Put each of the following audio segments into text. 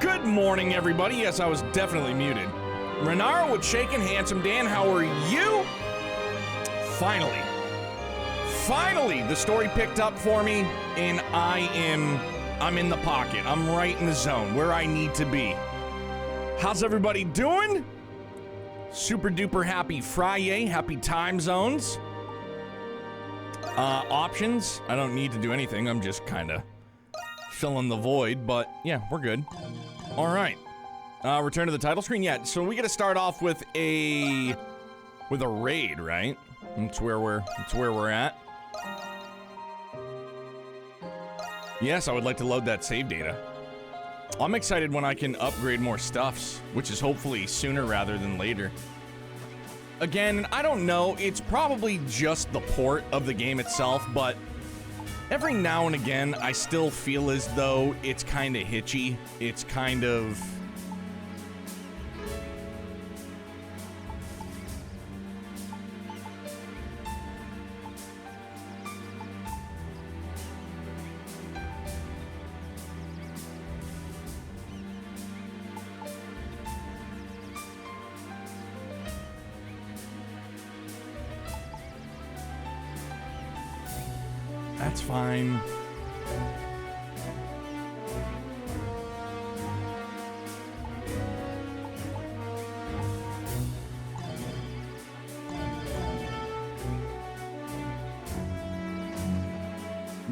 Good morning, everybody. Yes, I was definitely muted. Renaro with Shaken Handsome Dan, how are you? Finally, the story picked up for me, and I'm in the pocket. I'm right in the zone, where I need to be. How's everybody doing? Super duper happy Friday, happy time zones. Options, I don't need to do anything, I'm just kinda filling the void, but yeah, we're good. Alright. Return to the title screen? Yeah, so we gotta start off with a raid, right? That's where we're at. Yes, I would like to load that save data. I'm excited when I can upgrade more stuffs, which is hopefully sooner rather than later. Again, I don't know, it's probably just the port of the game itself, but every now and again, I still feel as though it's kind of hitchy. It's kind of... That's fine.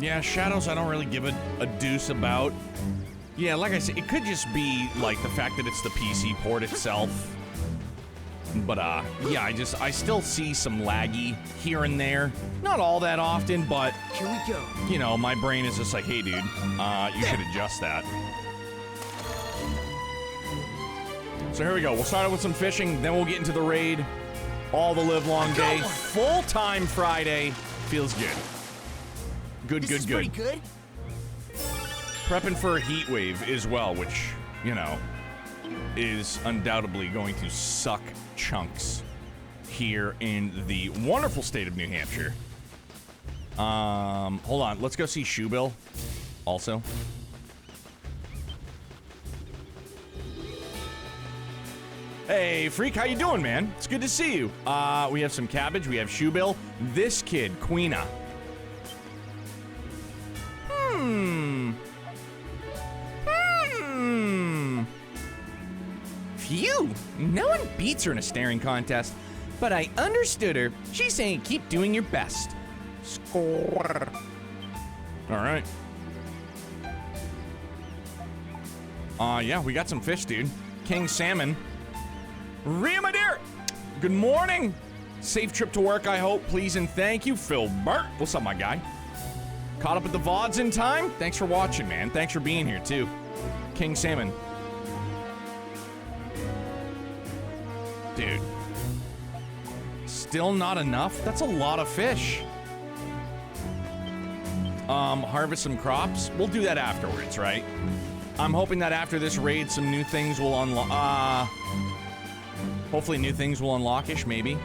Yeah, shadows I don't really give a deuce about. Yeah, like I said, it could just be like the fact that it's the PC port itself. But yeah, I still see some laggy here and there. Not all that often, but here we go. You know, my brain is just like, hey dude, you should adjust that. So here we go. We'll start out with some fishing, then we'll get into the raid. All the live long day. Full-time Friday. Feels good. Good. Pretty good. Prepping for a heat wave as well, which, you know, is undoubtedly going to suck chunks here in the wonderful state of New Hampshire. Hold on, let's go see Shoebill also. Hey, Freak, how you doing, man? It's good to see you. We have some cabbage, we have Shoebill. This kid, Queena. Phew! No one beats her in a staring contest, but I understood her. She's saying keep doing your best. Score. Alright. Yeah, we got some fish, dude. King salmon. Rhea, my dear! Good morning! Safe trip to work, I hope. Please and thank you, Phil Burt. What's up, my guy? Caught up with the VODs in time? Thanks for watching, man. Thanks for being here, too. King salmon. Dude. Still not enough? That's a lot of fish. Harvest some crops? We'll do that afterwards, right? I'm hoping that after this raid, some new things will unlock. Hopefully new things will unlock-ish, maybe.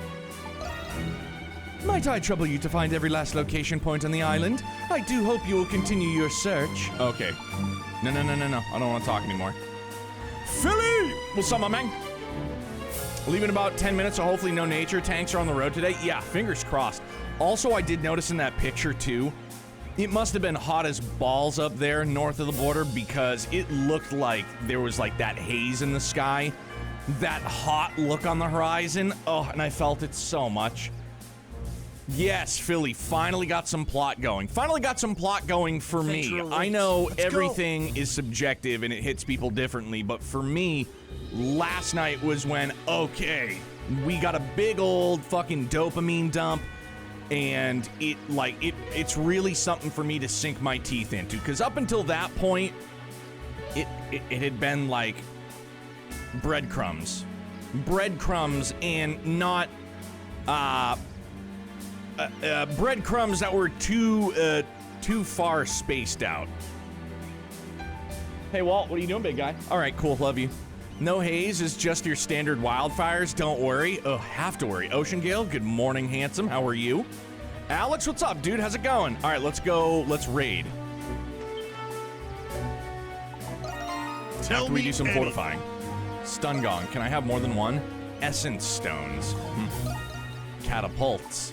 Might I trouble you to find every last location point on the island? I do hope you will continue your search. Okay. No. I don't want to talk anymore. Philly! What's up, my man? Leaving about 10 minutes, so hopefully no nature tanks are on the road today. Yeah, fingers crossed. Also, I did notice in that picture, too, it must have been hot as balls up there north of the border because it looked like there was, like, that haze in the sky. That hot look on the horizon. Oh, and I felt it so much. Yes, Philly finally got some plot going. Finally got some plot going for me. I know everything is subjective and it hits people differently, but for me, last night was when, okay, we got a big old fucking dopamine dump, and it's really something for me to sink my teeth into, because up until that point, it had been like breadcrumbs. Breadcrumbs and not, breadcrumbs that were too far spaced out. Hey, Walt, what are you doing, big guy? All right, cool, love you. No haze is just your standard wildfires, don't worry. Oh, have to worry. Ocean Gale, good morning, handsome, how are you? Alex, what's up, dude? How's it going? All right, let's go, let's raid. After we do some fortifying. Stun Gong. Can I have more than one? Essence Stones. Catapults.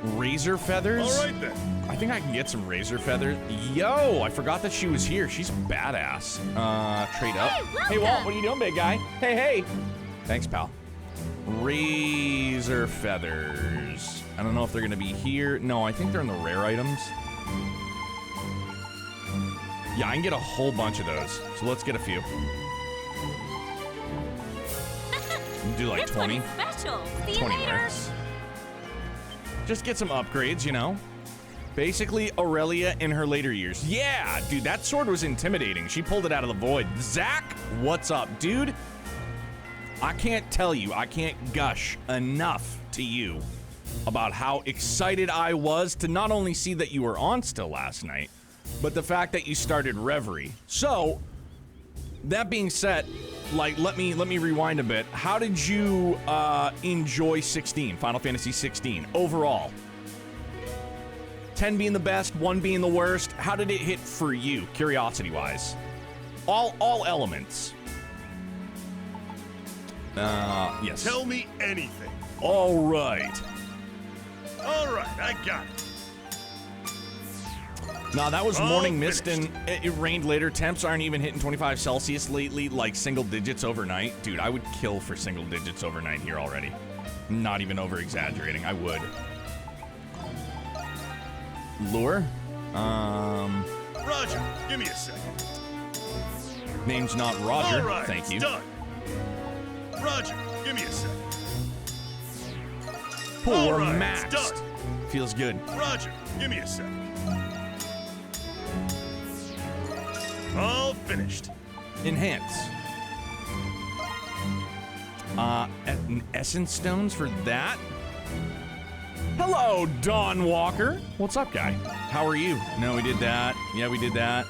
Razor Feathers? All right, then. I think I can get some Razor Feathers. Yo, I forgot that she was here. She's badass. Trade up. Hey, Walt, what are you doing, big guy? Hey. Thanks, pal. Razor Feathers. I don't know if they're going to be here. No, I think they're in the rare items. Yeah, I can get a whole bunch of those. So let's get a few. Do like 20. Special. See you 20 later. works. Just get some upgrades, you know? Basically, Aurelia in her later years. Yeah, dude, that sword was intimidating. She pulled it out of the void. Zach, what's up, dude? I can't tell you, I can't gush enough to you about how excited I was to not only see that you were on still last night, but the fact that you started Reverie. So, that being said, like, let me rewind a bit. How did you enjoy 16, Final Fantasy 16, overall? 10 being the best, 1 being the worst. How did it hit for you, curiosity-wise? All elements. Yes. Tell me anything. All right. All right, I got it. No, that was morning mist finished. and it rained later. Temps aren't even hitting 25 Celsius lately, like single digits overnight. Dude, I would kill for single digits overnight here already. Not even over exaggerating, I would. Lure? Roger, give me a second. Name's not Roger. All right, Thank you. Done. Roger, give me a second. Poor All right, maxed. it's done. Feels good. Roger, give me a second. All finished. Enhance. Essence stones for that? Hello, Dawn Walker. What's up, guy? How are you? No, we did that. Yeah, we did that.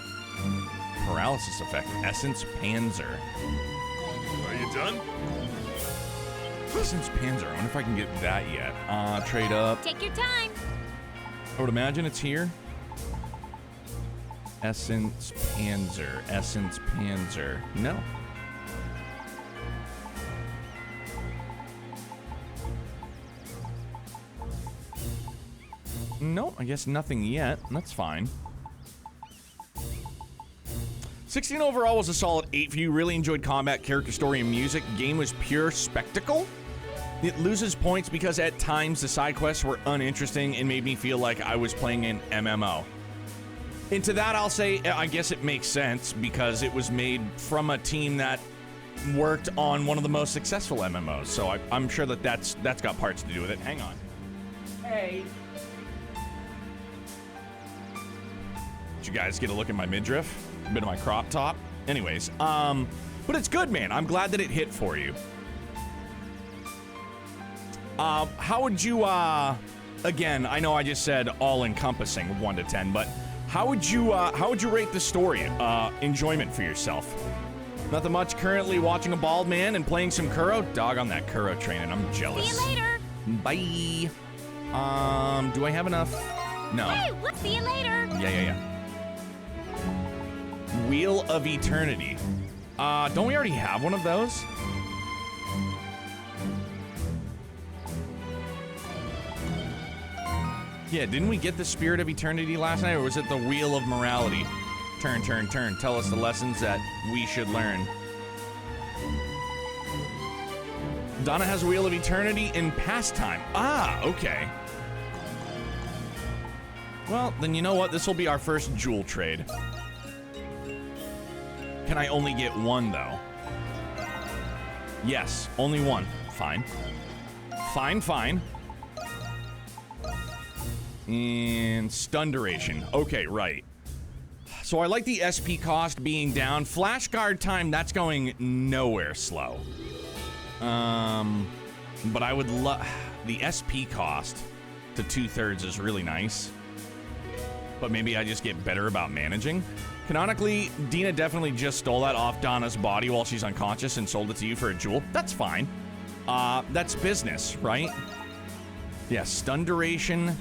Paralysis effect. Essence Panzer. Are you done? Essence Panzer. I wonder if I can get that yet. Trade up. Take your time. I would imagine it's here. Essence Panzer. Essence Panzer. No. No, I guess nothing yet. That's fine. 16 overall was a solid 8 for you. Really enjoyed combat, character story, and music. Game was pure spectacle. It loses points because at times the side quests were uninteresting and made me feel like I was playing an MMO. And to that I'll say, I guess it makes sense because it was made from a team that worked on one of the most successful MMOs. So I'm sure that that's got parts to do with it. Hang on. Hey. Did you guys get a look at my midriff? A bit of my crop top? Anyways, but it's good, man. I'm glad that it hit for you. How would you, again, I know I just said all-encompassing 1 to 10, but how would you rate the story, enjoyment for yourself? Nothing much, currently watching a bald man and playing some Kuro. Dog on that Kuro train, and I'm jealous. See you later. Bye. Do I have enough? No. Hey, we'll see you later. Yeah. Wheel of Eternity. Don't we already have one of those? Yeah, didn't we get the Spirit of Eternity last night, or was it the Wheel of Morality? Turn, turn, turn. Tell us the lessons that we should learn. Donna has Wheel of Eternity in Pastime. Ah, okay. Well, then you know what? This will be our first jewel trade. Can I only get one, though? Yes, only one. Fine. Fine. And stun duration. Okay, right. So I like the SP cost being down. Flash guard time, that's going nowhere slow. But I would love... The SP cost to 2/3 is really nice. But maybe I just get better about managing. Canonically, Dina definitely just stole that off Donna's body while she's unconscious and sold it to you for a jewel. That's fine. That's business, right? Yeah, stun duration.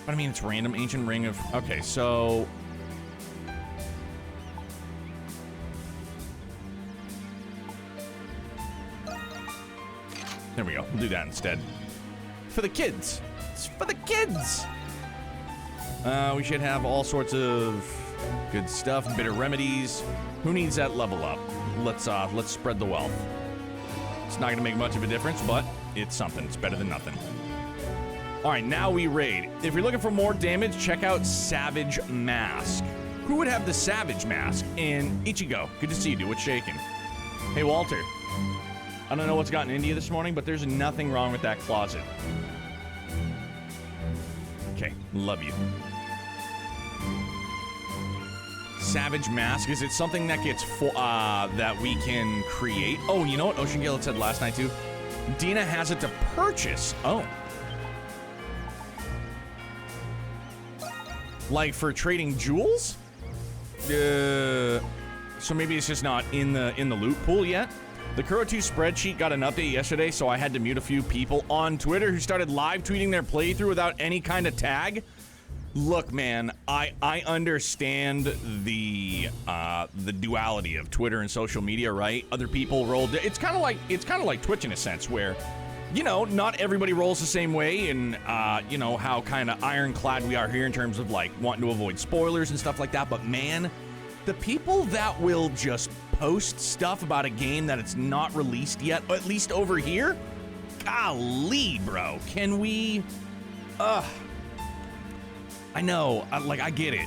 But I mean, it's random ancient ring of... Okay, so... There we go. We'll do that instead. For the kids. It's for the kids. We should have all sorts of good stuff. Bitter remedies. Who needs that level up? Let's spread the wealth. It's not gonna make much of a difference, but it's something. It's better than nothing. All right, now we raid. If you're looking for more damage, check out Savage Mask. Who would have the Savage Mask? And Ichigo, good to see you, dude. What's shaking? Hey, Walter. I don't know what's gotten into you this morning, but there's nothing wrong with that closet. Okay, love you. Savage Mask, is it something that gets that we can create? Oh, you know what Ocean Gale had said last night too? Dina has it to purchase. Oh. Like for trading jewels? So maybe it's just not in the loot pool yet. The Kuro 2 spreadsheet got an update yesterday, so I had to mute a few people on Twitter who started live tweeting their playthrough without any kind of tag. Look, man, I understand the duality of Twitter and social media, right? Other people rolled. It's kind of like Twitch in a sense, where, you know, not everybody rolls the same way, and you know how kind of ironclad we are here in terms of like wanting to avoid spoilers and stuff like that. But man, the people that will just post stuff about a game that it's not released yet, at least over here, golly, bro, can we? I know, I get it.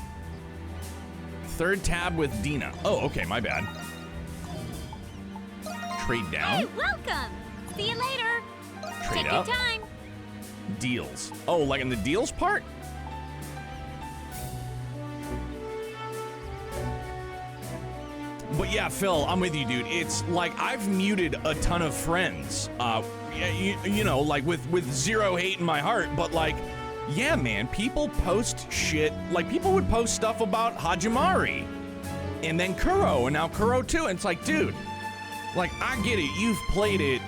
Third tab with Dina. Oh, okay, my bad. Trade down. Hey, welcome. See you later. Trade Take up. your time. Deals. Oh, like in the deals part? But yeah, Phil, I'm with you, dude. It's like I've muted a ton of friends. You know, like with zero hate in my heart, but like, yeah, man, people post shit. Like, people would post stuff about Hajimari, and then Kuro, and now Kuro 2, and it's like, dude, like, I get it, you've played it,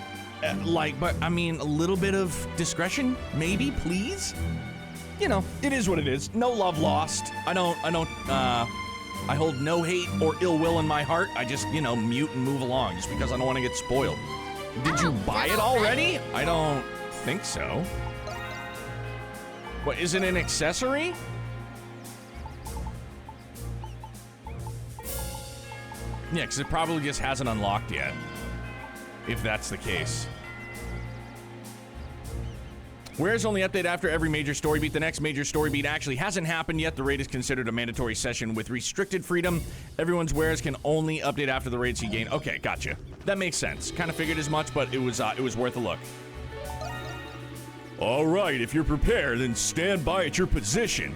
like, but, I mean, a little bit of discretion, maybe, please? You know, it is what it is. No love lost. I hold no hate or ill will in my heart. I just, you know, mute and move along, just because I don't want to get spoiled. Did you buy it already? I don't think so. What, is it an accessory? Yeah, because it probably just hasn't unlocked yet, if that's the case. Where's only update after every major story beat? The next major story beat actually hasn't happened yet. The raid is considered a mandatory session with restricted freedom. Everyone's wares can only update after the raid, so you gain. Okay, gotcha. That makes sense. Kind of figured as much, but it was worth a look. All right, if you're prepared, then stand by at your position.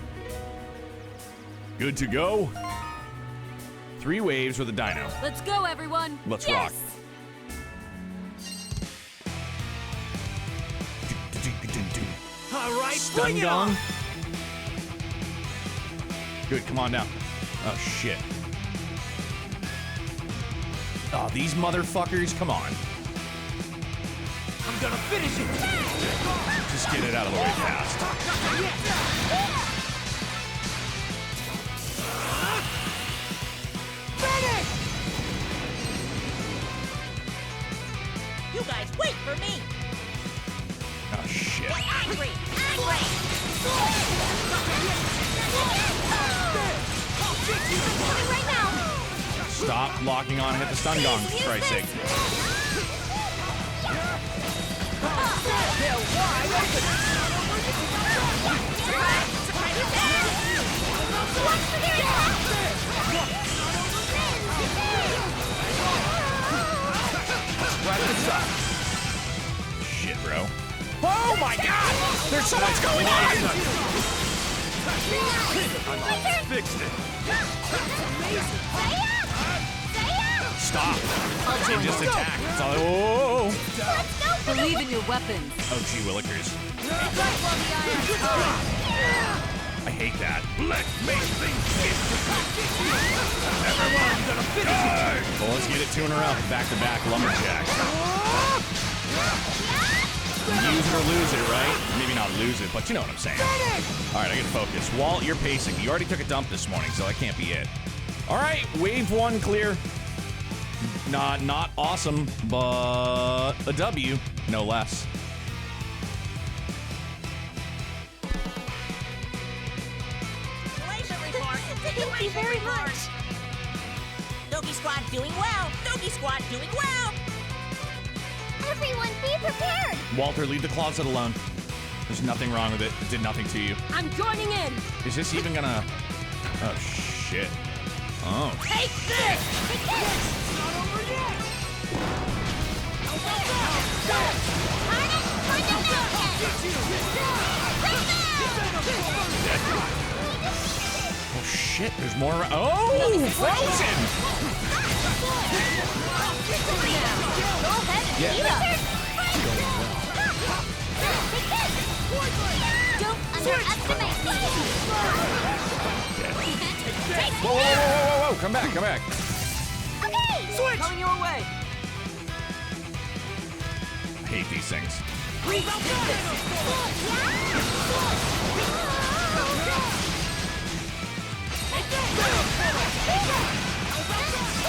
Good to go? 3 waves with a dino. Let's go, everyone. Let's yes! rock. All right, Stun bring it gong. on. Good, come on down. Oh, shit. Oh, these motherfuckers, come on. I'm gonna finish it. Just get it out of the way fast. You guys wait for me! Oh, shit. Angry! Right now. Stop locking on and hit the stun gong, for Christ's sake. Shit, bro. Oh my god! There's so much going on! Fixed it. Stop! They just attacked. It's all. Oh! Believe in your weapons. Oh, gee willikers. I hate that. Let's make things get Everyone's gonna finish it. Well, let's get it 2 in a row. Back-to-back lumberjack. Use it or lose it, right? Maybe not lose it, but you know what I'm saying. All right, I gotta focus. Walt, you're pacing. You already took a dump this morning, so that can't be it. All right, wave 1 clear. Not awesome, but a W, no less. Thank you very much. Doggy Squad doing well. Doggy Squad doing well. Everyone, be prepared. Walter, leave the closet alone. There's nothing wrong with it. It did nothing to you. I'm joining in. Is this even gonna... Oh, shit. Oh. Take this! Not over yet! Oh, shit. There's more around. Oh, frozen! Yeah. Don't underestimate me. Whoa, whoa, whoa, whoa, whoa. Come back, come back. Okay. Switch. Coming your way. I hate these things.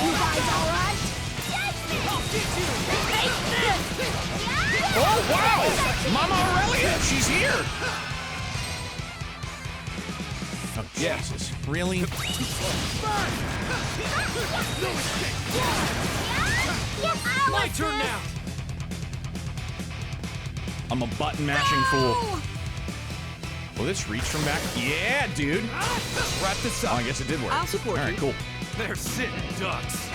You guys all right? Oh, wow! Mama Aurelia, she's here! Oh, Jesus. Really? My turn now! I'm a button-mashing fool. Will this reach from back? Yeah, dude! Wrap this Oh, up. I guess it did work. I'll support All right, you. cool. They're sitting ducks.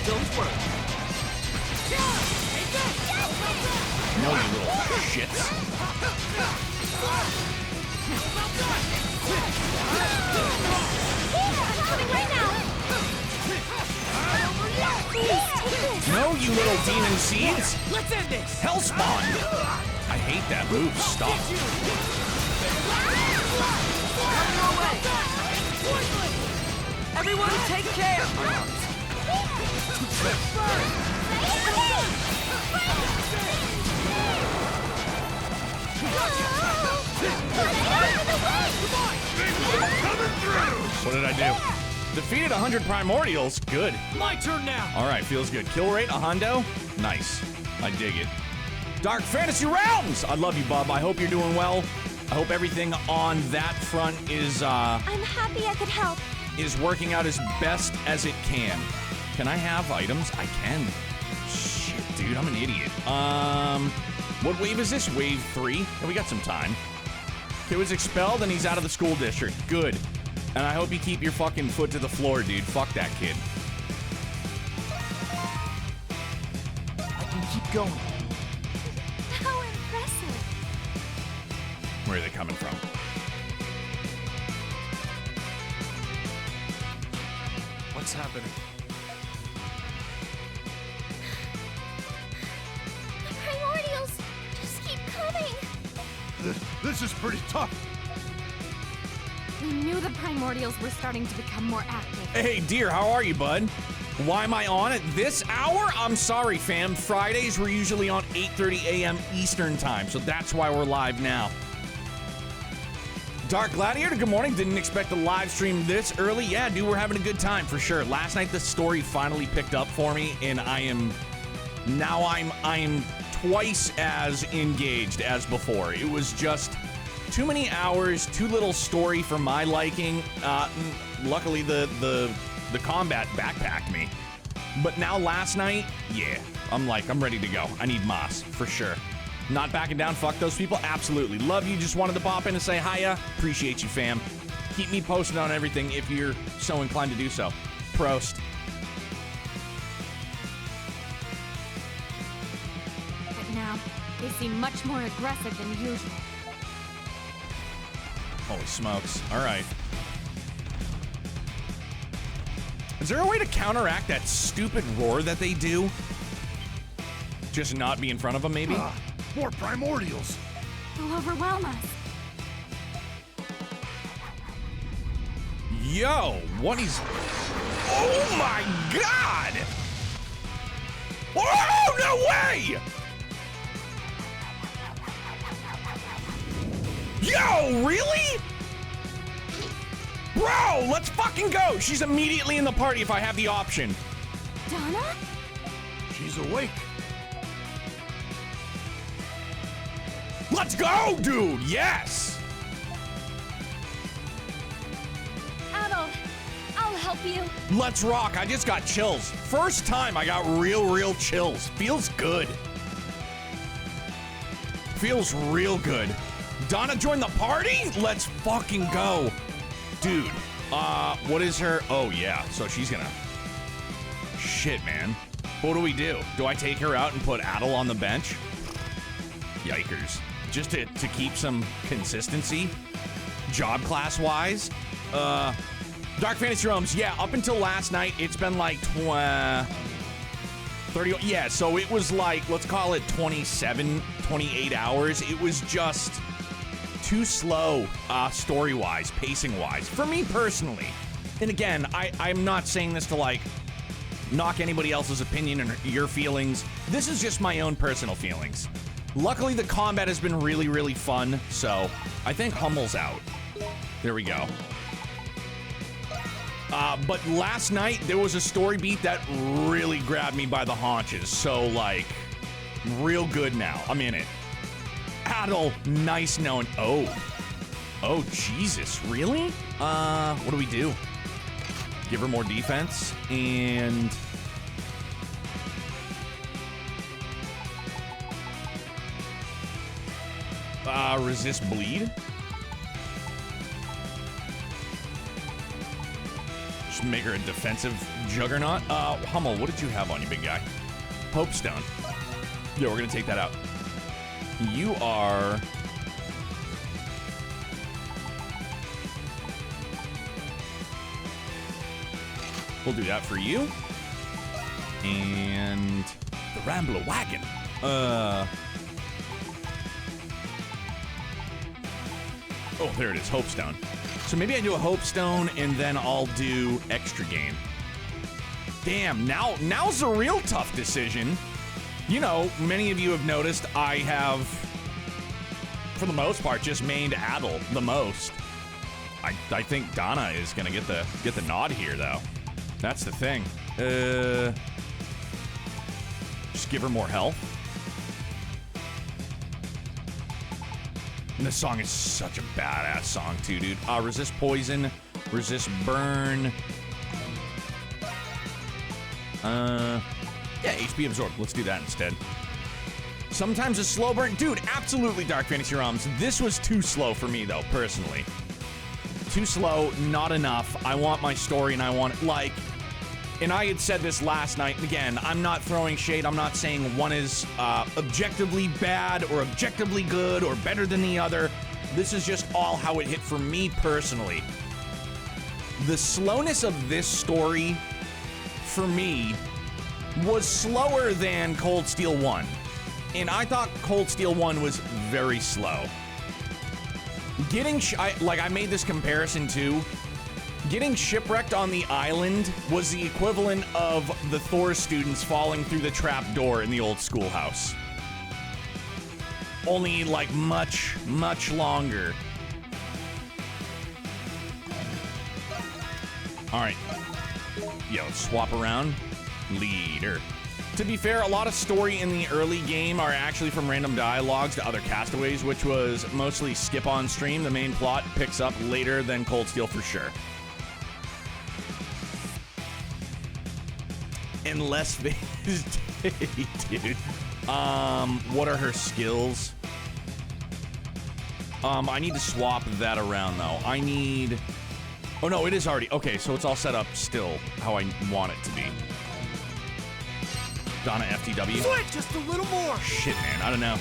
Don't worry. No, you little shits. No, you little demon seeds. Let's end this! Hellspawn. I hate that move. Stop. Everyone, take care. What did I do? Defeated 100 primordials. Good. My turn now! All right, feels good. Kill rate, a hundo. Nice. I dig it. Dark Fantasy Realms. I love you, bub. I hope you're doing well. I hope everything on that front is I'm happy I could help. working out as best as it can. Can I have items? I can. Shit, dude, I'm an idiot. What wave is this? Wave 3? Yeah, we got some time. Kid was expelled and he's out of the school district. Good. And I hope you keep your fucking foot to the floor, dude. Fuck that kid. I can keep going. How impressive. Where are they coming from? What's happening? The primordials just keep coming. This is pretty tough. We knew the primordials were starting to become more active. Hey, dear, how are you, bud? Why am I on at this hour? I'm sorry, fam. Fridays, we're usually on 8:30 a.m. Eastern time, so that's why we're live now. Dark Gladiator, good morning. Didn't expect to live stream this early. Yeah, dude, we're having a good time for sure. Last night, the story finally picked up for me, and I am twice as engaged as before. It was just too many hours, too little story for my liking. Luckily, the combat backpacked me. But now last night, yeah, I'm ready to go. I need Moss, for sure. Not backing down, fuck those people, absolutely. Love you, just wanted to pop in and say hiya. Appreciate you, fam. Keep me posted on everything if you're so inclined to do so. Prost. But now, they seem much more aggressive than usual. Holy smokes. All right. Is there a way to counteract that stupid roar that they do? Just not be in front of them, maybe? More primordials. They'll overwhelm us. Yo, what is... Oh my god! Oh, no way! Yo, really? Bro, let's fucking go. She's immediately in the party if I have the option. Donna? She's awake. Let's go, dude. Yes. Adel, I'll help you. Let's rock. I just got chills. First time I got real chills. Feels good. Feels real good. Donna joined the party? Let's fucking go. Dude, what is her? Oh, yeah. So she's gonna... Shit, man. What do we do? Do I take her out and put Adel on the bench? Yikers. Just to keep some consistency? Job class-wise? Dark Fantasy Realms, yeah, up until last night, it's been like 30, yeah, so it was like, let's call it 27, 28 hours. It was just too slow, story-wise, pacing-wise, for me personally. And again, I'm not saying this to, like, knock anybody else's opinion and your feelings. This is just my own personal feelings. Luckily, the combat has been really fun, so I think Hummel's out. There we go. But last night, there was a story beat that really grabbed me by the haunches. So, like, real good now. I'm in it. Adel, nice knowing. Oh, Jesus, really? What do we do? Give her more defense, and... resist bleed? Just make her a defensive juggernaut. Hummel, what did you have on you, big guy? Hope Stone. Yeah, we're gonna take that out. You are... We'll do that for you. And... the Rambler Wagon. Oh, there it is, Hope Stone. So maybe I do a Hope Stone and then I'll do extra gain. Damn, now's a real tough decision. You know, many of you have noticed I have, for the most part, just mained Adel the most. I think Donna is gonna get the nod here, though. That's the thing. Just give her more health. And this song is such a badass song, too, dude. Resist poison, resist burn. Yeah, HP absorb. Let's do that instead. Sometimes a slow burn. Dude, absolutely, Dark Fantasy Realms. This was too slow for me, though, personally. Too slow, not enough. I want my story, and I want, like... And I had said this last night, and again, I'm not throwing shade. I'm not saying one is objectively bad or objectively good or better than the other. This is just all how it hit for me personally. The slowness of this story, for me, was slower than Cold Steel 1. And I thought Cold Steel 1 was very slow. I made this comparison too. Getting shipwrecked on the island was the equivalent of the Thor students falling through the trap door in the old schoolhouse. Only, like, much longer. Alright. Yo, swap around. Leader. To be fair, a lot of story in the early game are actually from random dialogues to other castaways, which was mostly skip on stream. The main plot picks up later than Cold Steel for sure. Unless Vegas dude. What are her skills? I need to swap that around though. I need... Oh no, it is already... Okay, so it's all set up still how I want it to be. Donna FTW. Sweat, just a little more. Shit, man, I don't know.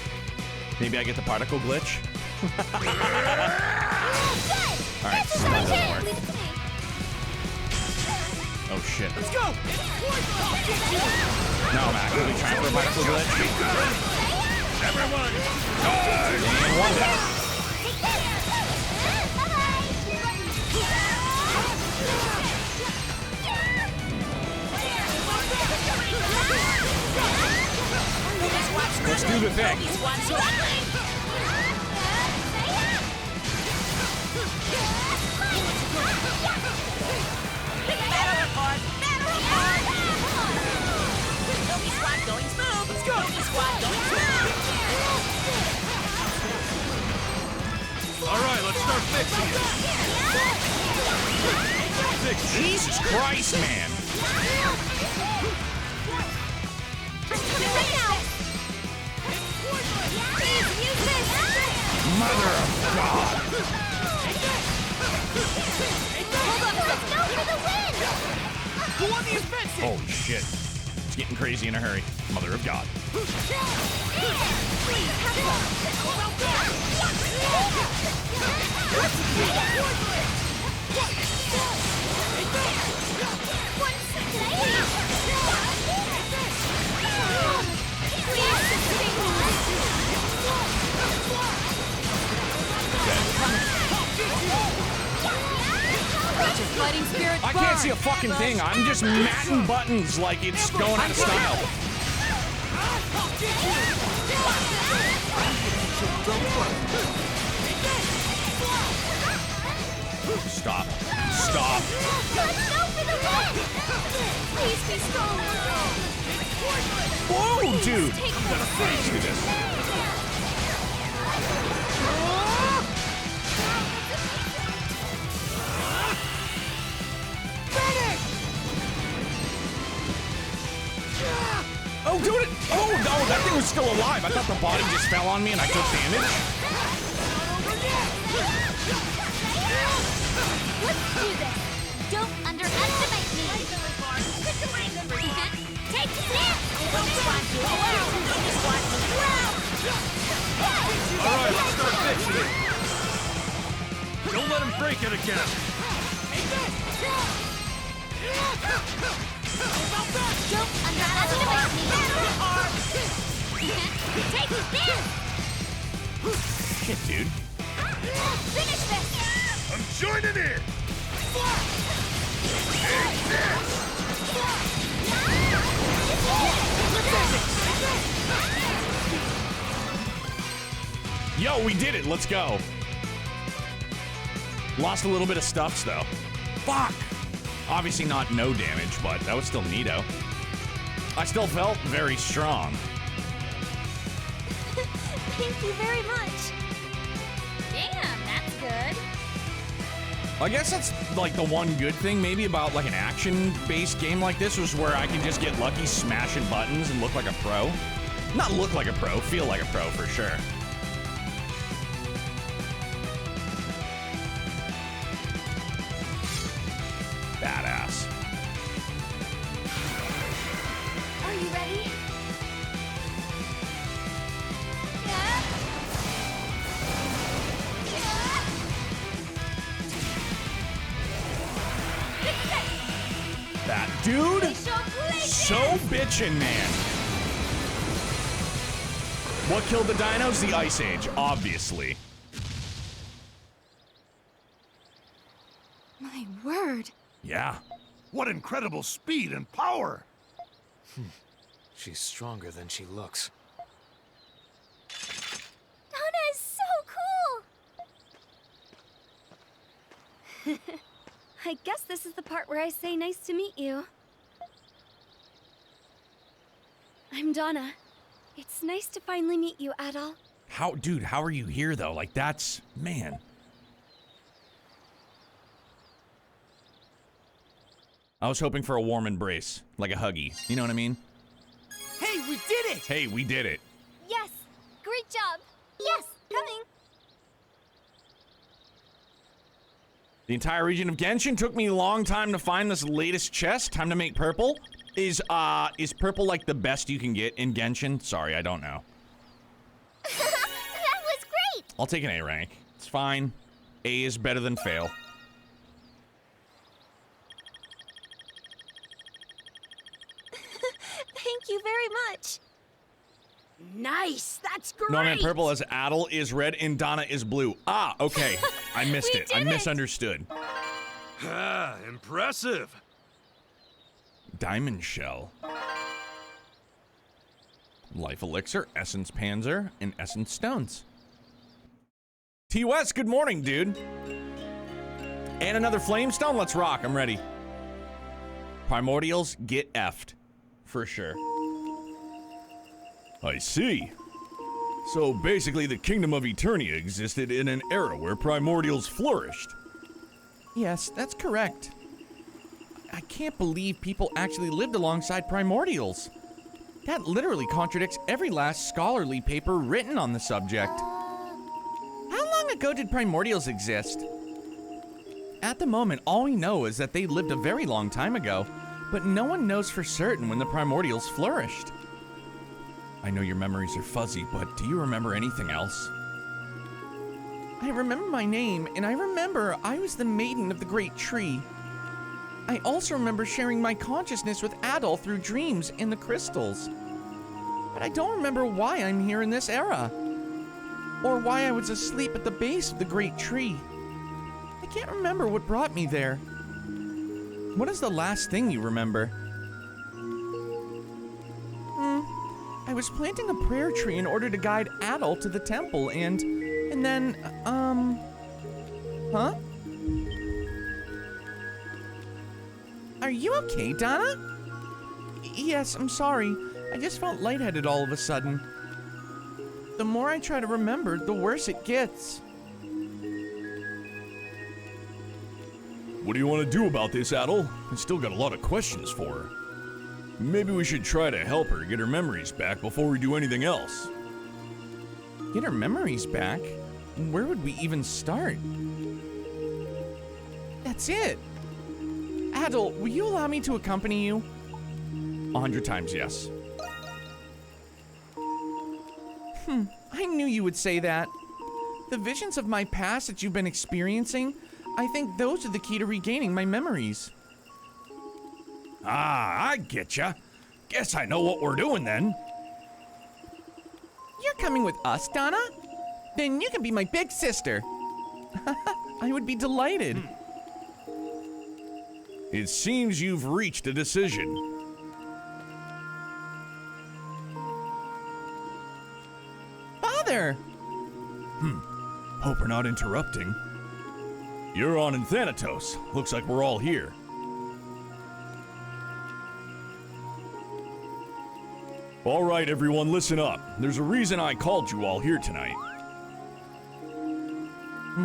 Maybe I get the particle glitch? Alright, so that doesn't work. Oh shit. Let's go. No, Mac, are we trying for a particle glitch? Everyone! And one down. Let's do the thing. going smooth. Let's go. Doggy Squad going smooth. All right, let's start fixing it. Jesus Christ, man. I'm coming right now. Please, use this. Mother of God. Hold up, let's go for the win. Who won the offensive? Holy shit. It's getting crazy in a hurry. Mother of God. Fighting spirit I can't see a fucking thing. I'm just matting buttons like it's going out of style. Stop. Stop. Let's go for the win. Please be strong. Whoa, dude. Take Let's do this. Oh, do it! Oh, no, that thing was still alive. I thought the body just fell on me and I took damage. Let's do this. Don't underestimate me. Take this. Doggy Squad doing well. Doggy Squad doing well. All right, let's start fixing it. Don't let him break it again. Don't underestimate me. Take this. Shit, dude. Finish this. I'm joining in. Yo, we did it. Let's go. Lost a little bit of stuffs, though. Fuck. Obviously not no damage, but that was still neato. I still felt very strong. Thank you very much. Damn, that's good. I guess that's like the one good thing maybe about like an action-based game like this was where I can just get lucky smashing buttons and look like a pro. Not look like a pro, feel like a pro for sure. Badass. Are you ready? That dude, so bitchin', man. What killed the dinos? The Ice Age, obviously. My word. Yeah. What incredible speed and power. She's stronger than she looks. Donna is so cool. I guess this is the part where I say nice to meet you. I'm Donna. It's nice to finally meet you, Adol. Dude, how are you here though? Like that's, man. I was hoping for a warm embrace, like a huggy. You know what I mean? Hey, we did it! Hey, we did it. Yes, great job. Yes, coming. The entire region of Genshin took me a long time to find this latest chest. Time to make purple. Is purple like the best you can get in Genshin? Sorry, I don't know. That was great. I'll take an A rank. It's fine. A is better than fail. Thank you very much. Nice! That's great! No, I meant purple as Adol is red and Donna is blue. Ah, okay. I missed We it. I did it. misunderstood. Ah, impressive. Diamond Shell. Life Elixir, Essence Panzer, and Essence Stones. T. West, good morning, dude. And another Flamestone? Let's rock. I'm ready. Primordials, get effed. For sure. I see. So basically the Kingdom of Eternia existed in an era where primordials flourished. Yes, that's correct. I can't believe people actually lived alongside primordials. That literally contradicts every last scholarly paper written on the subject. How long ago did primordials exist? At the moment, all we know is that they lived a very long time ago, but no one knows for certain when the primordials flourished. I know your memories are fuzzy, but do you remember anything else? I remember my name, and I remember I was the maiden of the great tree. I also remember sharing my consciousness with Adol through dreams in the crystals. But I don't remember why I'm here in this era, or why I was asleep at the base of the great tree. I can't remember what brought me there. What is the last thing you remember? I was planting a prayer tree in order to guide Adol to the temple, and then, huh? Are you okay, Donna? Yes, I'm sorry. I just felt lightheaded all of a sudden. The more I try to remember, the worse it gets. What do you want to do about this, Adol? I still got a lot of questions for her. Maybe we should try to help her get her memories back before we do anything else. Get her memories back? Where would we even start? That's it. Adol, will you allow me to accompany you? 100 times yes. I knew you would say that. The visions of my past that you've been experiencing, I think those are the key to regaining my memories. Ah, I getcha. Guess I know what we're doing then. You're coming with us, Donna? Then you can be my big sister. I would be delighted. It seems you've reached a decision. Father! Hope we're not interrupting. You're on in Thanatos. Looks like we're all here. All right, everyone, listen up. There's a reason I called you all here tonight.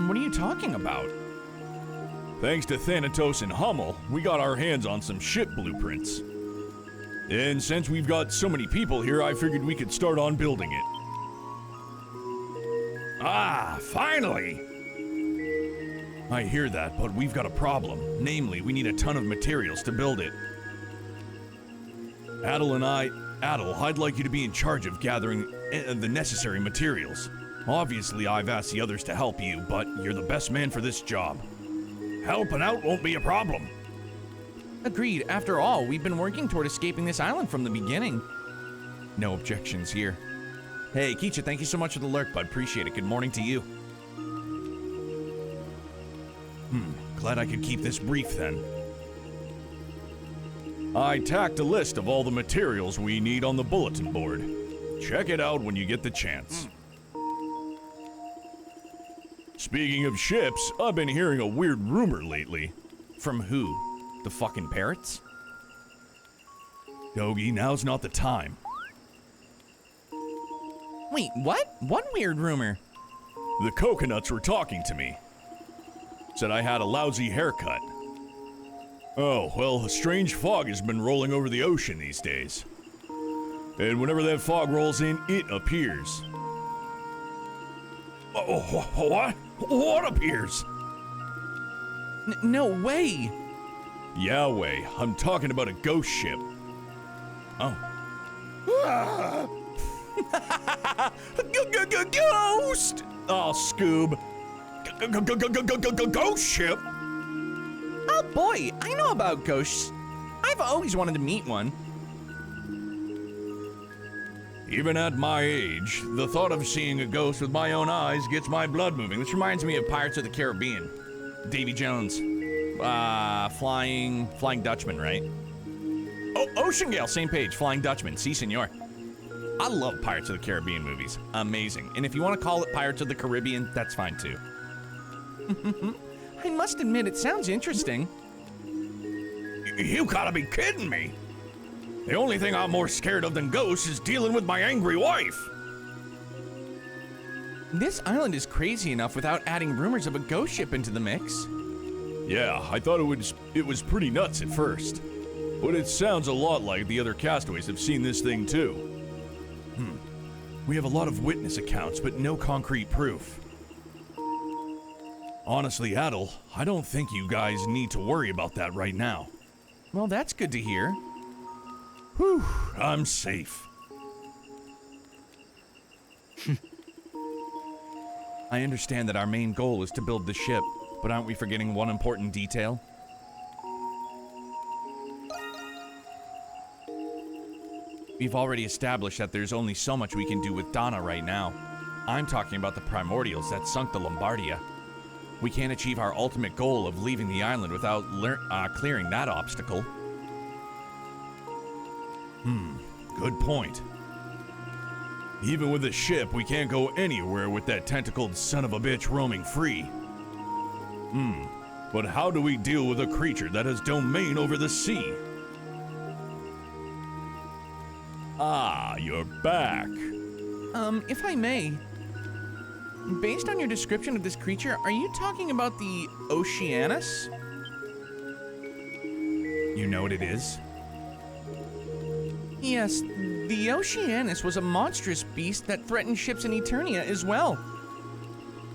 What are you talking about? Thanks to Thanatos and Hummel, we got our hands on some ship blueprints. And since we've got so many people here, I figured we could start on building it. Ah, finally! I hear that, but we've got a problem. Namely, we need a ton of materials to build it. Adol, I'd like you to be in charge of gathering the necessary materials. Obviously, I've asked the others to help you, but you're the best man for this job. Helping out won't be a problem. Agreed. After all, we've been working toward escaping this island from the beginning. No objections here. Hey, Keisha, thank you so much for the lurk, bud. Appreciate it. Good morning to you. Glad I could keep this brief then. I tacked a list of all the materials we need on the bulletin board. Check it out when you get the chance. Speaking of ships, I've been hearing a weird rumor lately. From who? The fucking parrots? Dogi, now's not the time. Wait, what? What weird rumor? The coconuts were talking to me. Said I had a lousy haircut. Oh, well, a strange fog has been rolling over the ocean these days. And whenever that fog rolls in, it appears. Oh, what? What appears? No way! Yahweh, I'm talking about a ghost ship. Oh. Ghost! Oh, Scoob. Ghost ship? Oh boy, I know about ghosts. I've always wanted to meet one. Even at my age, the thought of seeing a ghost with my own eyes gets my blood moving. This reminds me of Pirates of the Caribbean. Davy Jones. Flying Dutchman, right? Oh, Ocean Gale, same page. Flying Dutchman. Si, senor. I love Pirates of the Caribbean movies. Amazing. And if you want to call it Pirates of the Caribbean, that's fine too. I must admit, it sounds interesting. You gotta be kidding me. The only thing I'm more scared of than ghosts is dealing with my angry wife. This island is crazy enough without adding rumors of a ghost ship into the mix. Yeah, I thought it was pretty nuts at first. But it sounds a lot like the other castaways have seen this thing too. We have a lot of witness accounts, but no concrete proof. Honestly, Adel, I don't think you guys need to worry about that right now. Well, that's good to hear. Whew, I'm safe. I understand that our main goal is to build the ship, but aren't we forgetting one important detail? We've already established that there's only so much we can do with Donna right now. I'm talking about the primordials that sunk the Lombardia. We can't achieve our ultimate goal of leaving the island without clearing that obstacle. Good point. Even with a ship, we can't go anywhere with that tentacled son of a bitch roaming free. But how do we deal with a creature that has domain over the sea? Ah, you're back. If I may, based on your description of this creature, are you talking about the Oceanus? You know what it is? Yes, the Oceanus was a monstrous beast that threatened ships in Eternia as well.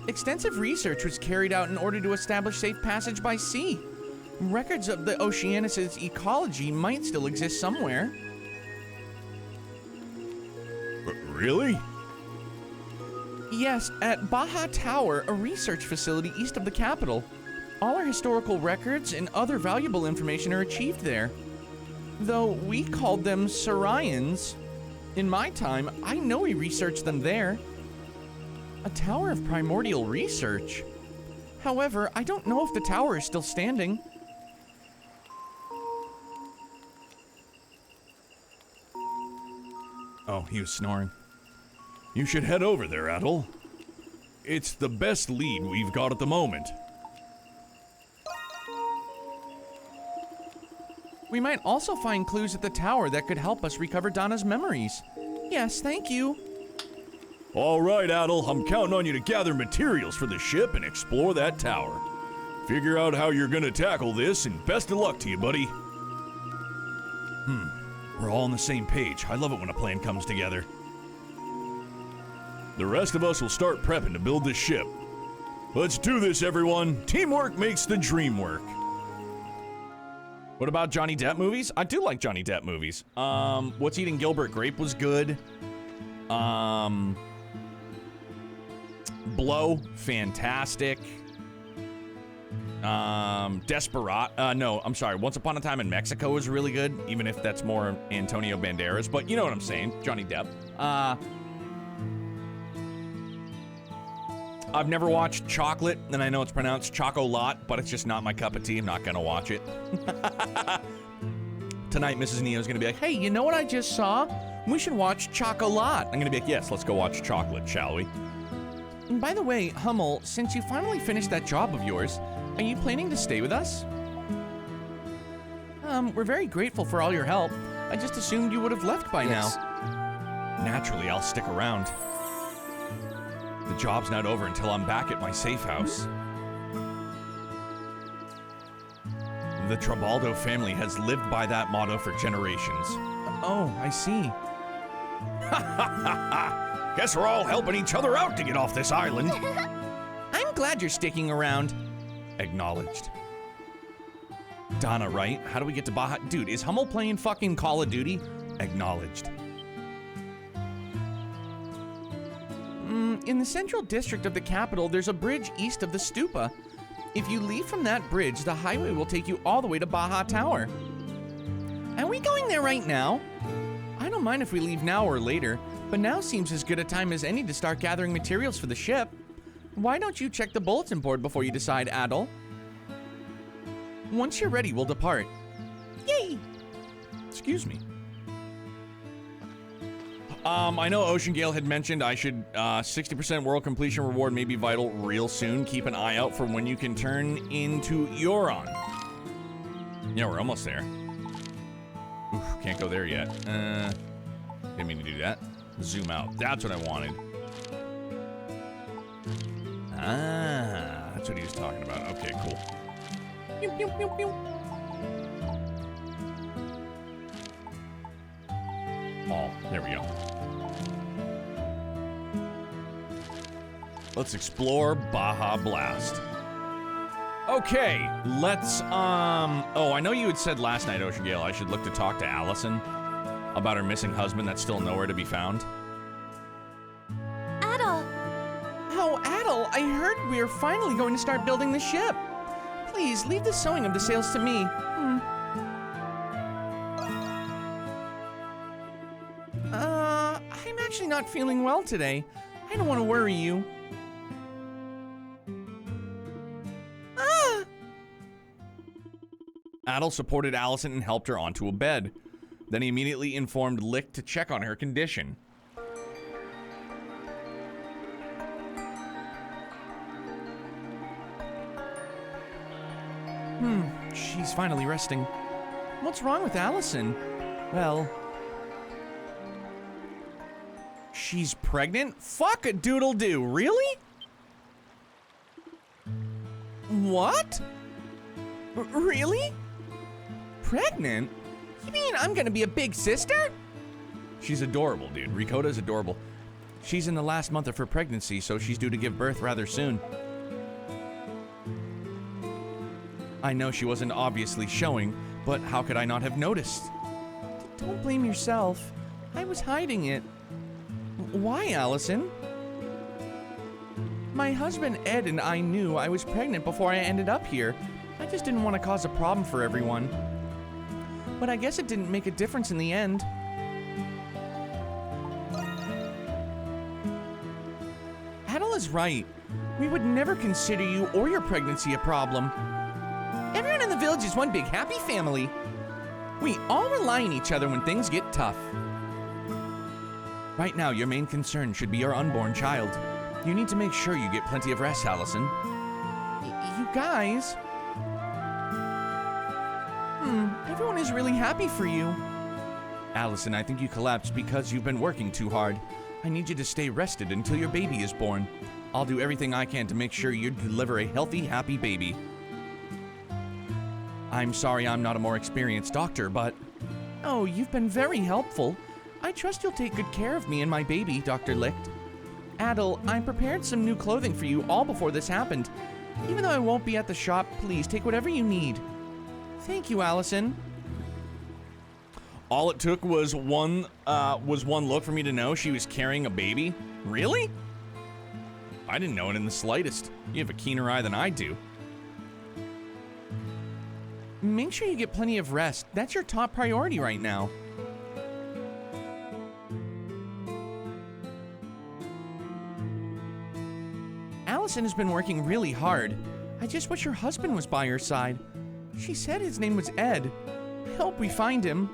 Extensive research was carried out in order to establish safe passage by sea. Records of the Oceanus's ecology might still exist somewhere. Really? Yes, at Baja Tower, a research facility east of the capital. All our historical records and other valuable information are achieved there. Though we called them Saurians. In my time, I know we researched them there. A tower of primordial research. However, I don't know if the tower is still standing. Oh, he was snoring. You should head over there, Adel. It's the best lead we've got at the moment. We might also find clues at the tower that could help us recover Donna's memories. Yes, thank you. All right, Adel, I'm counting on you to gather materials for the ship and explore that tower. Figure out how you're gonna tackle this, and best of luck to you, buddy. We're all on the same page. I love it when a plan comes together. The rest of us will start prepping to build this ship. Let's do this, everyone. Teamwork makes the dream work. What about Johnny Depp movies? I do like Johnny Depp movies. What's Eating Gilbert Grape was good. Blow, fantastic. Desperado, no, I'm sorry. Once Upon a Time in Mexico is really good, even if that's more Antonio Banderas, but you know what I'm saying, Johnny Depp. I've never watched Chocolate, and I know it's pronounced Chocolat, but it's just not my cup of tea. I'm not gonna watch it. Tonight, Mrs. Neo's gonna be like, hey, you know what I just saw? We should watch Chocolat. I'm gonna be like, yes, let's go watch Chocolate, shall we? And by the way, Hummel, since you finally finished that job of yours, are you planning to stay with us? We're very grateful for all your help. I just assumed you would have left by now. Naturally, I'll stick around. The job's not over until I'm back at my safe house. The Trabaldo family has lived by that motto for generations. Oh, I see. Guess we're all helping each other out to get off this island. I'm glad you're sticking around. Acknowledged. Donna, right? How do we get to Baja? Dude, is Hummel playing fucking Call of Duty? Acknowledged. In the central district of the capital, there's a bridge east of the stupa. If you leave from that bridge, the highway will take you all the way to Baja Tower. Are we going there right now? I don't mind if we leave now or later, but now seems as good a time as any to start gathering materials for the ship. Why don't you check the bulletin board before you decide, Adel? Once you're ready, we'll depart. Yay! Excuse me. I know Ocean Gale had mentioned I should, 60% world completion reward may be vital real soon. Keep an eye out for when you can turn into Euron. Yeah, we're almost there. Oof, can't go there yet. Didn't mean to do that. Zoom out. That's what I wanted. Ah, that's what he was talking about. Okay, cool. Pew, pew, pew, pew. Oh, there we go. Let's explore Baja Blast. Okay, let's, oh, I know you had said last night, Ocean Gale, I should look to talk to Allison about her missing husband that's still nowhere to be found. Adel! Oh, Adel, I heard we're finally going to start building the ship. Please, leave the sewing of the sails to me. I'm actually not feeling well today. I don't want to worry you. Adel supported Allison and helped her onto a bed. Then he immediately informed Lick to check on her condition. She's finally resting. What's wrong with Allison? Well, She's pregnant? Fuck a doodle do. Really? what? Really? Pregnant? You mean I'm gonna be a big sister? She's adorable, dude. Ricota's adorable. She's in the last month of her pregnancy, so she's due to give birth rather soon. I know she wasn't obviously showing, but how could I not have noticed? Don't blame yourself. I was hiding it. Why, Allison? My husband Ed and I knew I was pregnant before I ended up here. I just didn't want to cause a problem for everyone. But I guess it didn't make a difference in the end. Adel is right. We would never consider you or your pregnancy a problem. Everyone in the village is one big happy family. We all rely on each other when things get tough. Right now, your main concern should be your unborn child. You need to make sure you get plenty of rest, Allison. You guys... everyone is really happy for you. Allison, I think you collapsed because you've been working too hard. I need you to stay rested until your baby is born. I'll do everything I can to make sure you deliver a healthy, happy baby. I'm sorry I'm not a more experienced doctor, but... Oh, you've been very helpful. I trust you'll take good care of me and my baby, Dr. Licht. Adel, I prepared some new clothing for you all before this happened. Even though I won't be at the shop, please take whatever you need. Thank you, Allison. All it took was one look for me to know she was carrying a baby? Really? I didn't know it in the slightest. You have a keener eye than I do. Make sure you get plenty of rest. That's your top priority right now. Allison has been working really hard. I just wish her husband was by her side. She said his name was Ed. I hope we find him.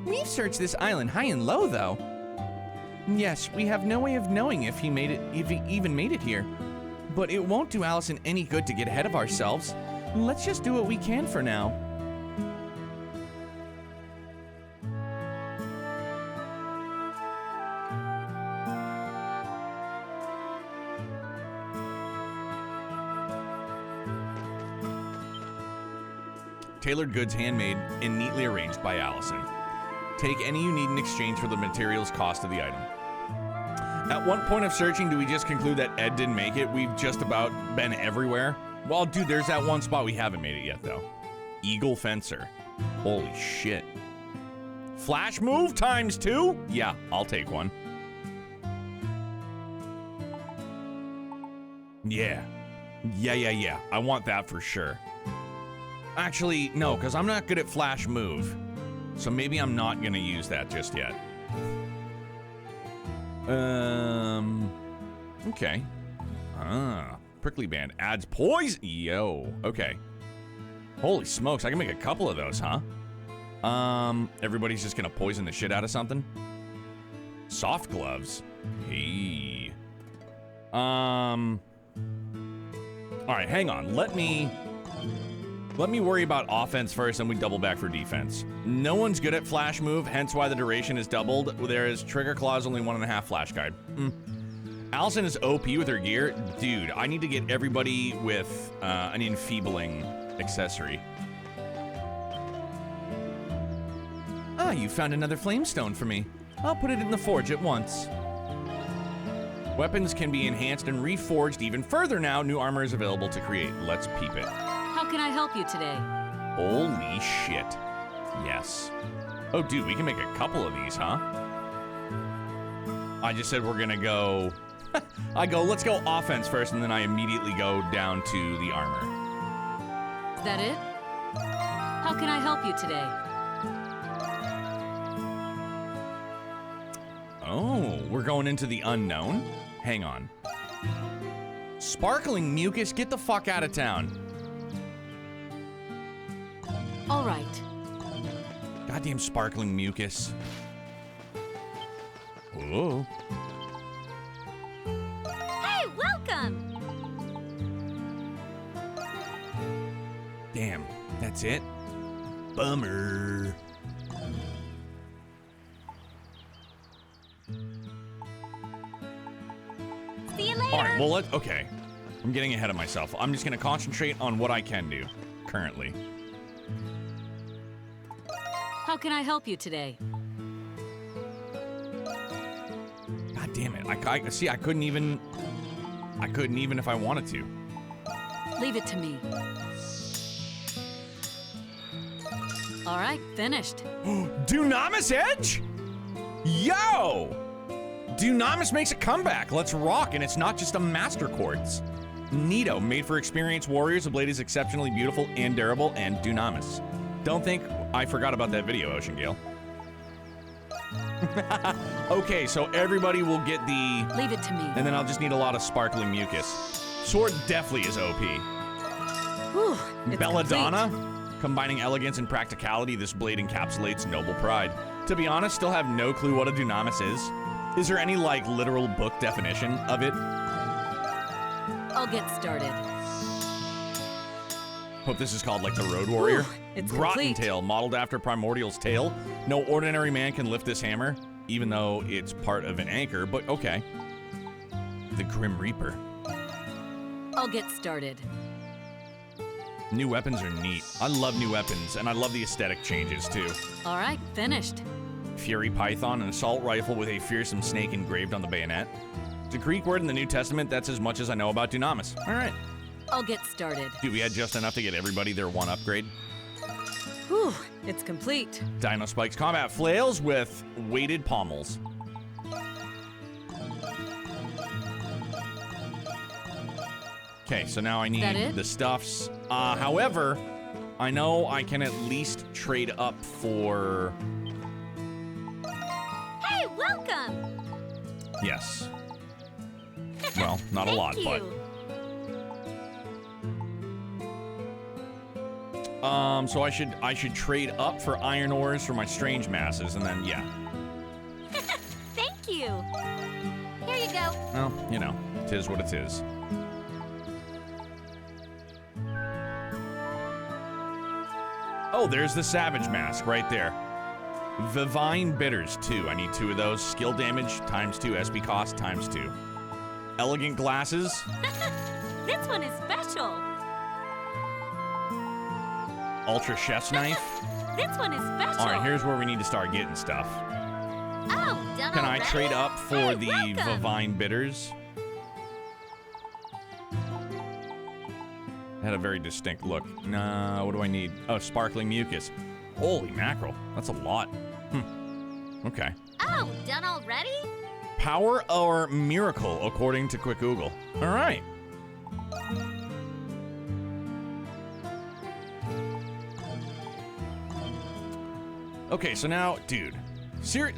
We've searched this island high and low, though. Yes, we have no way of knowing if he even made it here. But it won't do Allison any good to get ahead of ourselves. Let's just do what we can for now. Tailored goods handmade and neatly arranged by Allison. Take any you need in exchange for the materials cost of the item. At what point of searching do we just conclude that Ed didn't make it? We've just about been everywhere. Well, dude, there's that one spot we haven't made it yet, though. Eagle Fencer. Holy shit. Flash move ×2? Yeah, I'll take one. Yeah. Yeah. I want that for sure. Actually, no, because I'm not good at flash move. So maybe I'm not going to use that just yet. Okay. Prickly band adds poison. Yo, okay. Holy smokes, I can make a couple of those, huh? Everybody's just gonna poison the shit out of something? Soft gloves. Hey. Alright, hang on. Let me Let me worry about offense first, and we double back for defense. No one's good at flash move, hence why the duration is doubled. There is trigger clause, only 1.5 flash guide. Allison is OP with her gear. Dude, I need to get everybody with an enfeebling accessory. Ah, you found another flamestone for me. I'll put it in the forge at once. Weapons can be enhanced and reforged even further now. New armor is available to create. Let's peep it. How can I help you today? Holy shit. Yes. Oh, dude, we can make a couple of these, huh? I just said we're gonna go... let's go offense first, and then I immediately go down to the armor. Is that it? How can I help you today? Oh, we're going into the unknown? Hang on. Sparkling mucus, get the fuck out of town. All right. Goddamn sparkling mucus. Whoa. Hey, welcome! Damn, that's it? Bummer. See you later! Alright, well, okay. I'm getting ahead of myself. I'm just gonna concentrate on what I can do, currently. How can I help you today? God damn it. I see, I couldn't even if I wanted to. Leave it to me. All right, finished. Dunamis Edge? Yo! Dunamis makes a comeback. Let's rock, and it's not just a Master Quartz. Neato, made for experienced warriors. The blade is exceptionally beautiful and durable, and Dunamis. Don't think I forgot about that video, Ocean Gale. Okay, so everybody will get the... Leave it to me. And then I'll just need a lot of sparkling mucus. Sword definitely is OP. Whew, it's Belladonna? complete. Combining elegance and practicality, this blade encapsulates noble pride. To be honest, still have no clue what a Dunamis is. Is there any, like, literal book definition of it? I'll get started. Hope this is called, like, the Road Warrior. Whew, it's Grotten complete. Tail, modeled after Primordial's tail. No ordinary man can lift this hammer, even though it's part of an anchor, but okay. The Grim Reaper. I'll get started. New weapons are neat. I love new weapons, and I love the aesthetic changes, too. All right, finished. Fury Python, an assault rifle with a fearsome snake engraved on the bayonet. It's a Greek word in the New Testament. That's as much as I know about Dunamis. All right. I'll get started. Dude, we had just enough to get everybody their one upgrade. Whew, it's complete. Dino Spikes combat flails with weighted pommels. Okay, so now I That need it? the stuffs. However, I know I can at least trade up for... Hey, welcome! Yes. Well, not a lot, but... So I should trade up for iron ores for my strange masses, and then, yeah. Thank you! Here you go. Well, you know, 'tis what it is. Oh, there's the Savage Mask right there. Vivine Bitters, 2. I need 2 of those. Skill damage, ×2. SP cost, ×2. Elegant Glasses. This one is special. Ultra Chef's Knife. This one is special. All right, here's where we need to start getting stuff. Oh, done Can I already? trade up for Hey, the welcome. Vivine Bitters? Had a very distinct look. Nah, what do I need? Oh, sparkling mucus. Holy mackerel, that's a lot. Okay. Oh, done already? Power or miracle, according to Quick Google. All right. Okay, so now, dude,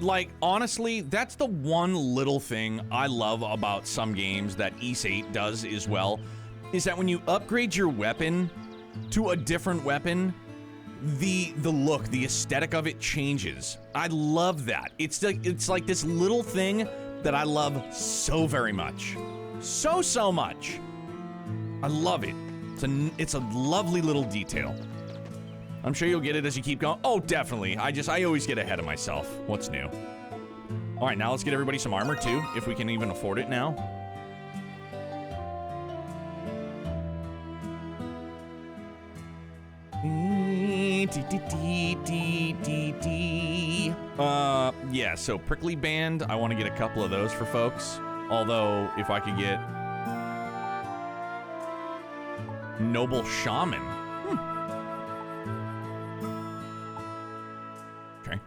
like, honestly, that's the one little thing I love about some games that YsVIII does as well, is that when you upgrade your weapon to a different weapon, the look, the aesthetic of it changes. I love that. It's like this little thing that I love so very much. So much. I love it. It's a lovely little detail. I'm sure you'll get it as you keep going. Oh, definitely. I always get ahead of myself. What's new? All right, now let's get everybody some armor too, if we can even afford it now. Yeah, so prickly band, I want to get a couple of those for folks. Although, if I could get noble shaman. Okay.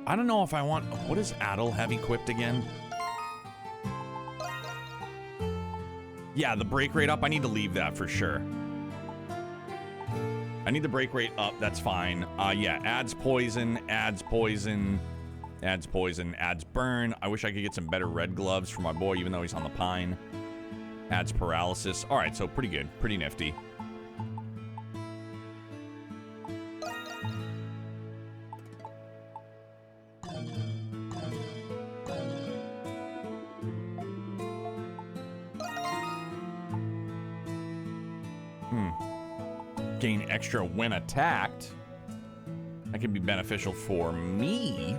I don't know if I want... What does Adel have equipped again? Yeah, the break rate up. I need to leave that for sure. I need the break rate up. That's fine. Yeah, adds poison, adds poison, adds poison, adds burn. I wish I could get some better red gloves for my boy, even though he's on the pine. Adds paralysis. All right, so pretty good. Pretty nifty. Gain extra when attacked. That could be beneficial for me.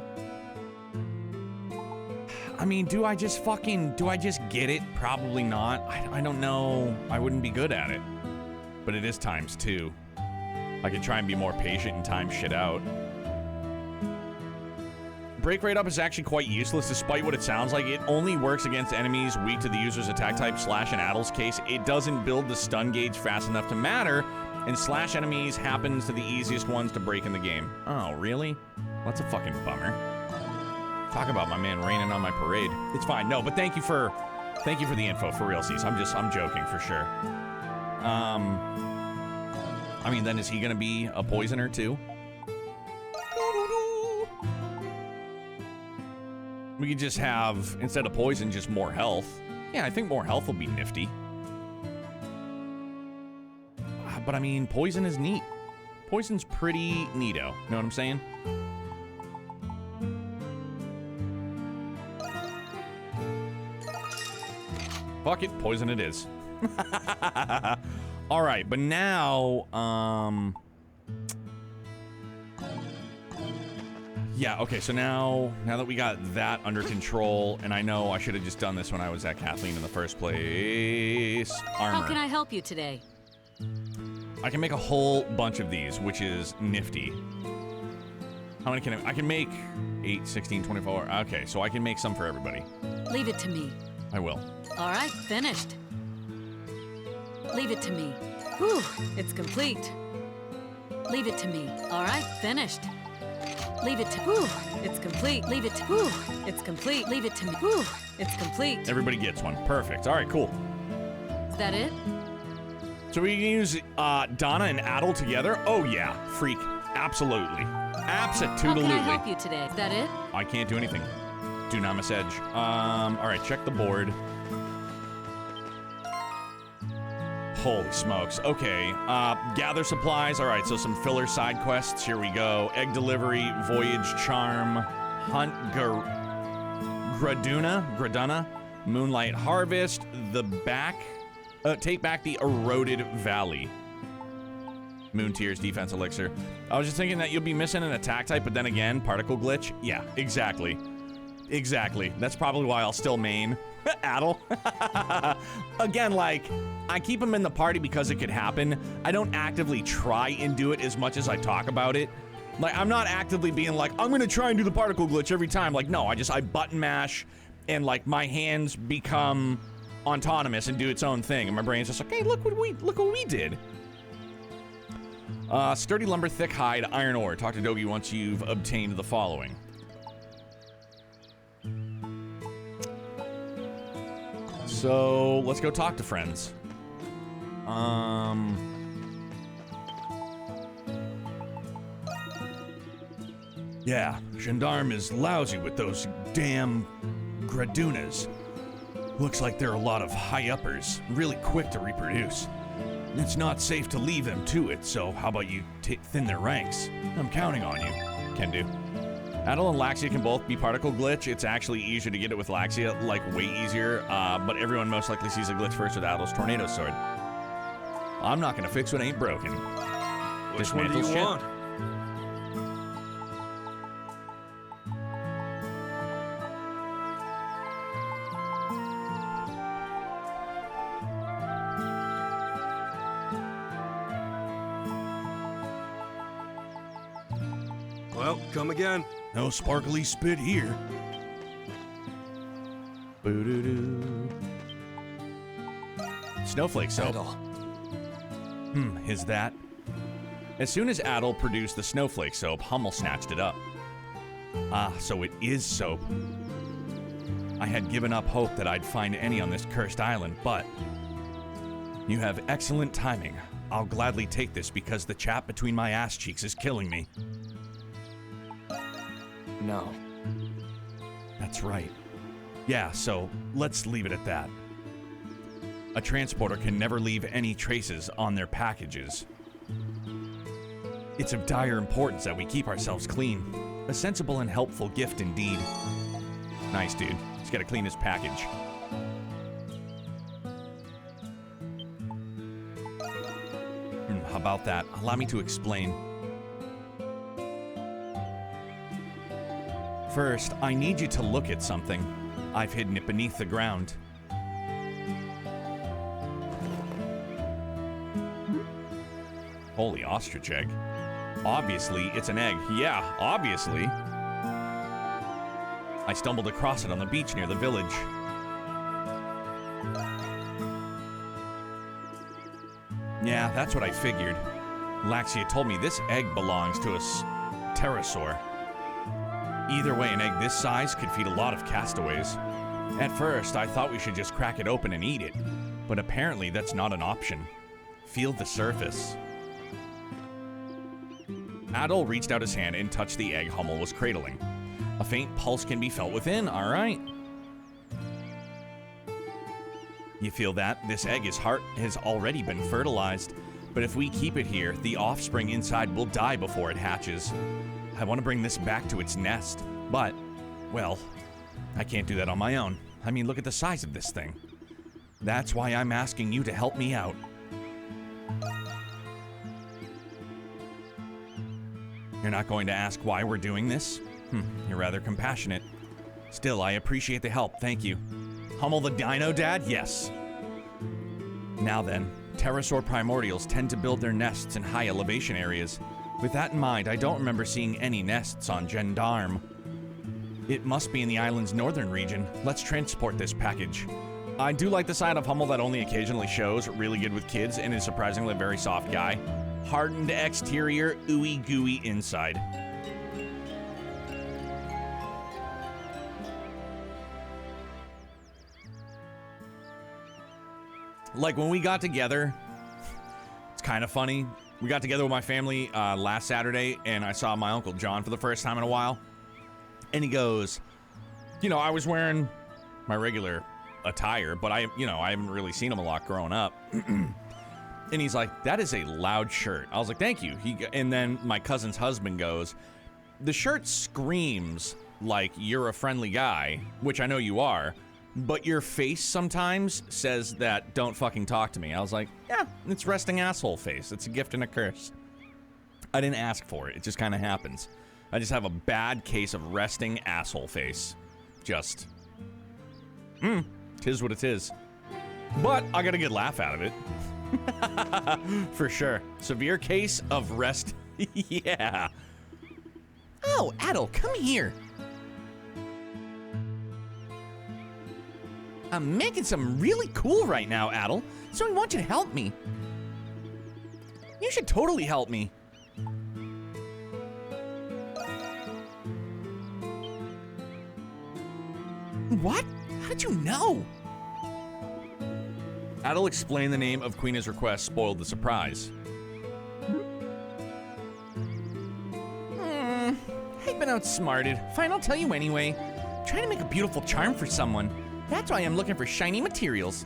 I mean, do I just get it? Probably not. I don't know. I wouldn't be good at it. But it is ×2. I could try and be more patient and time shit out. Break rate up is actually quite useless, despite what it sounds like. It only works against enemies weak to the user's attack type. Slash in Adel's case, it doesn't build the stun gauge fast enough to matter. And slash enemies happens to the easiest ones to break in the game. Oh, really? That's a fucking bummer. Talk about my man raining on my parade. It's fine. No, but thank you for the info for realsies. I'm joking for sure. I mean, then is he gonna be a poisoner too? We could just have, instead of poison, just more health. Yeah, I think more health will be nifty. But I mean, poison is neat. Poison's pretty neato. Know what I'm saying? Fuck it, poison it is. All right, but now, yeah, okay, so now that we got that under control, and I know I should have just done this when I was at Kathleen in the first place. Armor. How can I help you today? I can make a whole bunch of these, which is nifty. How many can I can make? 8, 16, 24. Okay, so I can make some for everybody. Leave it to me. I will. All right, finished. Leave it to me. Whew, it's complete. Leave it to me. All right, finished. Leave it to, whew, it's complete. Leave it to, whew, it's complete. Leave it to me. Whew, it's complete. Everybody gets one. Perfect. All right, cool. Is that it? So we can use Donna and Adel together? Oh yeah, freak. Absolutely. Absolutely. How can I help you today? Is that it? I can't do anything. Do not miss edge. All right, check the board. Holy smokes. Okay, gather supplies. All right, so some filler side quests. Here we go. Egg delivery, voyage charm, hunt Graduna, moonlight harvest, take back the eroded valley. Moon Tears defense elixir. I was just thinking that you'll be missing an attack type, but then again, particle glitch. Yeah, exactly. Exactly. That's probably why I'll still main Adel. Again, like, I keep him in the party because it could happen. I don't actively try and do it as much as I talk about it. Like, I'm not actively being like, I'm gonna try and do the particle glitch every time. Like, no, I button mash and like my hands become autonomous and do its own thing. And my brain's just like, hey, look what we did. Sturdy lumber, thick hide, iron ore. Talk to Dogi once you've obtained the following. So let's go talk to friends. Yeah, Gendarme is lousy with those damn Gradunas. Looks like there are a lot of high-uppers, really quick to reproduce. It's not safe to leave them to it, so how about you thin their ranks? I'm counting on you. Can do. Adel and Laxia can both be particle glitch. It's actually easier to get it with Laxia, like way easier, but everyone most likely sees a glitch first with Adel's Tornado Sword. I'm not gonna fix what ain't broken. Which one do you Dismantle want? Well, come again. No sparkly spit here. Boo-doo-doo. Snowflake soap. Adel. Is that? As soon as Adel produced the snowflake soap, Hummel snatched it up. Ah, so it is soap. I had given up hope that I'd find any on this cursed island, but you have excellent timing. I'll gladly take this because the chap between my ass cheeks is killing me. No. That's right. Yeah, so let's leave it at that. A transporter can never leave any traces on their packages. It's of dire importance that we keep ourselves clean. A sensible and helpful gift indeed. Nice, dude. He's gotta clean his package. How about that? Allow me to explain. First, I need you to look at something. I've hidden it beneath the ground. Holy ostrich egg. Obviously, it's an egg. Yeah, obviously. I stumbled across it on the beach near the village. Yeah, that's what I figured. Laxia told me this egg belongs to a pterosaur. Either way, an egg this size could feed a lot of castaways. At first, I thought we should just crack it open and eat it, but apparently that's not an option. Feel the surface. Adel reached out his hand and touched the egg Hummel was cradling. A faint pulse can be felt within, alright. You feel that? This egg has already been fertilized, but if we keep it here, the offspring inside will die before it hatches. I want to bring this back to its nest, but, well, I can't do that on my own. I mean, look at the size of this thing. That's why I'm asking you to help me out. You're not going to ask why we're doing this? You're rather compassionate. Still, I appreciate the help, thank you. Hummel the Dino Dad? Yes. Now then, pterosaur primordials tend to build their nests in high elevation areas. With that in mind, I don't remember seeing any nests on Gendarme. It must be in the island's northern region. Let's transport this package. I do like the side of Hummel that only occasionally shows, really good with kids, and is surprisingly a very soft guy. Hardened exterior, ooey gooey inside. Like when we got together, it's kind of funny. We got together with my family last Saturday, and I saw my Uncle John for the first time in a while. And he goes, I was wearing my regular attire, but I haven't really seen him a lot growing up. And he's like, that is a loud shirt. I was like, thank you. And then my cousin's husband goes, the shirt screams like you're a friendly guy, which I know you are, but your face sometimes says that don't fucking talk to me. I was like, yeah, it's resting asshole face. It's a gift and a curse. I didn't ask for it. It just kind of happens. I just have a bad case of resting asshole face. Just, tis what it is. But I got a good laugh out of it. For sure. Severe case of rest. Yeah. Oh, Adel, come here. I'm making something really cool right now, Adel, so I want you to help me. You should totally help me. What? How did you know? Adel explained the name of Queena's request spoiled the surprise. Hey, been outsmarted. Fine, I'll tell you anyway. I'm trying to make a beautiful charm for someone. That's why I'm looking for shiny materials.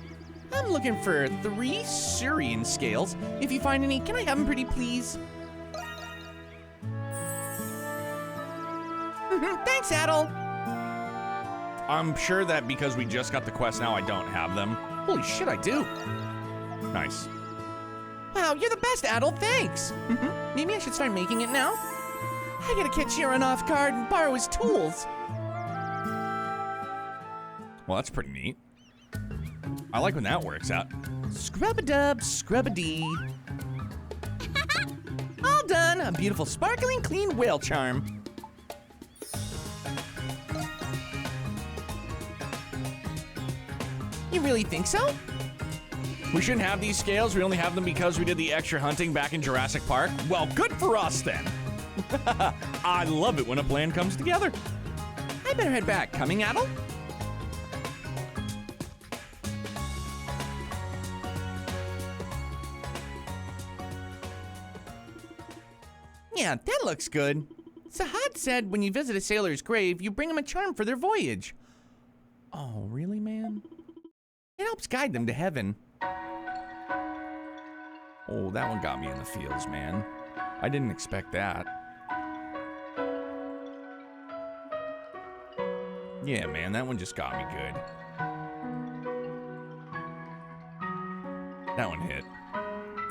I'm looking for 3 Syrian scales. If you find any, can I have them pretty please? Thanks, Adel. I'm sure that because we just got the quest now, I don't have them. Holy shit, I do. Nice. Wow, you're the best, Adel, thanks. Maybe I should start making it now? I gotta catch Sharon off guard and borrow his tools. Well, that's pretty neat. I like when that works out. Scrub-a-dub, scrub-a-dee. All done, a beautiful, sparkling, clean whale charm. You really think so? We shouldn't have these scales. We only have them because we did the extra hunting back in Jurassic Park. Well, good for us then. I love it when a plan comes together. I better head back. Coming, Adel? Yeah, that looks good. Sahad said when you visit a sailor's grave, you bring them a charm for their voyage. Oh, really, man? It helps guide them to heaven. Oh, that one got me in the feels, man. I didn't expect that. Yeah, man, that one just got me good. That one hit.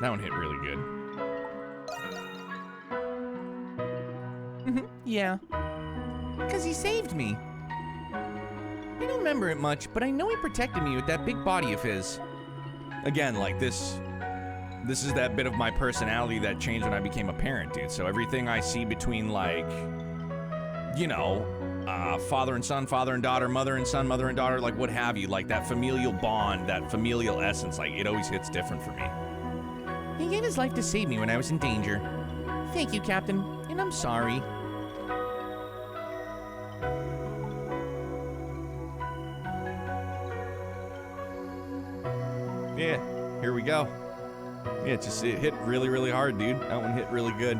That one hit really good. Yeah. Because he saved me. I don't remember it much, but I know he protected me with that big body of his. Again, like this is that bit of my personality that changed when I became a parent, dude. So everything I see between, like, you know, father and son, father and daughter, mother and son, mother and daughter, like what have you, like that familial bond, that familial essence, like it always hits different for me. He gave his life to save me when I was in danger. Thank you, Captain, and I'm sorry. Yeah, here we go. Yeah, it hit really, really hard, dude. That one hit really good.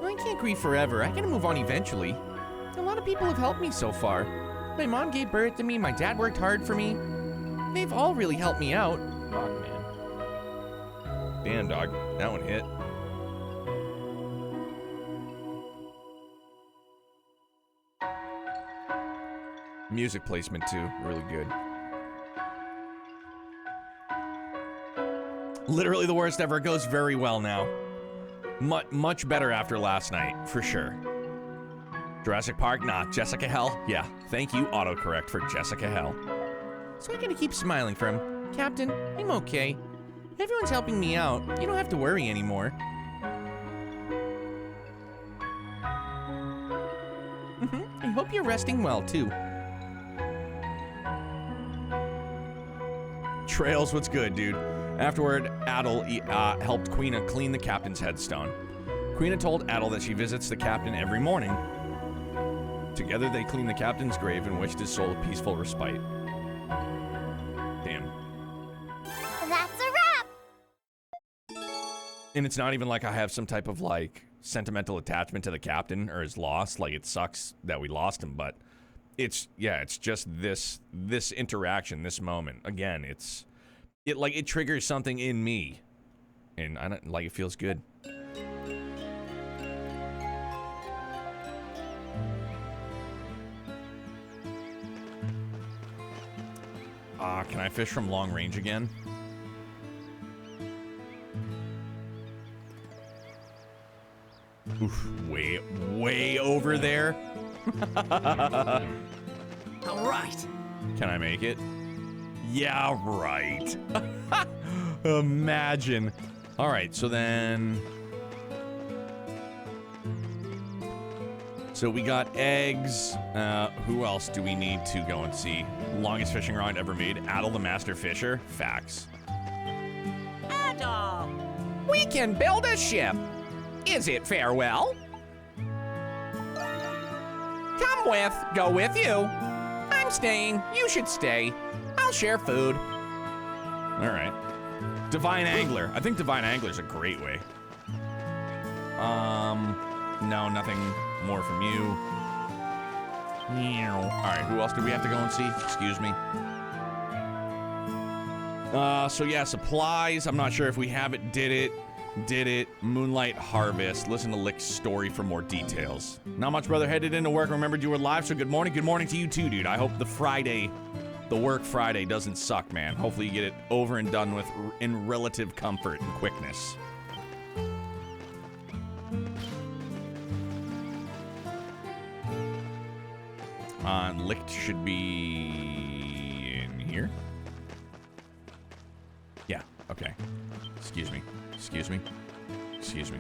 Well, I can't grieve forever. I gotta move on eventually. A lot of people have helped me so far. My mom gave birth to me, my dad worked hard for me. They've all really helped me out. Fuck, man. Damn, dog. That one hit. Music placement, too. Really good. Literally the worst ever. It goes very well now. Much better after last night, for sure. Jurassic Park? Nah. Jessica Hell? Yeah. Thank you, autocorrect, for Jessica Hell. So I gotta keep smiling for him. Captain, I'm okay. Everyone's helping me out. You don't have to worry anymore. I hope you're resting well, too. Trails, what's good, dude? Afterward, Adel helped Quina clean the captain's headstone. Quina told Adel that she visits the captain every morning. Together, they cleaned the captain's grave and wished his soul a peaceful respite. Damn. That's a wrap! And it's not even like I have some type of, like, sentimental attachment to the captain or his loss. Like, it sucks that we lost him, but it's just this interaction, this moment. Again, it triggers something in me, and I don't, like, it feels good. Can I fish from long range again? Oof, way over there. All right. Can I make it? Yeah, right. Imagine. All right, so then... So we got eggs. Who else do we need to go and see? Longest fishing rod ever made. Adel the master fisher. Facts. Adel! We can build a ship. Is it farewell? Come with. Go with you. I'm staying. You should stay. I'll share food. All right. Divine Angler. I think Divine Angler's a great way. No, nothing more from you. Alright, who else do we have to go and see? Excuse me. So yeah, supplies. I'm not sure if we have it. Did it. Moonlight Harvest. Listen to Lick's story for more details. Not much, brother. Headed into work. Remembered you were live, so good morning. Good morning to you too, dude. I hope the work Friday doesn't suck, man. Hopefully you get it over and done with in relative comfort and quickness. Licked should be in here. Yeah, okay. Excuse me. Excuse me. Excuse me.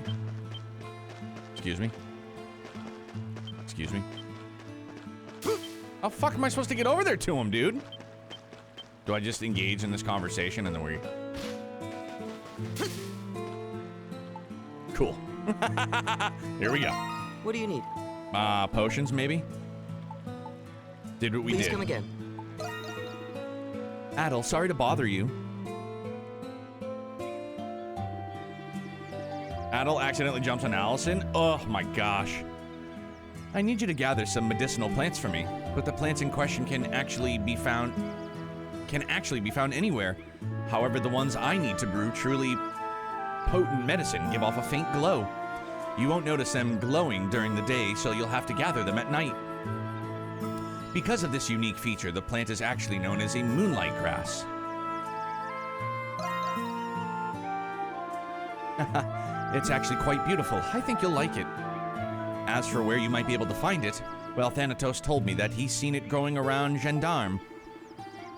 Excuse me. Excuse me. How fuck am I supposed to get over there to him, dude? Do I just engage in this conversation and then we... Cool. Here we go. What do you need? Potions, maybe? Did what we did. Please come again. Adel, sorry to bother you. Adel accidentally jumps on Allison? Oh my gosh. I need you to gather some medicinal plants for me, but the plants in question can actually be found anywhere. However, the ones I need to brew truly potent medicine give off a faint glow. You won't notice them glowing during the day, so you'll have to gather them at night. Because of this unique feature, the plant is actually known as a moonlight grass. It's actually quite beautiful. I think you'll like it. As for where you might be able to find it, well, Thanatos told me that he's seen it growing around Gendarme.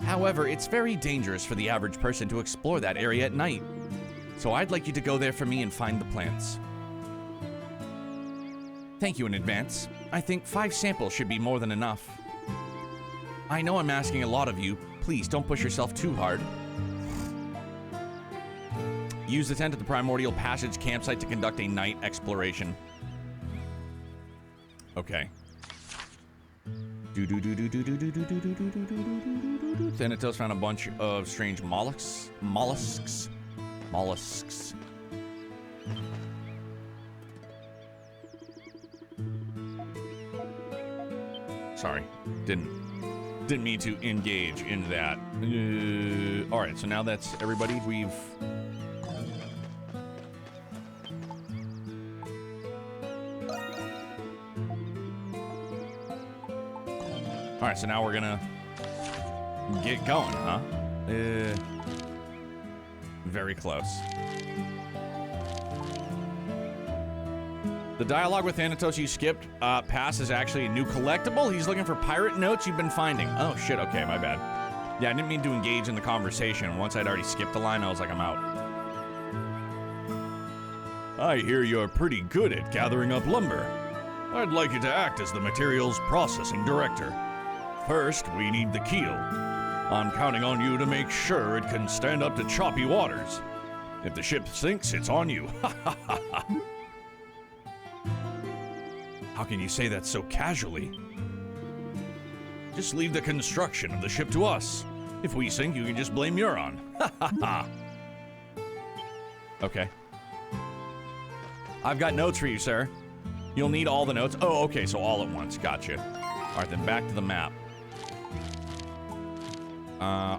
However, it's very dangerous for the average person to explore that area at night. So I'd like you to go there for me and find the plants. Thank you in advance. I think 5 samples should be more than enough. I know I'm asking a lot of you. Please don't push yourself too hard. Use the tent at the Primordial Passage campsite to conduct a night exploration. Okay. Thanatos found a bunch of strange mollusks. Sorry, didn't mean to engage in that. All right, so now that's everybody. We've all right, so now we're gonna get going, huh? Very close. The dialogue with Thanatos you skipped past is actually a new collectible. He's looking for pirate notes you've been finding. Oh, shit. Okay, my bad. Yeah, I didn't mean to engage in the conversation. Once I'd already skipped the line, I was like, I'm out. I hear you're pretty good at gathering up lumber. I'd like you to act as the materials processing director. First, we need the keel. I'm counting on you to make sure it can stand up to choppy waters. If the ship sinks, it's on you. Ha ha ha ha. How can you say that so casually? Just leave the construction of the ship to us. If we sink, you can just blame Euron. Ha ha ha. Okay. I've got notes for you, sir. You'll need all the notes. Oh, okay, so all at once. Gotcha. All right, then back to the map.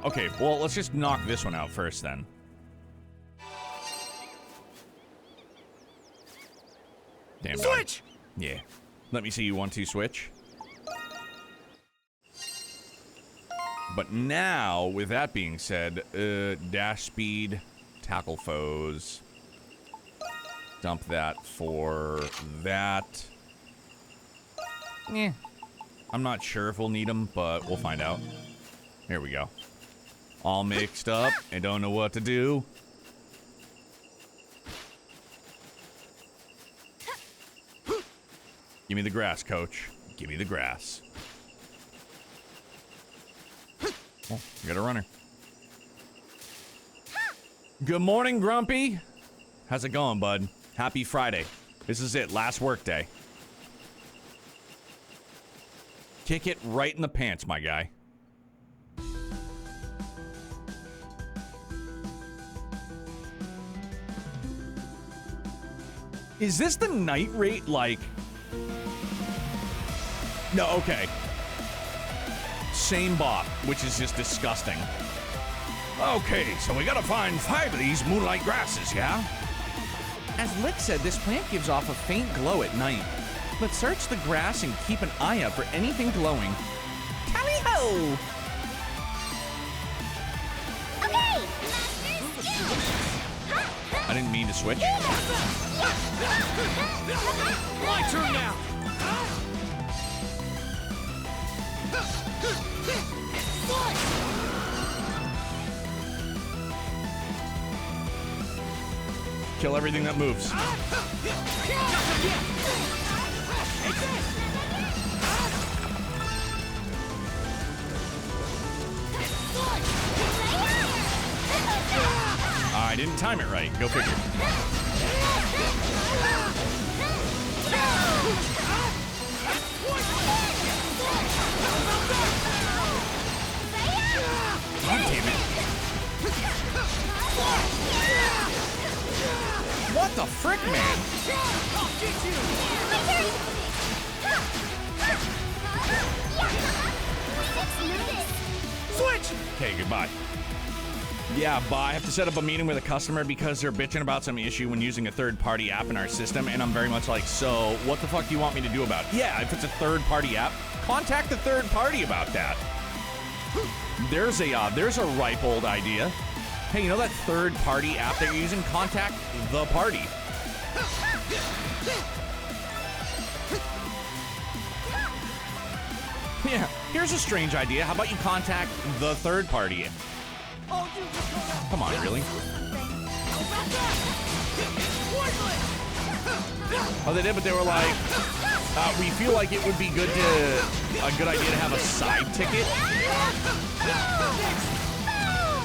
Okay, well, let's just knock this one out first, then. Damn dog. Switch! Yeah. Let me see you 1-2 switch. But now, with that being said, dash speed, tackle foes. Dump that for that. I'm not sure if we'll need them, but we'll find out. Here we go. All mixed up and don't know what to do. Give me the grass, coach. Give me the grass. Oh, you got a runner. Good morning, Grumpy. How's it going, bud? Happy Friday. This is it, last work day. Kick it right in the pants, my guy. Is this the night rate, like... No, okay. Same bot, which is just disgusting. Okay, so we gotta find 5 of these moonlight grasses, yeah? As Lick said, this plant gives off a faint glow at night. Let's search the grass and keep an eye out for anything glowing. Tally-ho! Okay! I didn't mean to switch. My turn now! Kill everything that moves. I didn't time it right. Go figure. God damn it. What the frick, man? Switch! Okay, goodbye. Yeah, bye. I have to set up a meeting with a customer because they're bitching about some issue when using a third-party app in our system, and I'm very much like, so what the fuck do you want me to do about it? Yeah, if it's a third-party app, contact the third party about that. There's a ripe old idea. Hey, you know that third-party app that you're using? Contact the party. Yeah, here's a strange idea. How about you contact the third party? Come on, really? Oh, they did, but they were like, we feel like it would be a good idea to have a side ticket.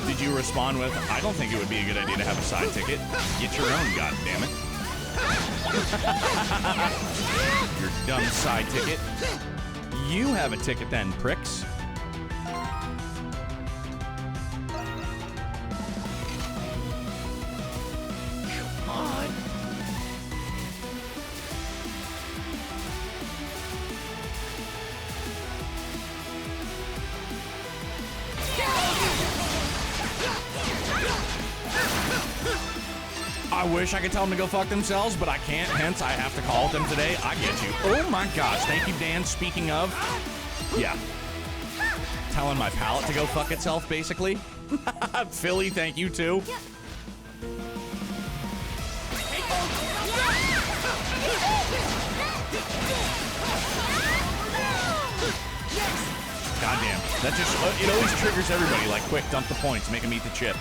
Did you respond with, I don't think it would be a good idea to have a side ticket. Get your own, goddammit. Your dumb side ticket. You have a ticket then, pricks. I wish I could tell them to go fuck themselves, but I can't, hence I have to call them today. I get you. Oh my gosh, thank you, Dan. Speaking of, yeah. Telling my palate to go fuck itself, basically. Philly, thank you too. Goddamn. That just, it always triggers everybody, like, quick, dump the points, make them eat the chip.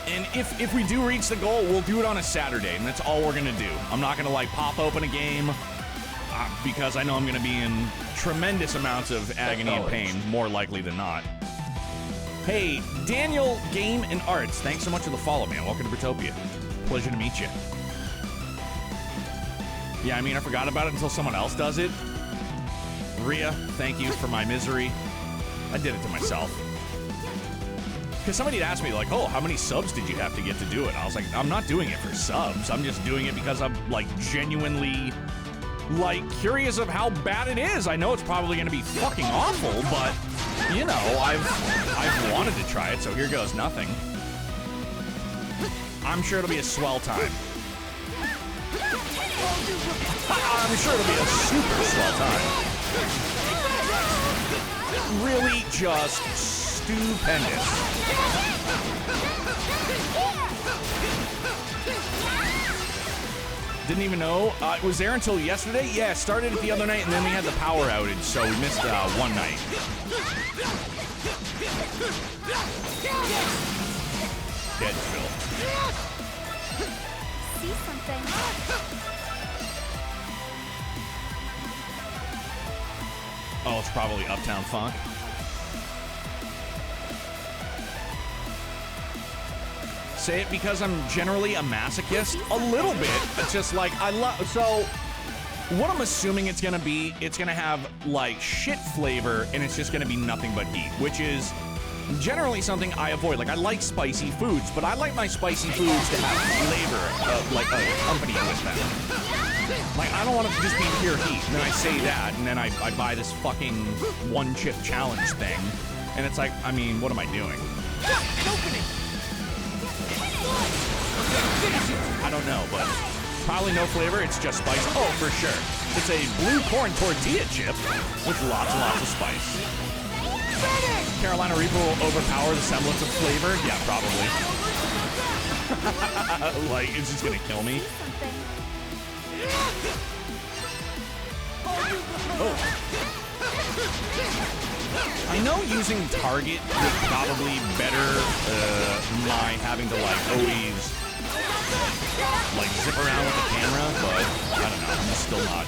And if we do reach the goal, we'll do it on a Saturday, and that's all we're gonna do. I'm not gonna, like, pop open a game, because I know I'm gonna be in tremendous amounts of agony and pain, more likely than not. Hey, Daniel Game and Arts, thanks so much for the follow, man. Welcome to Britopia. Pleasure to meet you. Yeah, I mean, I forgot about it until someone else does it. Rhea, thank you for my misery. I did it to myself. Because somebody had asked me, like, oh, how many subs did you have to get to do it? I was like, I'm not doing it for subs. I'm just doing it because I'm, like, genuinely, like, curious of how bad it is. I know it's probably going to be fucking awful, but, you know, I've wanted to try it, so here goes nothing. I'm sure it'll be a swell time. I'm sure it'll be a super swell time. Really just stupendous. Didn't even know. It was there until yesterday? Yeah, it started it the other night, and then we had the power outage, so we missed one night. Dead Phil. See something. Oh, it's probably Uptown Funk. Say it because I'm generally a masochist? A little bit. It's just like, I love... So, what I'm assuming it's gonna be, it's gonna have, like, shit flavor, and it's just gonna be nothing but heat, which is generally something I avoid. Like, I like spicy foods, but I like my spicy foods to have flavor, like accompanied with them. Like, I don't want it to just be pure heat. And then I say that, and then I buy this fucking one-chip challenge thing. And it's like, I mean, what am I doing? I don't know, but probably no flavor. It's just spice. Oh, for sure. It's a blue corn tortilla chip with lots and lots of spice. Carolina Reaper will overpower the semblance of flavor? Yeah, probably. Like, it's just gonna kill me. Oh. I know using target would probably better my having to, like, always, like, zip around with the camera, but I don't know, I'm still not.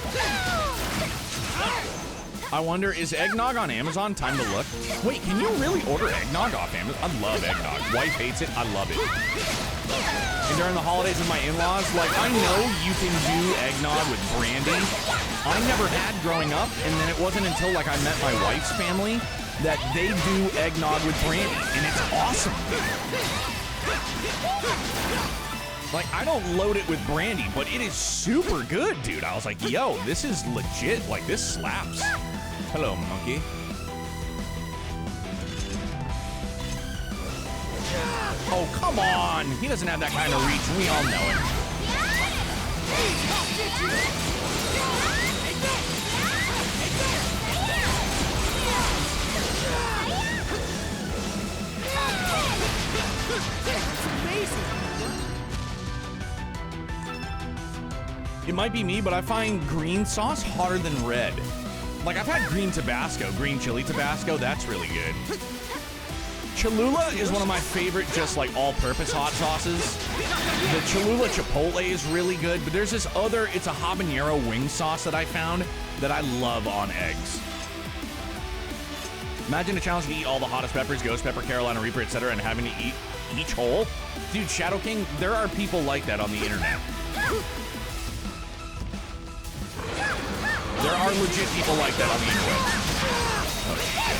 I wonder, is eggnog on Amazon? Time to look. Wait, can you really order eggnog off Amazon? I love eggnog. Wife hates it. I love it. And during the holidays with my in-laws, like, I know you can do eggnog with brandy. I never had growing up, and then it wasn't until, like, I met my wife's family that they do eggnog with brandy, and it's awesome. Like, I don't load it with brandy, but it is super good, dude. I was like, yo, this is legit. Like, this slaps. Hello, monkey. Oh, come on. He doesn't have that kind of reach. We all know it. It might be me, but I find green sauce harder than red. Like, I've had green Tabasco, green chili Tabasco. That's really good. Cholula is one of my favorite just, like, all-purpose hot sauces. The Cholula Chipotle is really good, but there's this other, it's a habanero wing sauce that I found that I love on eggs. Imagine a challenge to eat all the hottest peppers, ghost pepper, Carolina Reaper, etc., and having to eat each whole. Dude, Shadow King, there are people like that on the internet. There are legit people like that on the internet. Oh, shit.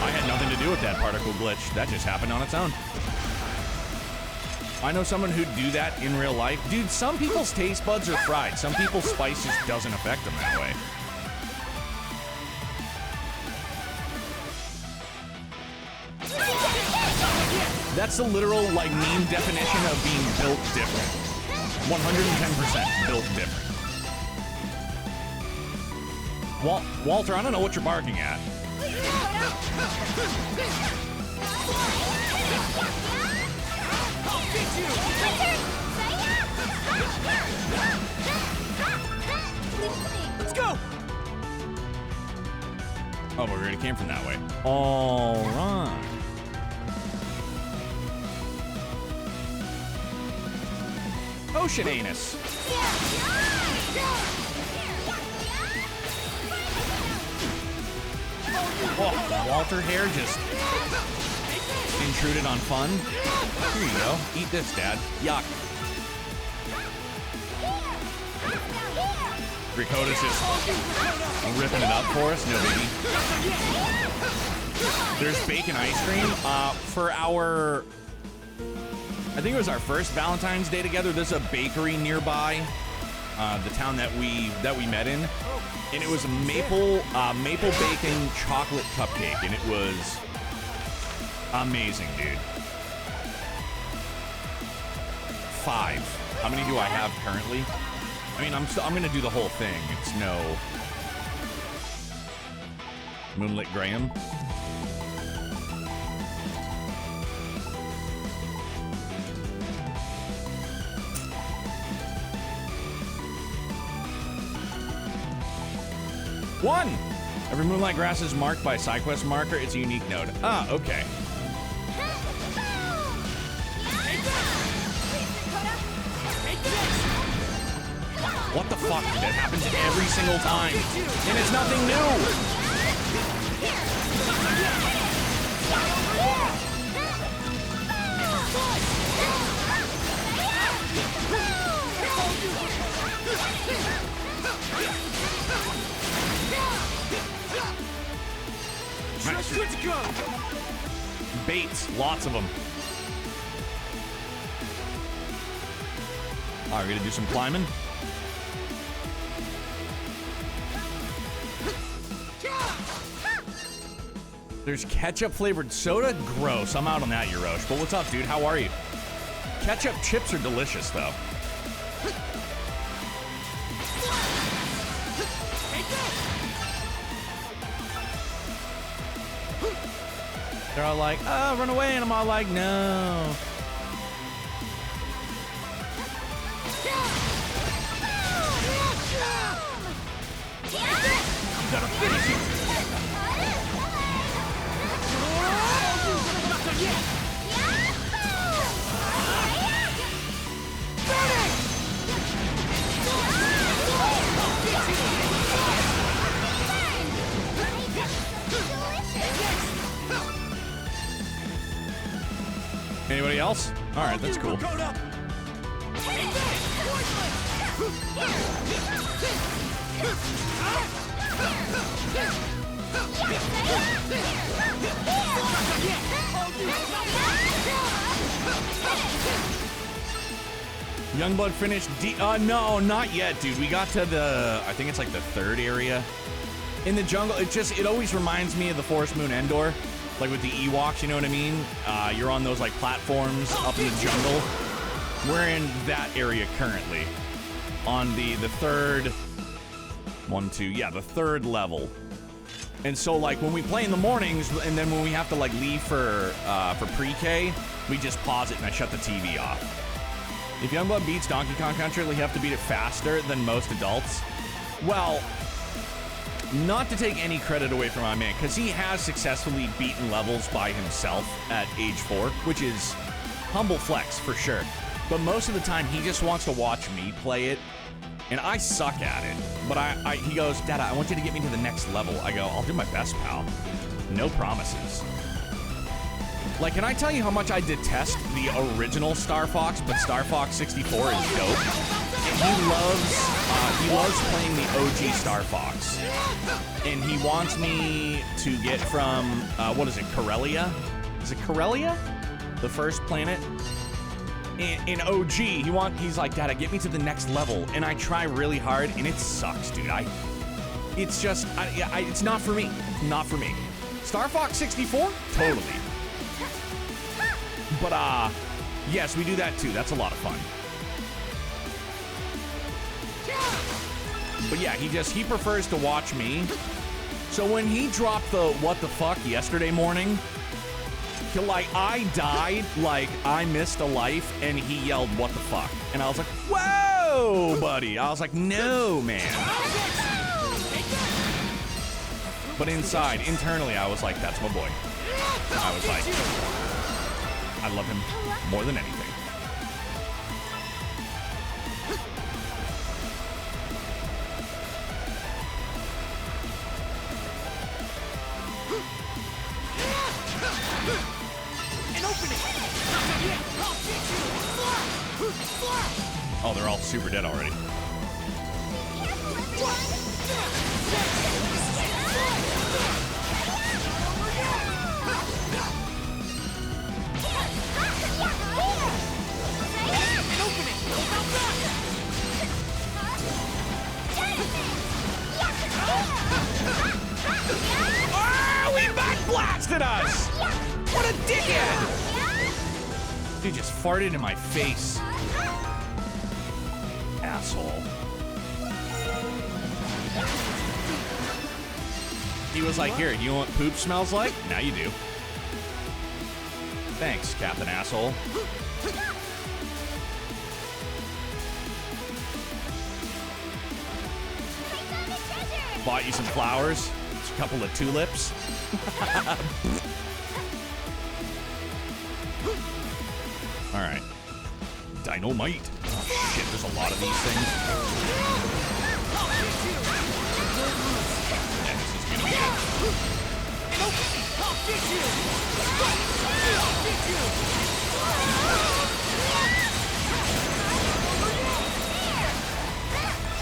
I had nothing to do with that particle glitch. That just happened on its own. I know someone who'd do that in real life. Dude, some people's taste buds are fried. Some people's spice just doesn't affect them that way. That's the literal, like, meme definition of being built different. 110% built different. Walter, I don't know what you're barking at. Let's go! Oh, we already came from that way. All right. Ocean anus. Oh, Walter hair just intruded on fun. Here you go. Eat this, Dad. Yuck. Ricotta's just ripping it up for us. No biggie. There's bacon ice cream. For our... I think it was our first Valentine's Day together. There's a bakery nearby, the town that we met in, and it was a maple bacon chocolate cupcake, and it was amazing, dude. 5. How many do I have currently? I mean, I'm gonna do the whole thing. It's no Moonlit Graham. One! Every Moonlight Grass is marked by a side quest marker. It's a unique node. Ah, okay. What the fuck? That happens every single time. And it's nothing new! Good to go. Baits, lots of them. All right, we're gonna do some climbing. There's ketchup-flavored soda? Gross. I'm out on that, Yorosh. But what's up, dude? How are you? Ketchup chips are delicious, though. They're all like, oh, run away. And I'm all like, no. You gotta finish it. Not done yet. Anybody else? All right, that's cool. Code up. Youngblood finished no, not yet, dude. We got to the, I think it's like the third area. In the jungle, it always reminds me of the Forest Moon Endor. Like with the Ewoks, you know what I mean? You're on those like platforms up in the jungle. We're in that area currently. On the third, the third level. And so like when we play in the mornings and then when we have to like leave for pre-K, we just pause it and I shut the TV off. If Youngblood beats Donkey Kong Country, we have to beat it faster than most adults. Well, not to take any credit away from my man, because he has successfully beaten levels by himself at age 4, which is humble flex for sure. But most of the time, he just wants to watch me play it, and I suck at it. But he goes, Dada, I want you to get me to the next level. I go, I'll do my best, pal. No promises. Like, can I tell you how much I detest the original Star Fox, but Star Fox 64 is dope? And he loves playing the OG Star Fox. And he wants me to get from, what is it, Corellia? Is it Corellia? The first planet? In OG, he's like, Dada, get me to the next level. And I try really hard, and it sucks, dude. It's not for me. Not for me. Star Fox 64? Totally. But, yes, we do that too. That's a lot of fun. But yeah, he prefers to watch me. So when he dropped the what the fuck yesterday morning, I died, like I missed a life, and he yelled what the fuck. And I was like, whoa, buddy. I was like, no, man. But internally, I was like, that's my boy. I was like, I love him more than anything. Oh, they're all super dead already. Oh, he back blasted us! What a dickhead! Dude just farted in my face. Asshole. He was like, here, you know what poop smells like? Now you do. Thanks, Captain Asshole. Bought you some flowers, a couple of tulips. All right. Dynamite. Oh, shit, there's a lot of these things. Yeah, this is gonna be it.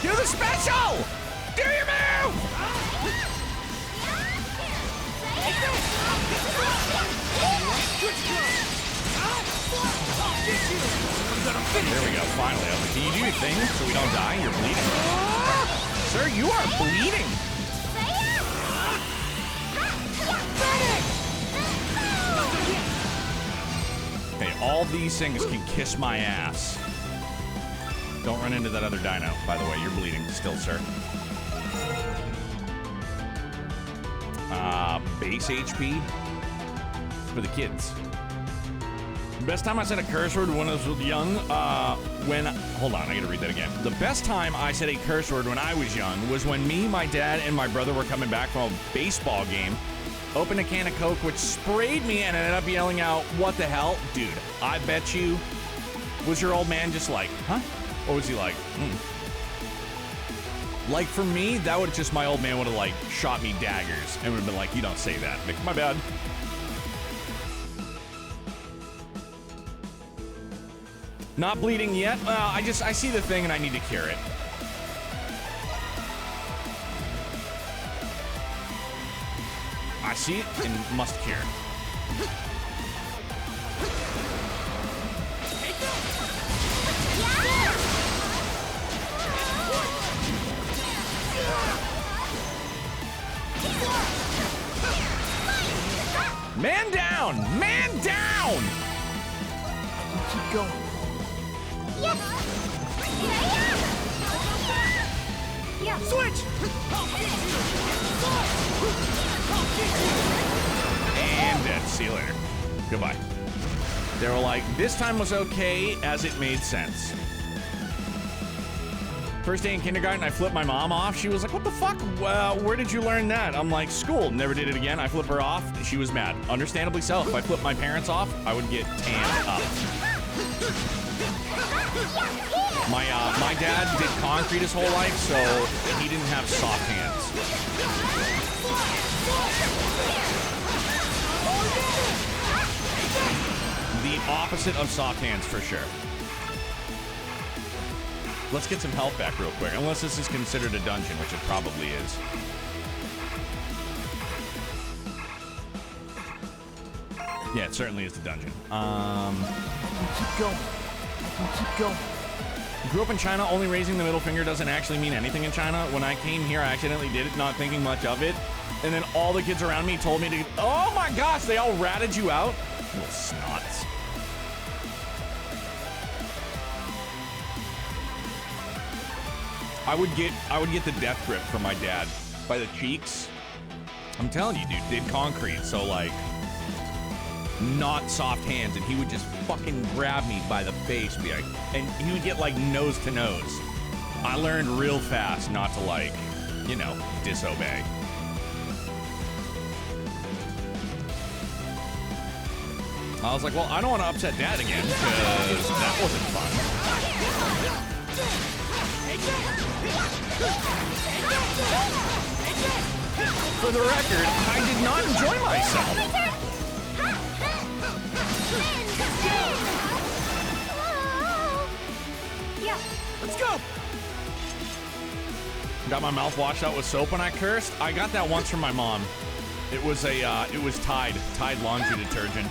Do the special! Do your move! There we go, finally. Can you do your thing so we don't die? You're bleeding. Sir, you are bleeding. Okay, all these things can kiss my ass. Don't run into that other dino, by the way. You're bleeding still, sir. Base HP for the kids. Best time I said a curse word when I was young, hold on, I gotta read that again. The best time I said a curse word when I was young was when me, my dad, and my brother were coming back from a baseball game, opened a can of Coke, which sprayed me and ended up yelling out, "What the hell?" Dude, I bet you, was your old man just like, huh? Or was he like, Like, for me, that would just, my old man would have, like, shot me daggers and would have been like, "You don't say that." Like, my bad. Not bleeding yet. I see the thing and I need to cure it. I see it and must cure. Man down! Man down! Keep going. Yeah. Switch! And dead. See you later. Goodbye. They were like, this time was okay as it made sense. First day in kindergarten, I flipped my mom off. She was like, "What the fuck? Where did you learn that?" I'm like, "School." Never did it again. I flip her off. She was mad. Understandably so. If I flipped my parents off, I would get tanned up. My dad did concrete his whole life, so he didn't have soft hands. The opposite of soft hands, for sure. Let's get some health back real quick, unless this is considered a dungeon, which it probably is. Yeah, it certainly is the dungeon. Keep going. Keep going. Grew up in China, only raising the middle finger doesn't actually mean anything in China. When I came here, I accidentally did it, not thinking much of it. And then all the kids around me told me to, oh my gosh, they all ratted you out? Little snots. I would get the death grip from my dad by the cheeks. I'm telling you, dude, did concrete, so like, not soft hands, and he would just fucking grab me by the face, be like, and he would get like nose to nose. I learned real fast not to, like, you know, disobey. I was like, well, I don't want to upset Dad again, because that wasn't fun. For the record, I did not enjoy myself. Yeah. Let's go! Got my mouth washed out with soap when I cursed. I got that once from my mom. It was Tide laundry detergent.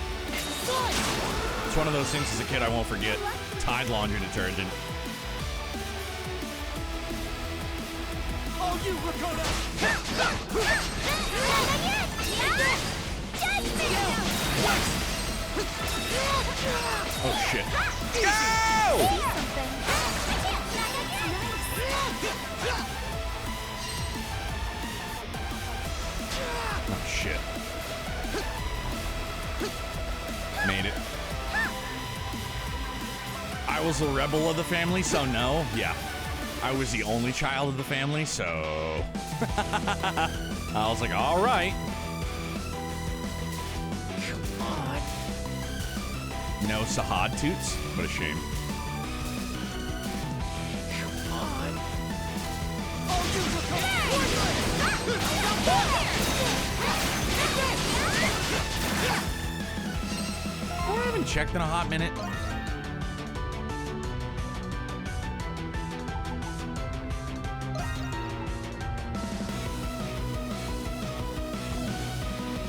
It's one of those things as a kid I won't forget. Tide laundry detergent. Oh, you, Rakona! Oh shit. Go! Oh shit. Made it. I was the rebel of the family, so no. Yeah. I was the only child of the family, so I was like, all right. Come on. No Sahad toots? What a shame. Come on. Oh, you, I haven't checked in a hot minute.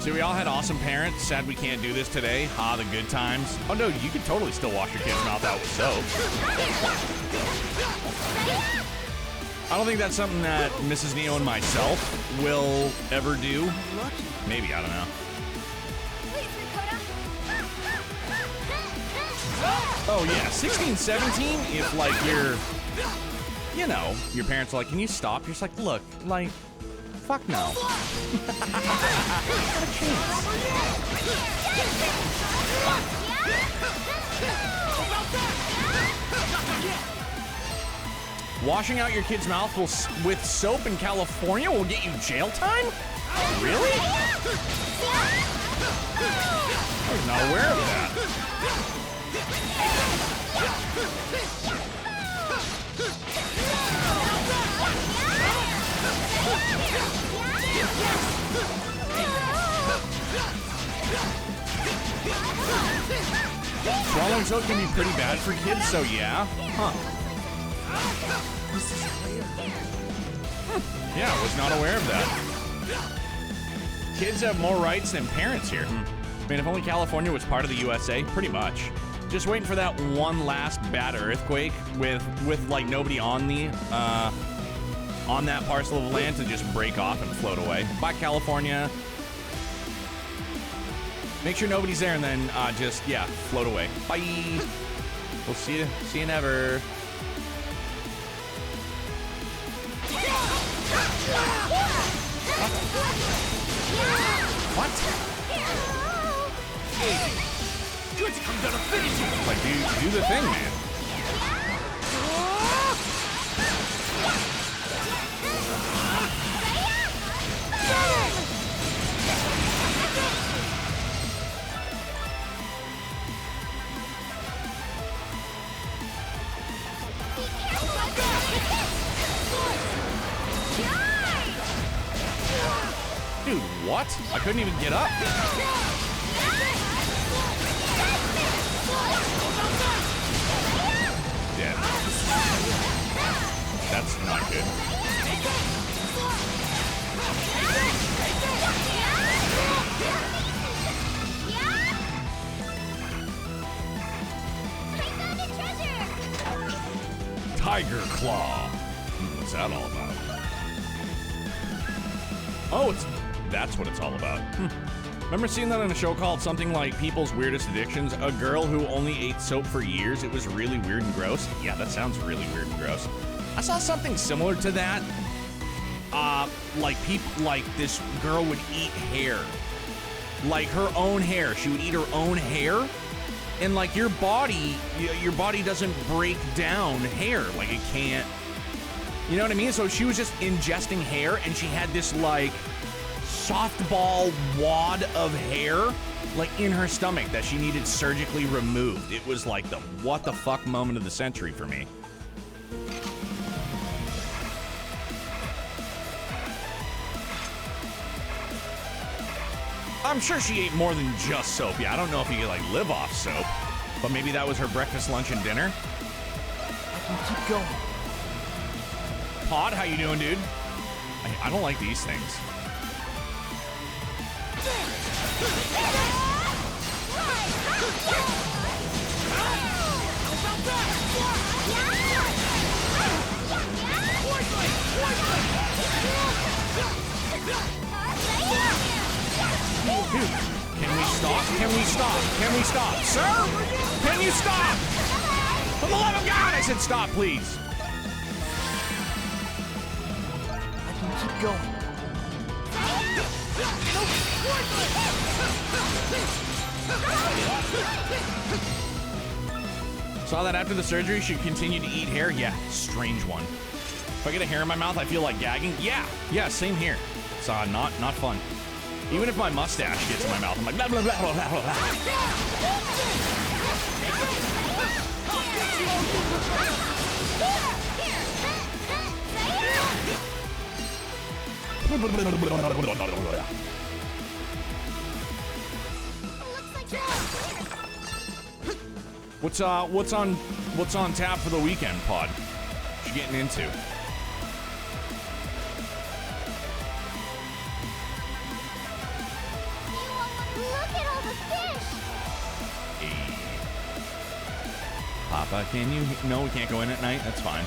So we all had awesome parents. Sad we can't do this today. Ha, the good times. Oh no, you could totally still wash your kid's mouth out with soap. I don't think that's something that Mrs. Neo and myself will ever do. Maybe, I don't know. Oh yeah, 16, 17, if like you're, you know, your parents are like, can you stop? You're just like, look, like, fuck no. Not a chance. Washing out your kid's mouth with soap in California will get you jail time? Really? I was not aware of that. Swallowing soap can be pretty bad for kids, so yeah. Huh. Yeah, I was not aware of that. Kids have more rights than parents here. I mean, if only California was part of the USA, pretty much. Just waiting for that one last bad earthquake with like nobody on the on that parcel of land to just break off and float away. Bye, California. Make sure nobody's there and then just, yeah, float away. Bye. We'll see you never. What? I'm gonna finish you! Like, do the thing, man. Dude, what? I couldn't even get up. Dead. That's not good. Tiger Claw. What's that all about? Oh, that's what it's all about. Remember seeing that on a show called something like People's Weirdest Addictions? A girl who only ate soap for years. It was really weird and gross. Yeah, that sounds really weird and gross. I saw something similar to that. Like this girl would eat hair. Like her own hair. She would eat her own hair. And like your body doesn't break down hair. Like it can't. You know what I mean? So she was just ingesting hair and she had this like softball wad of hair like in her stomach that she needed surgically removed. It was like the what the fuck moment of the century for me. I'm sure she ate more than just soap. Yeah, I don't know if you could like live off soap, but maybe that was her breakfast, lunch, and dinner. I can keep going. Pod, how you doing, dude? I don't like these things. Dude, can we stop? Can we stop? Can we stop? Sir? Can you stop? For the love of God, I said stop, please. I can keep going. Saw that after the surgery, she'd continue to eat hair. Yeah, strange one. If I get a hair in my mouth, I feel like gagging. Yeah, same here. It's not fun. Even if my mustache gets in my mouth, I'm like blah blah blah blah blah blah. What's on tap for the weekend, Pod? What you getting into? at all the fish! Hey. Papa, can you? No, we can't go in at night. That's fine.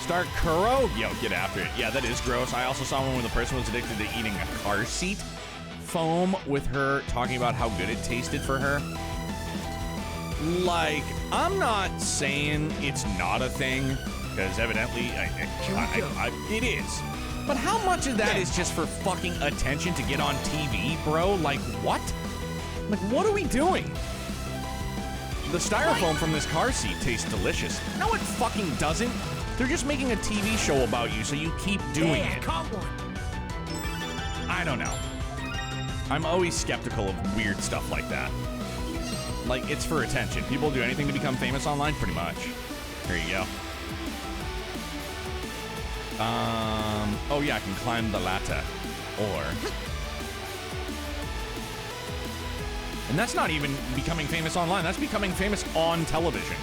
Start Kuro? Yo, get after it. Yeah, that is gross. I also saw one where the person was addicted to eating a car seat foam with her talking about how good it tasted for her. Like, I'm not saying it's not a thing, because evidently it is. But how much of that is just for fucking attention to get on TV, bro? Like, what? Like, what are we doing? The styrofoam from this car seat tastes delicious. No, it fucking doesn't. They're just making a TV show about you, so you keep doing it. Caught one. I don't know. I'm always skeptical of weird stuff like that. Like, it's for attention. People do anything to become famous online, pretty much. There you go. Oh yeah, I can climb the ladder. Or... And that's not even becoming famous online. That's becoming famous on television.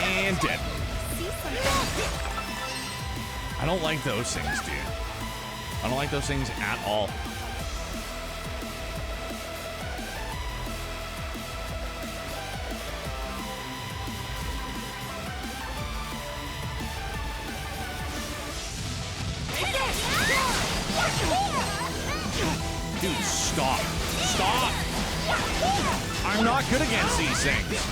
And dead. I don't like those things, dude. I don't like those things at all. Dude, stop. Stop! I'm not good against these things.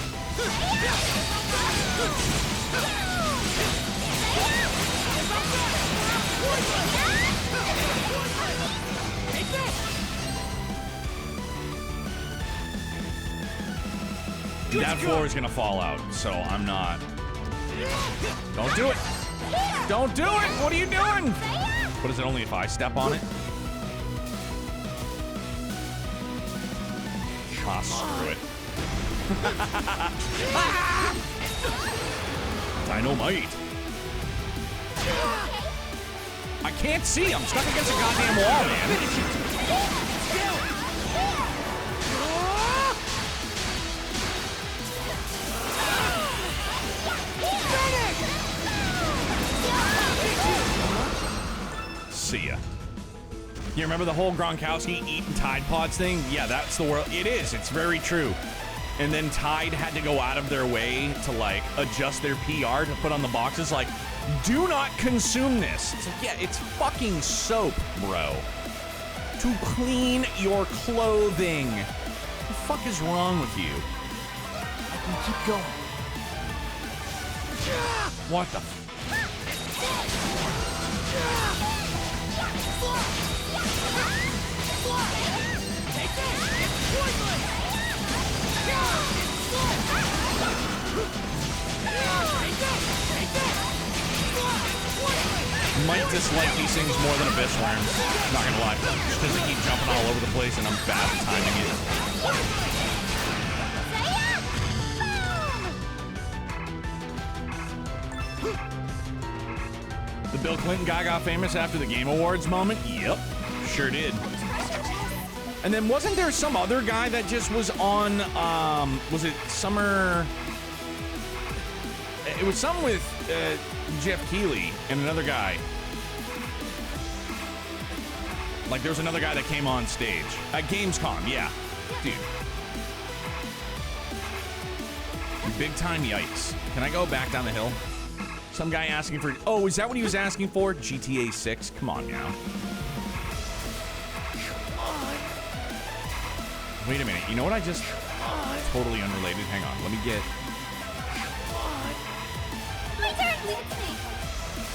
That floor is gonna fall out, so I'm not. Don't do it! Don't do it! What are you doing? What is it, only if I step on it? Ah, screw it. Dynamite. I can't see. I'm stuck against a goddamn wall, man. See ya. You remember the whole Gronkowski eating Tide Pods thing? Yeah, that's the world. It is. It's very true. And then Tide had to go out of their way to, like, adjust their PR to put on the boxes, like, do not consume this. It's like, yeah, it's fucking soap, bro. To clean your clothing. What the fuck is wrong with you? I can keep going. What the Might dislike these things more than abyss worms. Not gonna lie. Just because they keep jumping all over the place and I'm bad at timing it. The Bill Clinton guy got famous after the Game Awards moment? Yep, sure did. And then wasn't there some other guy that just was on, was it Summer? It was something with Jeff Keighley and another guy. Like, there was another guy that came on stage. At Gamescom, yeah. Dude. Big time yikes. Can I go back down the hill? Some guy asking for... Oh, is that what he was asking for? GTA 6? Come on now. Wait a minute. You know what I just... Totally unrelated. Hang on. Let me get... My turn! Leave it to me!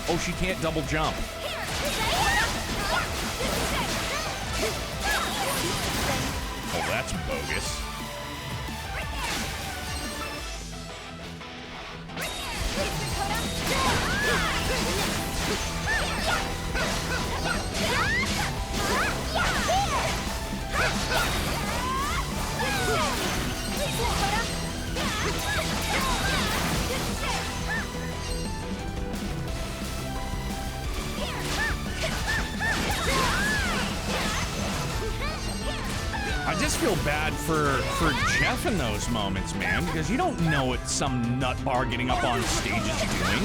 Oh, she can't double jump. Oh, that's bogus. I just feel bad for Jeff in those moments, man, because you don't know what some nut bar getting up on stage is doing.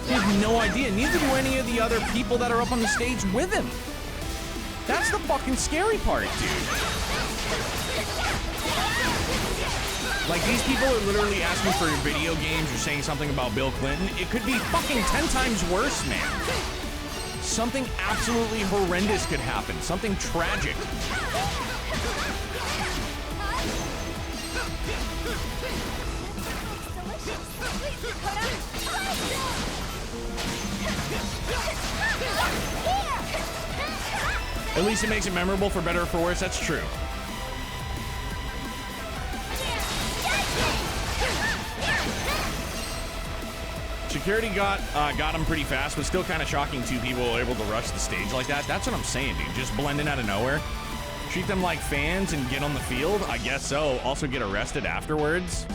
You have no idea. Neither do any of the other people that are up on the stage with him. That's the fucking scary part, dude. Like, these people are literally asking for video games or saying something about Bill Clinton. It could be fucking 10 times worse, man. Something absolutely horrendous could happen. Something tragic. At least it makes it memorable, for better or for worse. That's true. Security got him pretty fast, but still kind of shocking two people were able to rush the stage like that. That's what I'm saying, dude. Just blend in out of nowhere. Treat them like fans and get on the field? I guess so. Also get arrested afterwards.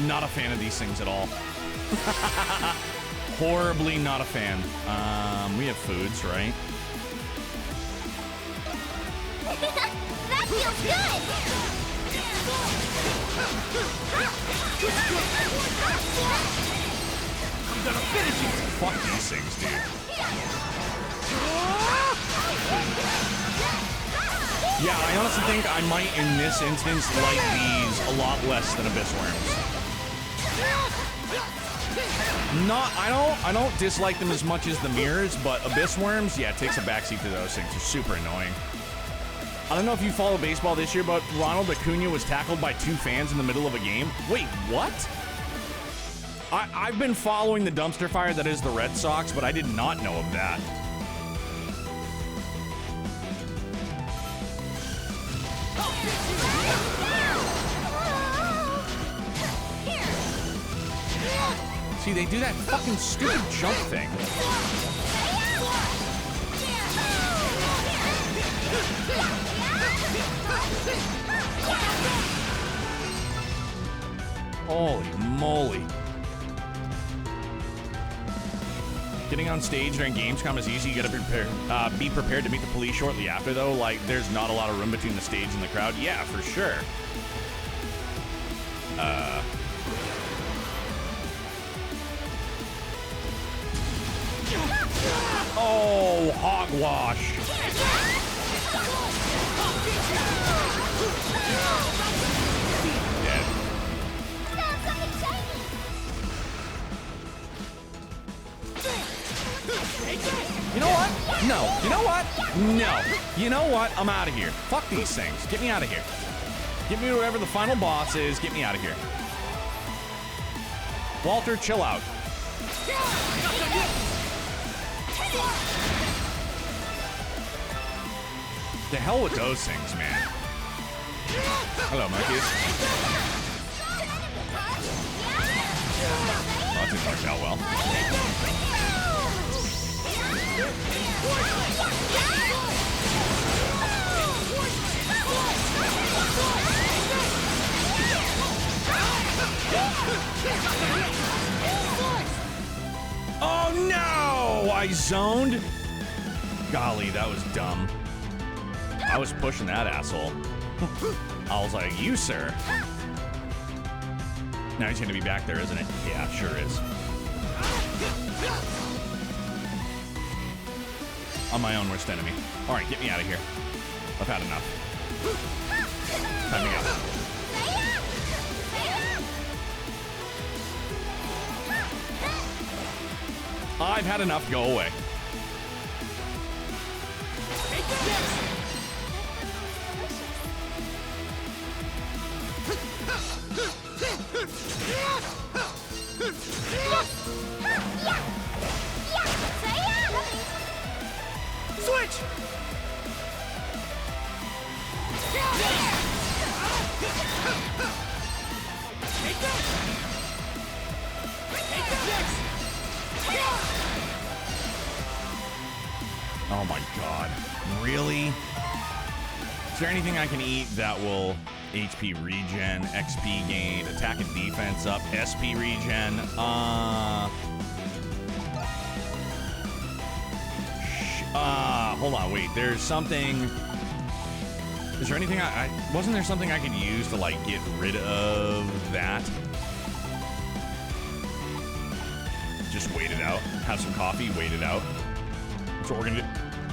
Not a fan of these things at all. Horribly not a fan. We have foods, right? That feels good! I'm gonna finish you! Fuck these things, dude. Yeah, I honestly think I might, in this instance, like these a lot less than Abyss Worms. I don't dislike them as much as the mirrors, but Abyss Worms, yeah, it takes a backseat to those things. They're super annoying. I don't know if you follow baseball this year, but Ronald Acuna was tackled by 2 fans in the middle of a game. Wait, what? I've been following the dumpster fire that is the Red Sox, but I did not know of that. See, they do that fucking stupid jump thing. Holy moly. Getting on stage during Gamescom is easy. You gotta be prepared to meet the police shortly after, though. Like, there's not a lot of room between the stage and the crowd. Yeah, for sure. Oh, hogwash. Dead. You know what? No. You know what? No. You know what? I'm out of here. Fuck these things. Get me out of here. Get me to wherever the final boss is. Get me out of here. Walter, chill out. The hell with those things, man. Hello, monkeys. Oh, that didn't work out well. Oh no! I zoned. Golly, that was dumb. I was pushing that asshole. I was like, you, sir. Now he's gonna be back there, isn't it? Yeah, sure is. I'm my own worst enemy. All right, get me out of here. I've had enough. Time to go. I've had enough. Go away. Oh my god. Really? Is there anything I can eat that will HP regen, XP gain, attack and defense up, SP regen? Hold on, wait. There's something. Is there anything wasn't there something I could use to like get rid of that? Just wait it out. Have some coffee, wait it out. That's what we're gonna do.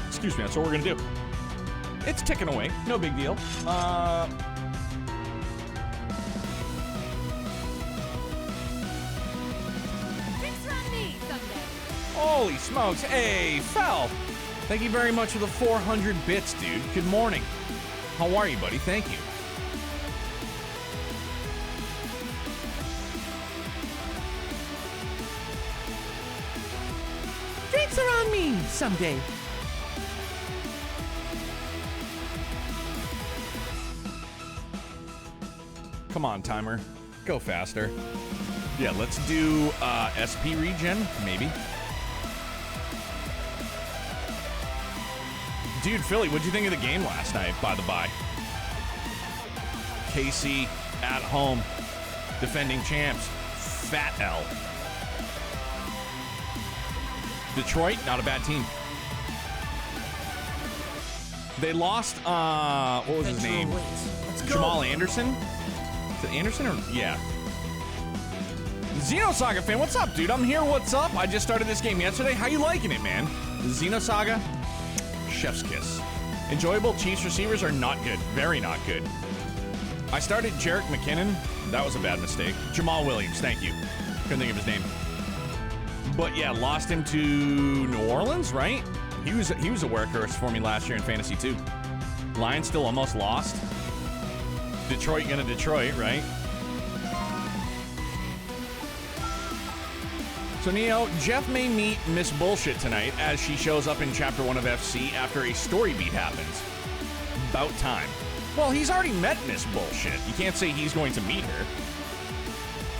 Excuse me, that's what we're gonna do. It's ticking away, no big deal. Drinks on me someday. Holy smokes, hey, Fel! Thank you very much for the 400 bits, dude. Good morning. How are you, buddy? Thank you. Drinks are on me someday. Come on, timer. Go faster. Yeah, let's do SP regen, maybe. Dude, Philly, what'd you think of the game last night, by the by? KC at home, defending champs, Fat L. Detroit, not a bad team. They lost, what was his name? Jamal Anderson? Is it Anderson or, yeah. Xenosaga fan, what's up, dude? I'm here, what's up? I just started this game yesterday. How you liking it, man? Xenosaga? Chef's kiss. Enjoyable. Chiefs receivers are not good. Very not good. I started Jerick McKinnon. That was a bad mistake. Jamal Williams, thank you. Couldn't think of his name. But yeah, lost him to New Orleans, right? He was a workhorse for me last year in Fantasy too. Lions still almost lost. Detroit gonna Detroit, right? So Neo, Jeff may meet Miss Bullshit tonight as she shows up in Chapter 1 of FC after a story beat happens. About time. Well, he's already met Miss Bullshit. You can't say he's going to meet her.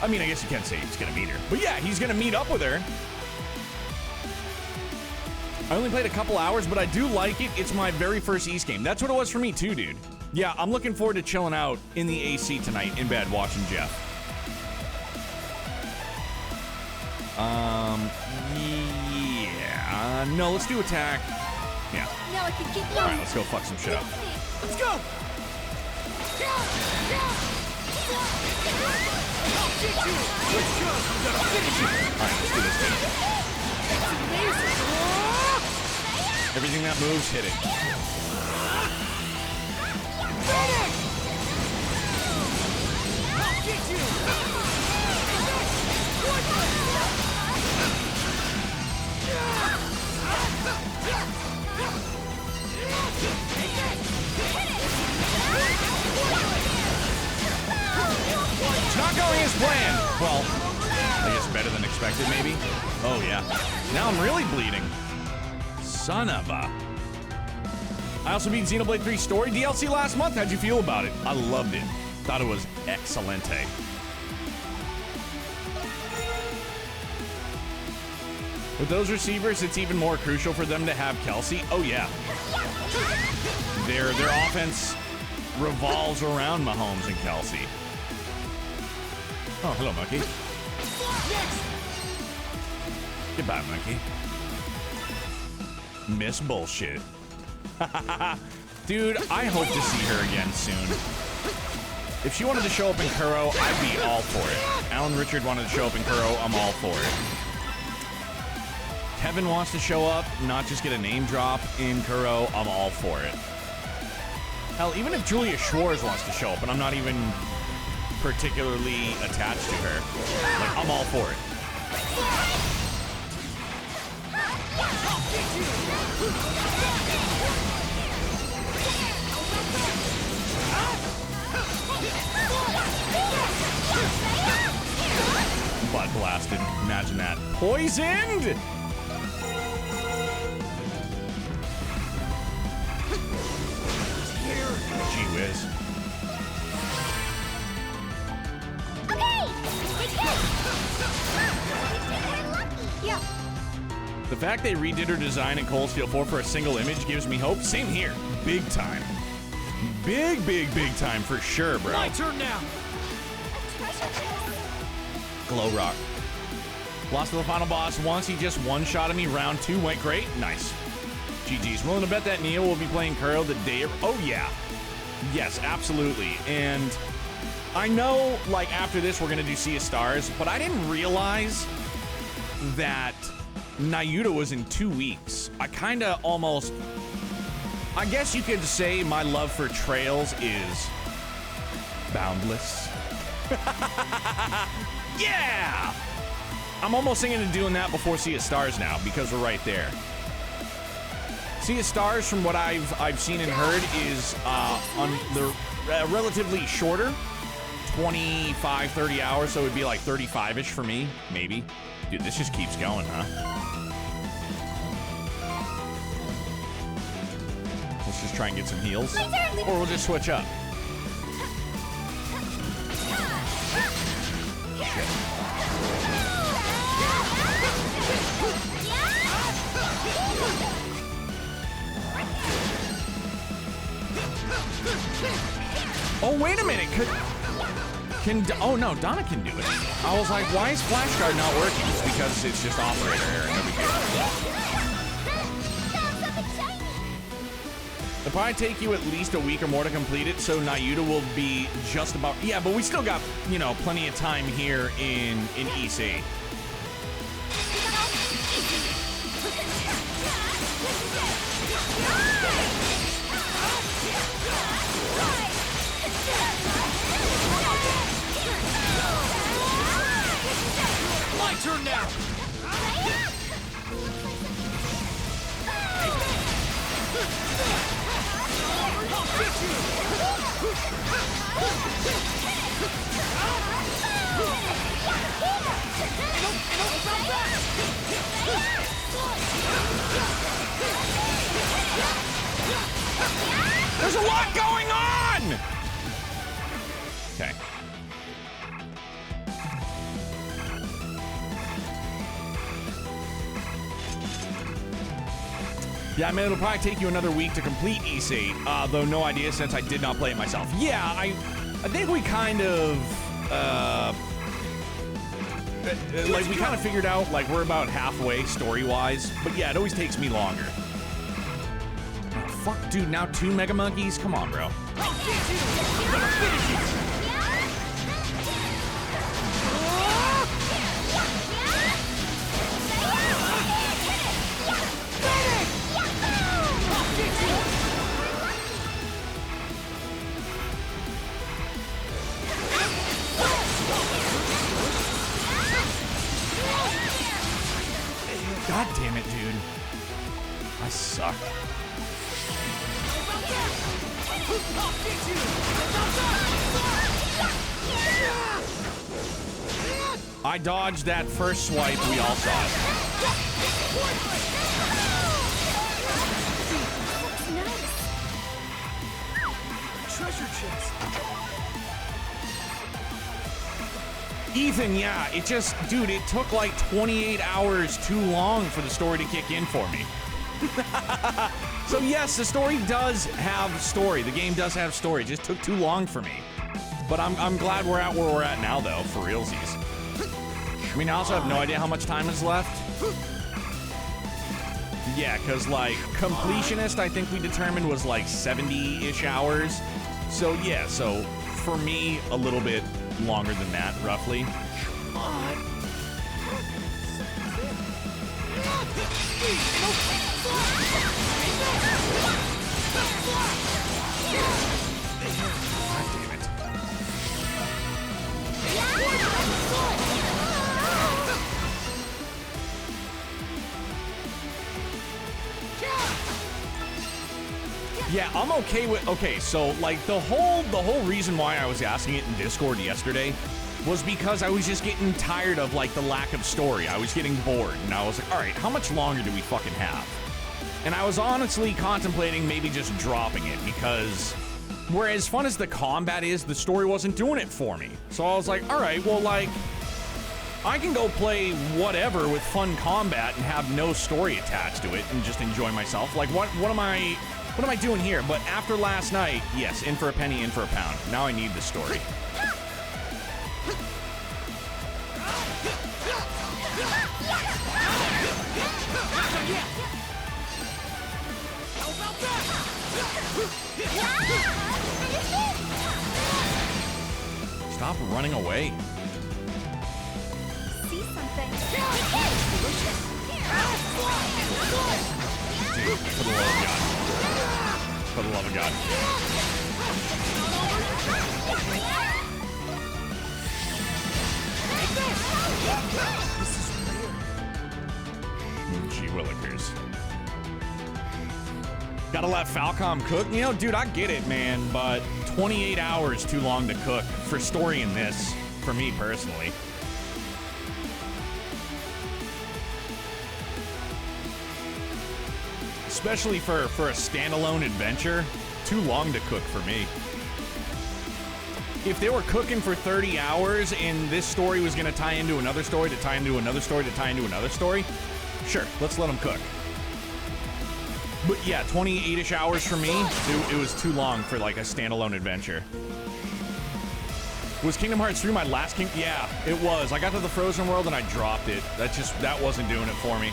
I mean, I guess you can say he's going to meet her. But yeah, he's going to meet up with her. I only played a couple hours, but I do like it. It's my very first East game. That's what it was for me too, dude. Yeah, I'm looking forward to chilling out in the AC tonight in bed watching Jeff. Yeah. No, let's do attack. Yeah. Now I can keep going. All right, let's go fuck some shit up. Let's go. All right, let's do this thing. Everything that moves, hit it. It's not going as planned. Well, I guess better than expected, maybe. Oh, yeah. Now I'm really bleeding. Son of a... I also beat Xenoblade 3 Story DLC last month. How'd you feel about it? I loved it. Thought it was excellente. With those receivers, it's even more crucial for them to have Kelsey. Oh, yeah. Their offense revolves around Mahomes and Kelsey. Oh, hello, monkey. Goodbye, monkey. Miss Bullshit. Dude, I hope to see her again soon. If she wanted to show up in Kuro, I'd be all for it. Alan Richard wanted to show up in Kuro, I'm all for it. Kevin wants to show up, not just get a name drop in Kuro, I'm all for it. Hell, even if Julia Schwartz wants to show up, and I'm not even particularly attached to her, like, I'm all for it. Butt blasted. Imagine that. Poisoned! Gee whiz. Okay! Take care! Yeah. The fact they redid her design in Cold Steel 4 for a single image gives me hope. Same here. Big time. Big time for sure, bro. My turn now. Glow Rock. Lost to the final boss once. He just one-shotted me. Round 2 went great. Nice. GG's. Willing to bet that Neo will be playing Kuro the day... Oh, yeah. Yes, absolutely. And I know, like, after this, we're going to do Sea of Stars, but I didn't realize that Nayuta was in 2 weeks. I kind of almost... I guess you could say my love for Trails is boundless. Yeah! I'm almost thinking of doing that before Sea of Stars now, because we're right there. Sea of Stars, from what I've seen and heard, is on the relatively shorter, 25, 30 hours, so it would be like 35-ish for me, maybe. Dude, this just keeps going, huh? Let's just try and get some heals, or we'll just switch up. Oh, wait a minute. Oh, no, Donna can do it. I was like, why is Flashguard not working? It's because it's just operator error. No big deal. It'll probably take you at least a week or more to complete it, so Nayuta will be just about... Yeah, but we still got, you know, plenty of time here in YsVIII. My turn now. I'll get you. There's a lot going on! Okay. Yeah, I mean, it'll probably take you another week to complete YsVIII, though no idea since I did not play it myself. Yeah, I think we kind of, like, we kind of figured out, like, we're about halfway story-wise, but yeah, it always takes me longer. Oh, fuck, dude, now 2 Mega Monkeys? Come on, bro. I'll get you. I'm gonna finish you. God damn it, dude. I suck. I dodged that first swipe, we all saw it. Treasure chest. Ethan, yeah, it just, dude, it took like 28 hours too long for the story to kick in for me. So yes, the story does have story. The game does have story. It just took too long for me. But I'm glad we're at where we're at now, though, for realsies. I mean, I also have no idea how much time is left. Yeah, because, like, completionist, I think we determined was like 70-ish hours. So, yeah, so for me, a little bit longer than that, roughly. God damn it. Yeah, I'm okay with, okay, so like the whole reason why I was asking it in Discord yesterday was because I was just getting tired of like the lack of story. I was getting bored and I was like, all right, how much longer do we fucking have? And I was honestly contemplating maybe just dropping it because whereas fun as the combat is, the story wasn't doing it for me. So I was like, all right, well, like, I can go play whatever with fun combat and have no story attached to it and just enjoy myself. Like, what am I doing here? But after last night, yes, in for a penny, in for a pound. Now I need the story. Stop running away. See something. Dude, for the love of God. For the love of God. Gee willikers. Gotta let Falcom cook? You know, dude, I get it, man, but 28 hours too long to cook for story in this, for me personally. Especially for a standalone adventure, too long to cook for me. If they were cooking for 30 hours and this story was gonna tie into another story, to tie into another story, to tie into another story, sure, let's let them cook. But yeah, 28-ish hours for me, it was too long for like a standalone adventure. Was Kingdom Hearts 3 my last Yeah, it was. I got to the Frozen World and I dropped it. That wasn't doing it for me.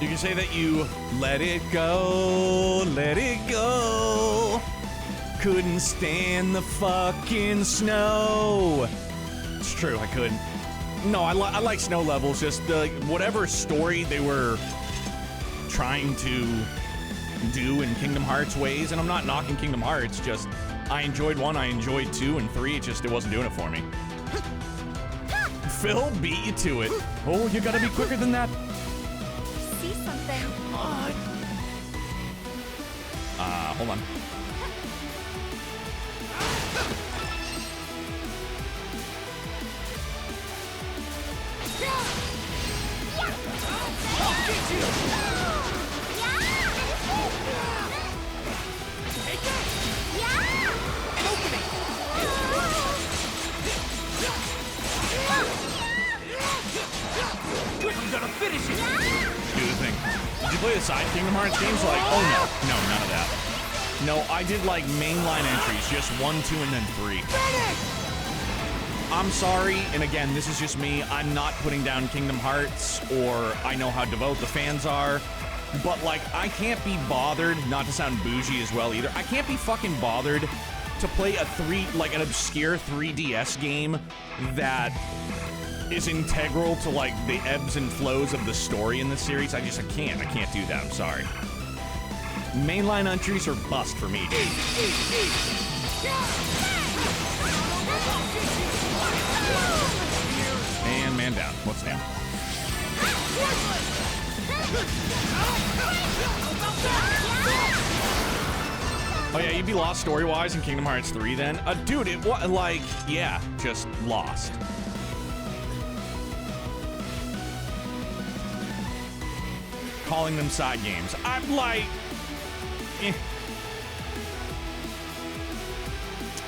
You can say that you let it go, couldn't stand the fucking snow. It's true, I couldn't. No, I like snow levels, just whatever story they were trying to do in Kingdom Hearts ways, and I'm not knocking Kingdom Hearts, just I enjoyed 1, I enjoyed 2, and 3, it wasn't doing it for me. Phil beat you to it. Oh, you gotta be quicker than that. See something. Hold on. I'm gonna finish it! Do the thing. Did you play the side Kingdom Hearts games? Like, oh no, none of that. No, I did like mainline entries, just 1, 2, and then 3. I'm sorry, and again, this is just me. I'm not putting down Kingdom Hearts, or I know how devout the fans are, but like, I can't be bothered, not to sound bougie as well either, I can't be fucking bothered to play an obscure 3DS game that is integral to like the ebbs and flows of the story in the series. I can't do that, I'm sorry. Mainline entries are bust for me, dude. And man down. What's down? Oh yeah, you'd be lost story-wise in Kingdom Hearts 3 then? Dude, it was like, yeah, just lost. Calling them side games. I'm like,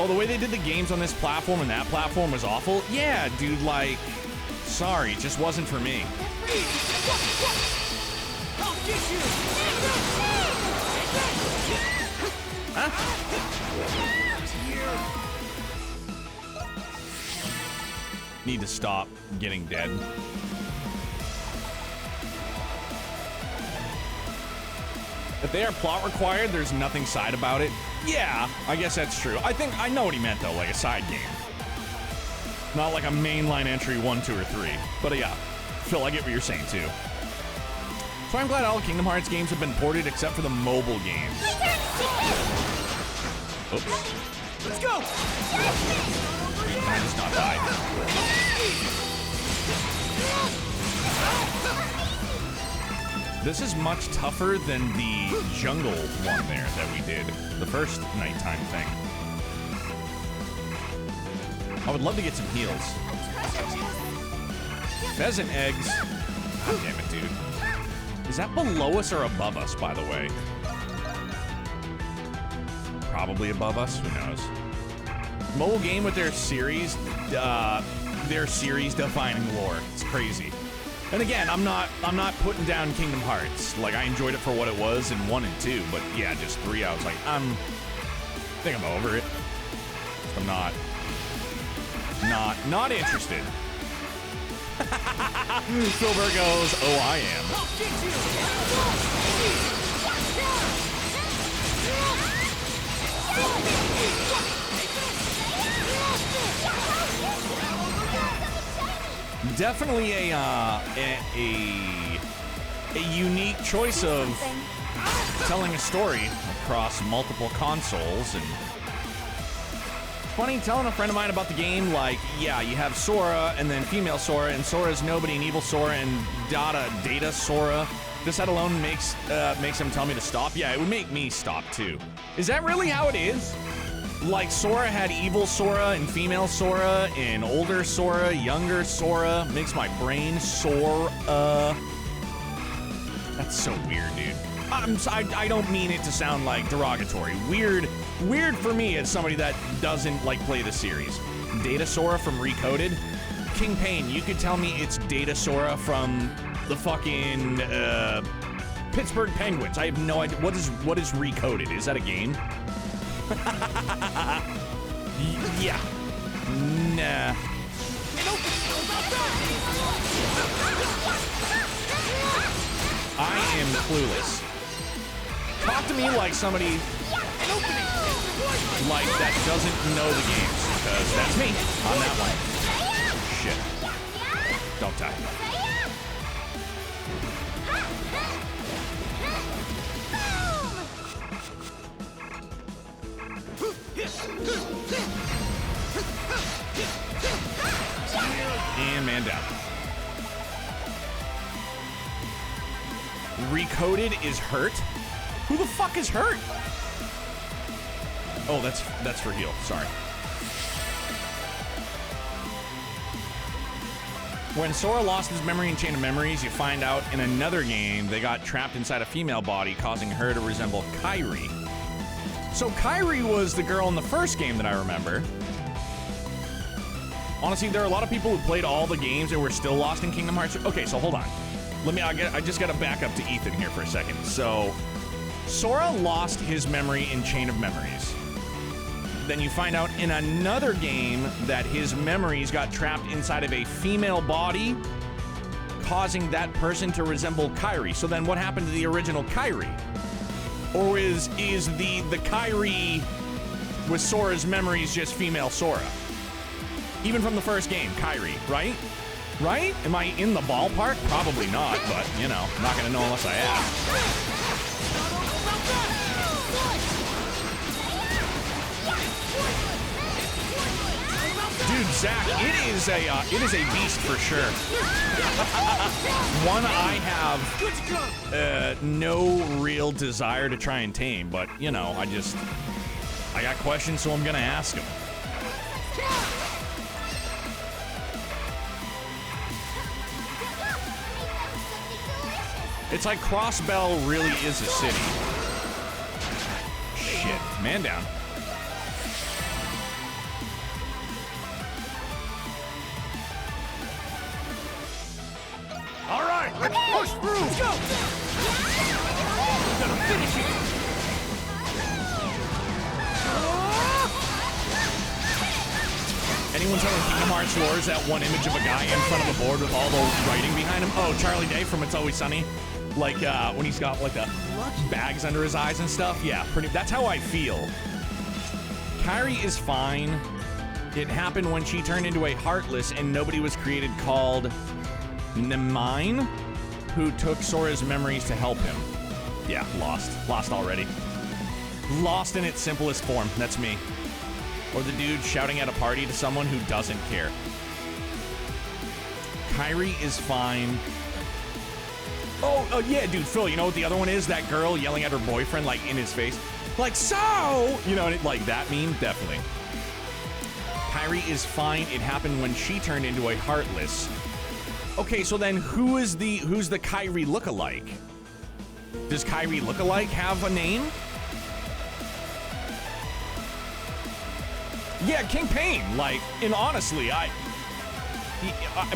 Oh, the way they did the games on this platform and that platform was awful? Yeah, dude, like, sorry, it just wasn't for me. Huh? Need to stop getting dead. If they are plot required, there's nothing side about it. Yeah, I guess that's true. I know what he meant though, like a side game. Not like a mainline entry 1, 2, or 3. But yeah, Phil, I get what you're saying too. So I'm glad all Kingdom Hearts games have been ported except for the mobile games. Oops. Let's go! Can I just not die? This is much tougher than the jungle one there that we did, the first nighttime thing. I would love to get some heals. Pheasant eggs. God damn it, dude. Is that below us or above us, by the way? Probably above us. Who knows? Mobile game with their series defining lore. It's crazy. And again, I'm not putting down Kingdom Hearts. Like, I enjoyed it for what it was in 1 and 2, but yeah, just 3, I was like, I think I'm over it. I'm not interested. Silver goes, oh, I am. Definitely a unique choice of telling a story across multiple consoles. And funny, telling a friend of mine about the game, like, yeah, you have Sora and then female Sora, and Sora's nobody and evil Sora and data Sora. This that alone makes him tell me to stop. Yeah, it would make me stop too. Is that really how it is? Like, Sora had evil Sora and female Sora and older Sora, younger Sora. Makes my brain sore. That's so weird, dude. I don't mean it to sound like derogatory. Weird for me as somebody that doesn't like play the series. Data Sora from Recoded. King Payne, you could tell me it's Data Sora from the fucking Pittsburgh Penguins. I have no idea. What is Recoded? Is that a game? Yeah. Nah. I am clueless. Talk to me like somebody like that doesn't know the games, because that's me on that one. Shit. Don't die. And man down. Recoded is hurt? Who the fuck is hurt? Oh, that's for heal. Sorry. When Sora lost his memory in Chain of Memories, you find out in another game they got trapped inside a female body, causing her to resemble Kairi. So Kairi was the girl in the first game that I remember. Honestly, there are a lot of people who played all the games and were still lost in Kingdom Hearts. Okay, so hold on. I just gotta back up to Ethan here for a second. So, Sora lost his memory in Chain of Memories. Then you find out in another game that his memories got trapped inside of a female body, causing that person to resemble Kairi. So then what happened to the original Kairi? Or is the Kairi with Sora's memories just female Sora? Even from the first game, Kairi, right? Right? Am I in the ballpark? Probably not, but, you know, I'm not gonna know unless I ask. Dude, Zach, it is a beast for sure. One I have no real desire to try and tame, but, you know, I got questions, so I'm gonna ask him. It's like Crossbell really is a city. Shit. Man down. All right, let's push through. Let's go. We're gonna finish it. Anyone telling Kingdom Hearts lore is that one image of a guy in front of a board with all the writing behind him? Oh, Charlie Day from It's Always Sunny. Like, when he's got, like, the bags under his eyes and stuff. Yeah, that's how I feel. Kairi is fine. It happened when she turned into a Heartless and nobody was created called Nemine, who took Sora's memories to help him. Yeah, lost. Lost already. Lost in its simplest form. That's me. Or the dude shouting at a party to someone who doesn't care. Kairi is fine. Oh, yeah, dude, Phil, you know what the other one is? That girl yelling at her boyfriend, like, in his face. Like, so! You know, like, that meme? Definitely. Kairi is fine. It happened when she turned into a Heartless. Okay, so then who's the Kairi lookalike? Does Kairi lookalike have a name? Yeah, King Pain. Like, and honestly,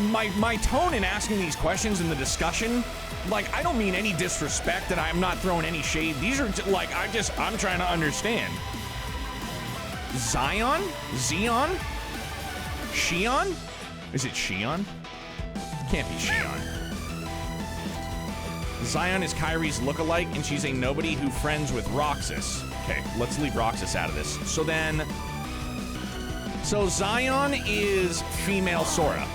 my tone in asking these questions in the discussion, like, I don't mean any disrespect, and I'm not throwing any shade. These are like, I'm trying to understand. Zion? Zeon? Shion? Is it Shion? Can't be Shion. Zion is Kairi's lookalike, and she's a nobody who friends with Roxas. Okay, let's leave Roxas out of this. So Zion is female Sora.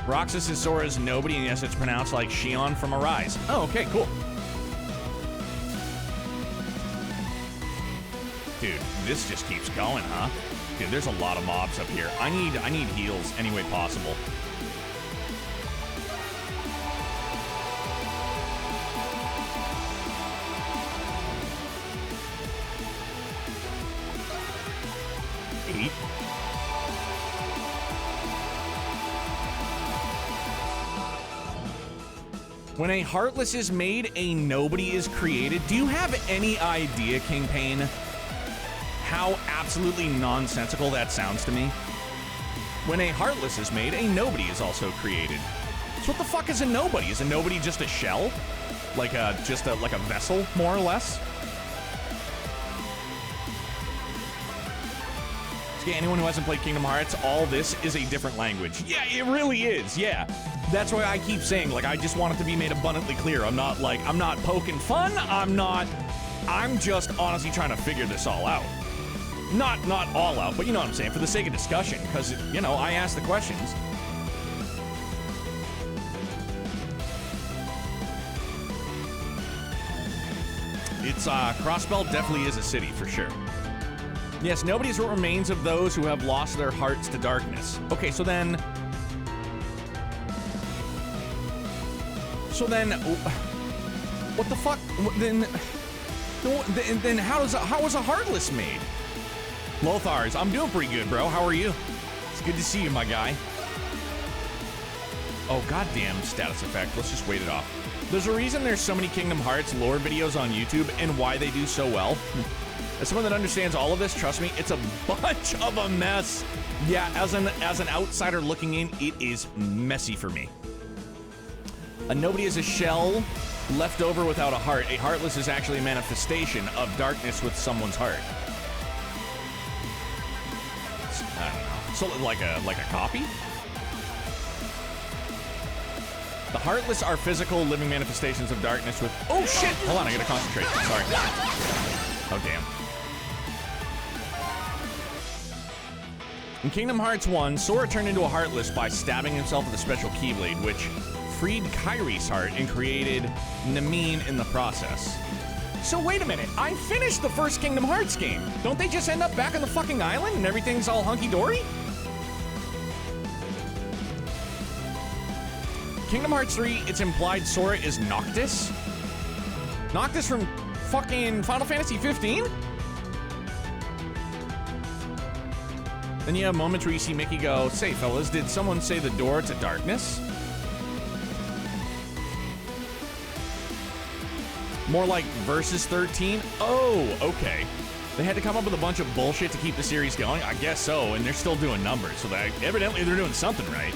Roxas is Sora's nobody, and yes, it's pronounced like Shion from Arise. Oh, okay, cool. Dude, this just keeps going, huh? Dude, there's a lot of mobs up here. I need heals any way possible. Eight. When a Heartless is made, a nobody is created. Do you have any idea, King Pain, how absolutely nonsensical that sounds to me? When a Heartless is made, a nobody is also created. So what the fuck is a nobody? Is a nobody just a shell? Like a vessel, more or less? Okay, anyone who hasn't played Kingdom Hearts, all this is a different language. Yeah, it really is, yeah. That's why I keep saying, like, I just want it to be made abundantly clear. I'm not poking fun. I'm just honestly trying to figure this all out. Not all out, but you know what I'm saying, for the sake of discussion, because, you know, I ask the questions. It's, Crossbell definitely is a city, for sure. Yes, nobody is what remains of those who have lost their hearts to darkness. Okay, so then, what the fuck? Then how is a Heartless made? Lothars, I'm doing pretty good, bro. How are you? It's good to see you, my guy. Oh, goddamn status effect. Let's just wait it off. There's a reason there's so many Kingdom Hearts lore videos on YouTube and why they do so well. As someone that understands all of this, trust me, it's a bunch of a mess. Yeah, as an outsider looking in, it is messy for me. A nobody is a shell left over without a heart. A Heartless is actually a manifestation of darkness with someone's heart. I don't know. So like a copy? The Heartless are physical living manifestations of darkness with... Oh shit! Hold on, I gotta concentrate. Sorry. Oh damn. In Kingdom Hearts 1, Sora turned into a Heartless by stabbing himself with a special Keyblade, which freed Kairi's heart and created Namine in the process. So wait a minute, I finished the first Kingdom Hearts game. Don't they just end up back on the fucking island and everything's all hunky-dory? Kingdom Hearts 3, it's implied Sora is Noctis? Noctis from fucking Final Fantasy 15? Then you have moments where you see Mickey go, "Say, fellas, did someone say the door to darkness?" More like Versus 13? Oh, okay. They had to come up with a bunch of bullshit to keep the series going? I guess so, and they're still doing numbers, so evidently they're doing something right.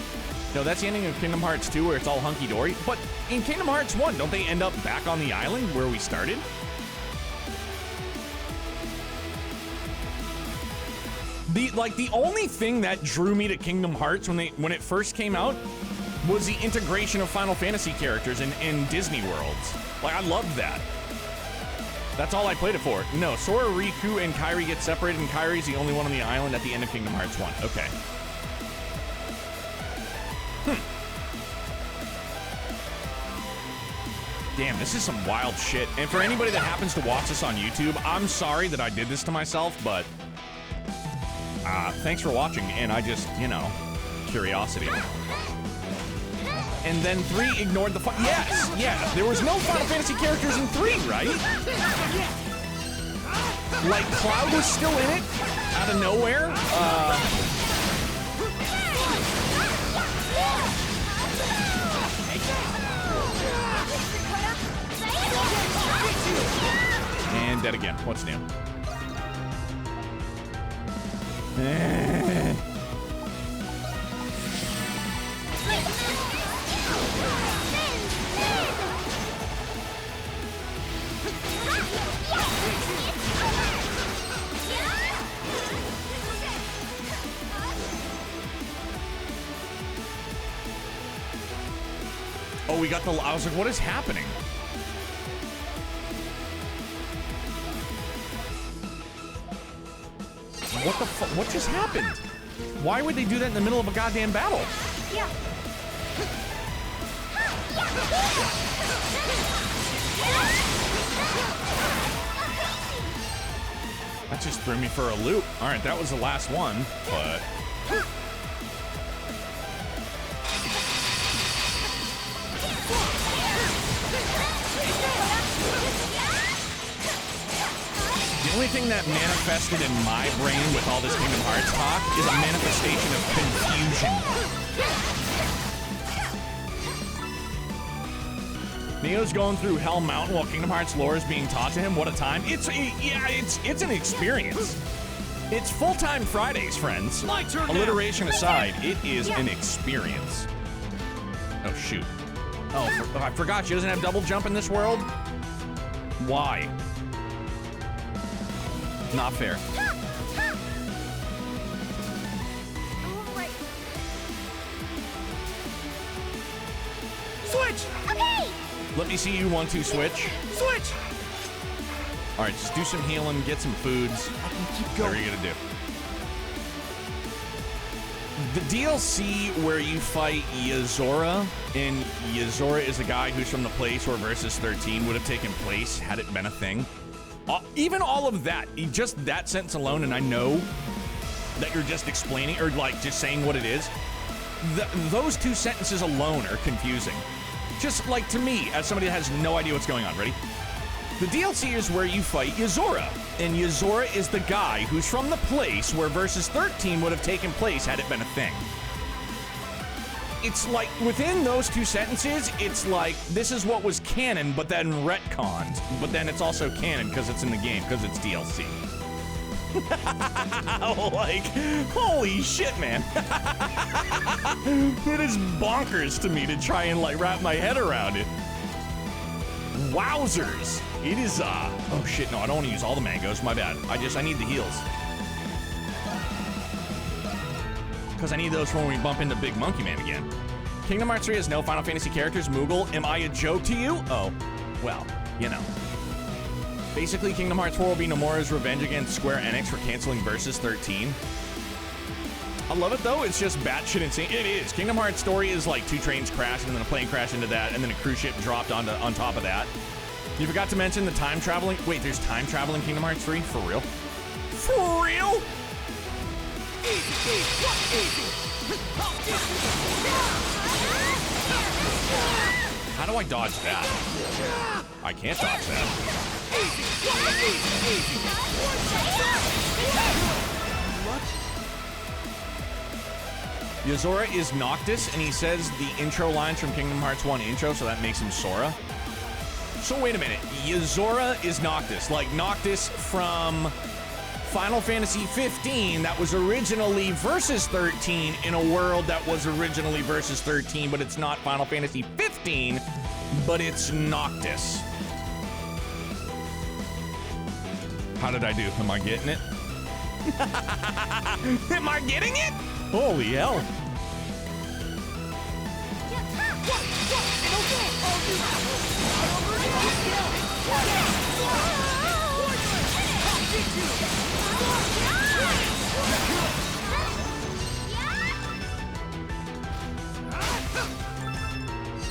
No, that's the ending of Kingdom Hearts 2 where it's all hunky-dory. But in Kingdom Hearts 1, don't they end up back on the island where we started? The only thing that drew me to Kingdom Hearts when it first came out was the integration of Final Fantasy characters in Disney worlds. Like, I loved that. That's all I played it for. No, Sora, Riku, and Kairi get separated, and Kairi's the only one on the island at the end of Kingdom Hearts 1. Okay. Damn, this is some wild shit. And for anybody that happens to watch this on YouTube, I'm sorry that I did this to myself, but thanks for watching, and I just, you know, curiosity. and then 3 ignored the yes, yeah. There was no Final Fantasy characters in 3, right? Like, Cloud was still in it, out of nowhere. And dead again. What's new? Oh, we got the... I was like, what is happening? What the fuck? What just happened? Why would they do that in the middle of a goddamn battle? Yeah. That just threw me for a loop. All right, that was the last one, but... The only thing that manifested in my brain with all this Kingdom Hearts talk is a manifestation of confusion. Neo's going through Hell Mountain while Kingdom Hearts lore is being taught to him. What a time. It's an experience. It's full-time Fridays, friends. My turn now. Alliteration aside, it is an experience. Oh, shoot. Oh, I forgot she doesn't have double jump in this world? Why? Not fair. Alright. Switch! Okay! Let me see you 1-2 switch. Switch! All right, just do some healing, get some foods. I can keep What going. are you gonna do? The DLC where you fight Yozora, and Yozora is the guy who's from the place where Versus 13 would have taken place had it been a thing. Even all of that, just that sentence alone, and I know that you're just explaining, or like just saying what it is, those 2 sentences alone are confusing. Just like to me, as somebody that has no idea what's going on. Ready? The DLC is where you fight Yozora, and Yozora is the guy who's from the place where Versus 13 would have taken place had it been a thing. It's like, within those 2 sentences, it's like, this is what was canon, but then retconned. But then it's also canon because it's in the game, because it's DLC. Like, holy shit, man. It is bonkers to me to try and, like, wrap my head around it. Wowzers. It is, oh shit, no, I don't want to use all the mangoes, my bad. I need the heals. Because I need those for when we bump into Big Monkey Man again. Kingdom Hearts 3 has no Final Fantasy characters. Moogle, am I a joke to you? Oh, well, you know. Basically, Kingdom Hearts 4 will be Nomura's revenge against Square Enix for canceling Versus 13. I love it, though. It's just batshit insane. It is. Kingdom Hearts story is like 2 trains crashed, and then a plane crashed into that, and then a cruise ship dropped on top of that. You forgot to mention the time traveling. Wait, there's time travel in Kingdom Hearts 3? For real? For real? How do I dodge that? I can't dodge that. Yozora is Noctis, and he says the intro lines from Kingdom Hearts 1 intro, so that makes him Sora. So wait a minute, Yozora is Noctis, like Noctis from Final Fantasy 15 that was originally Versus 13 in a world that was originally Versus 13, but it's not Final Fantasy 15, but it's Noctis. How did I do? Am I getting it? Am I getting it? Holy hell.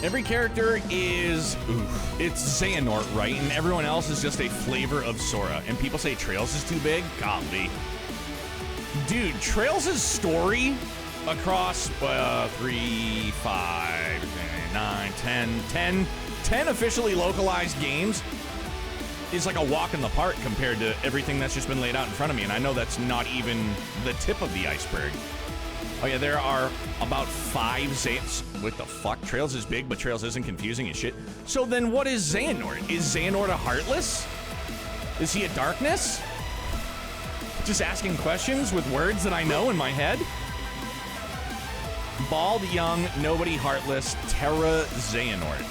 Every character is, it's Xehanort, right? And everyone else is just a flavor of Sora. And people say Trails is too big? Golly. Dude, Trails' story across 3, 5, 10 officially localized games is like a walk in the park compared to everything that's just been laid out in front of me, and I know that's not even the tip of the iceberg. Oh yeah, there are about 5 Xehanorts. What the fuck? Trails is big, but Trails isn't confusing as shit. So then what is Xehanort? Is Xehanort a Heartless? Is he a Darkness? Just asking questions with words that I know in my head? Bald, young, nobody, Heartless, Terra Xehanort.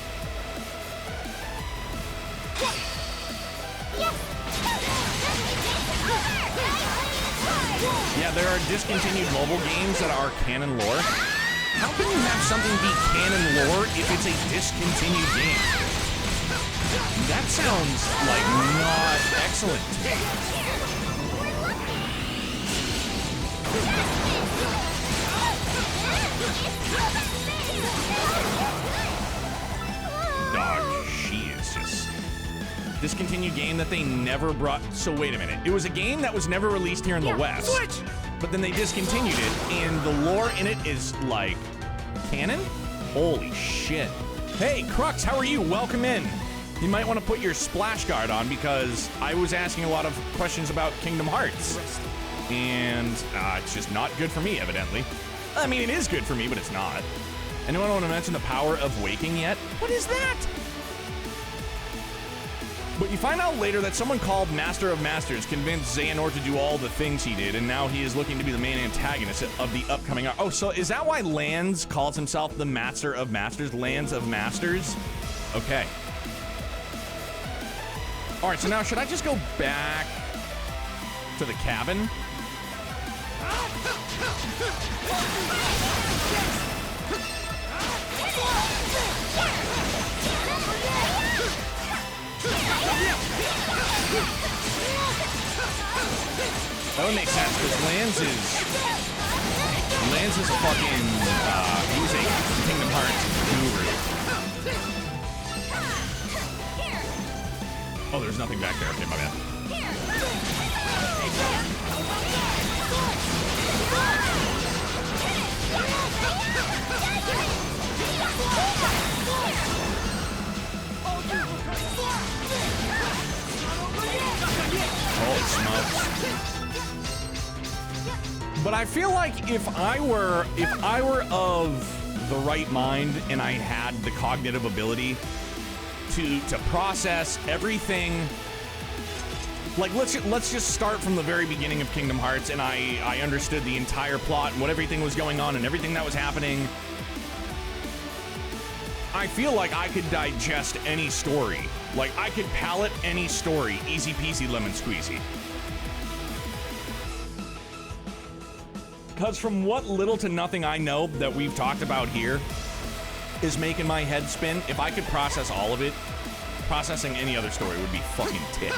Yeah, there are discontinued mobile games that are canon lore. How can you have something be canon lore if it's a discontinued game? That sounds like not excellent. Dog, she is just... Discontinued game that they never brought... So wait a minute. It was a game that was never released here in the West. Switch! But then they discontinued it, and the lore in it is, like, canon? Holy shit. Hey, Crux, how are you? Welcome in. You might want to put your splash guard on, because I was asking a lot of questions about Kingdom Hearts. And it's just not good for me, evidently. I mean, it is good for me, but it's not. Anyone want to mention the power of waking yet? What is that? But you find out later that someone called Master of Masters convinced Xehanort to do all the things he did, and now he is looking to be the main antagonist of the upcoming arc. Oh, so is that why Lanz calls himself the Master of Masters? Lanz of Masters? Okay. All right, so now should I just go back to the cabin? That would make sense, because Lanz is a fucking, he's a Kingdom Hearts guru. Oh, there's nothing back there. Okay, my bad. Holy smokes. But I feel like if I were of the right mind and I had the cognitive ability to process everything, like let's just start from the very beginning of Kingdom Hearts, and I understood the entire plot and what everything was going on and everything that was happening. I feel like I could digest any story. Like, I could palate any story. Easy peasy lemon squeezy. Because from what little to nothing I know that we've talked about here is making my head spin. If I could process all of it, processing any other story would be fucking tick.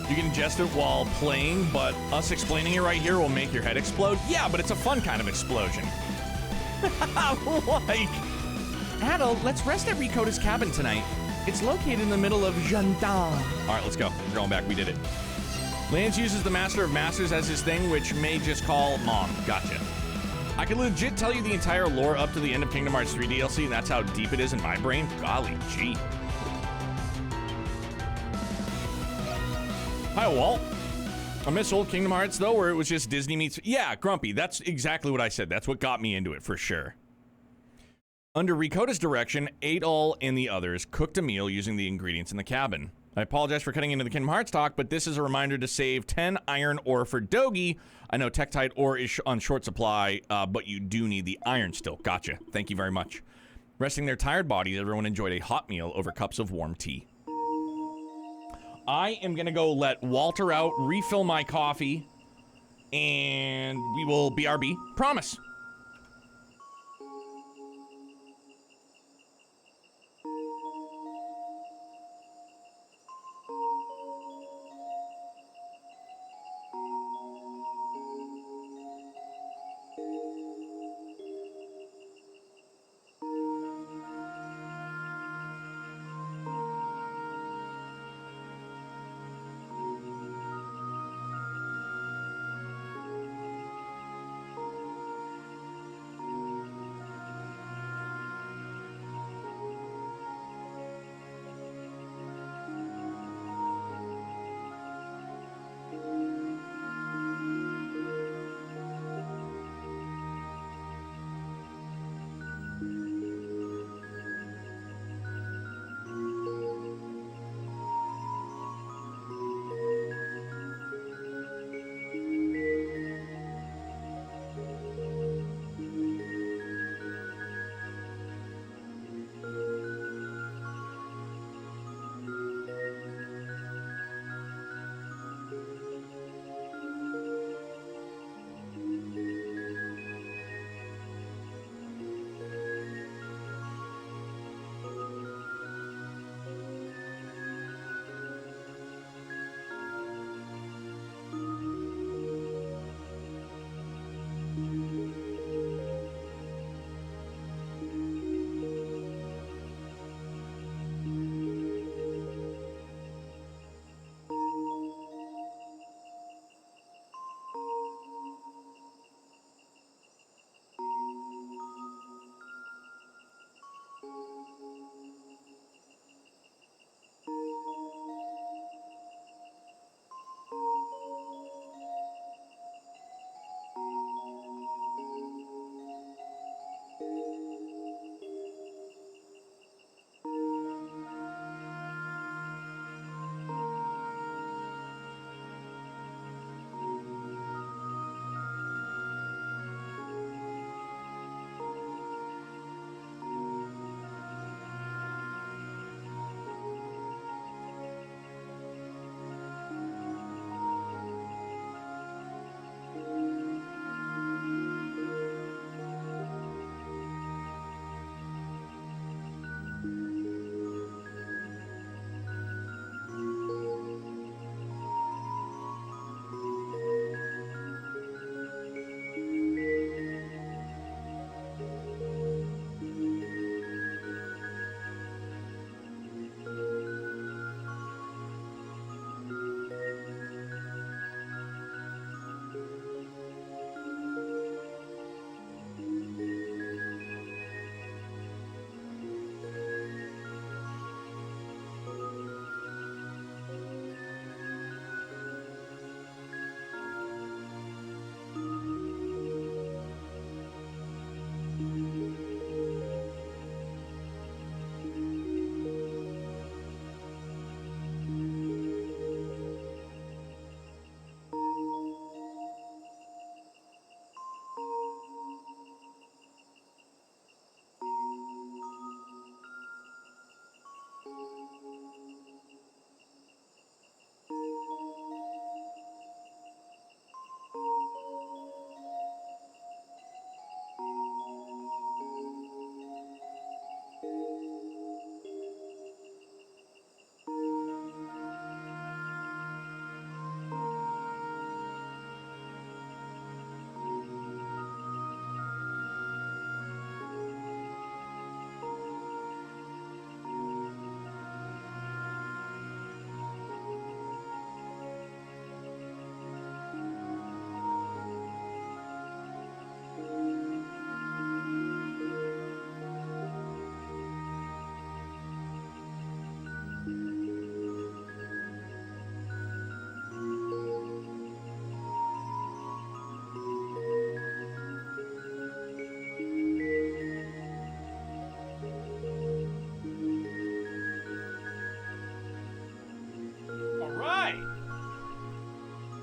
You can ingest it while playing, but us explaining it right here will make your head explode. Yeah, but it's a fun kind of explosion. Like, Adel, let's rest at Rikota's cabin tonight. It's located in the middle of Gendarme. All right, let's go. We're going back. We did it. Lanz uses the Master of Masters as his thing, which May just call Mom. Gotcha. I can legit tell you the entire lore up to the end of Kingdom Hearts 3 DLC, and that's how deep it is in my brain. Golly gee. Hi, Walt. I miss old Kingdom Hearts, though, where it was just Disney meets... Yeah, Grumpy, that's exactly what I said. That's what got me into it, for sure. Under Rikota's direction, Adol and the others cooked a meal using the ingredients in the cabin. I apologize for cutting into the Kingdom Hearts talk, but this is a reminder to save 10 iron ore for Dogi. I know Tektite ore is on short supply, but you do need the iron still. Gotcha. Thank you very much. Resting their tired bodies, everyone enjoyed a hot meal over cups of warm tea. I am gonna go let Walter out, refill my coffee, and we will BRB. Promise.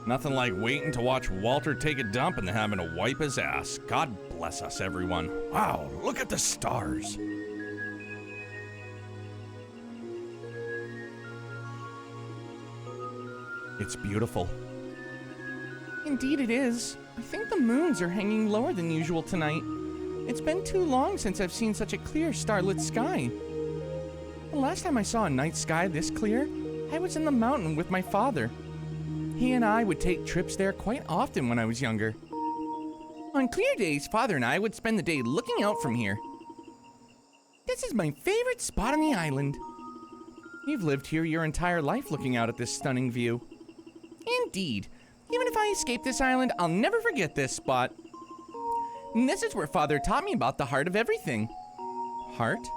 Nothing like waiting to watch Walter take a dump and then having to wipe his ass. God bless us, everyone. Wow, look at the stars. It's beautiful. Indeed it is. I think the moons are hanging lower than usual tonight. It's been too long since I've seen such a clear, starlit sky. The last time I saw a night sky this clear, I was in the mountain with my father. He and I would take trips there quite often when I was younger. On clear days, Father and I would spend the day looking out from here. This is my favorite spot on the island. You've lived here your entire life looking out at this stunning view. Indeed. Even if I escape this island, I'll never forget this spot. And this is where Father taught me about the heart of everything. Heart?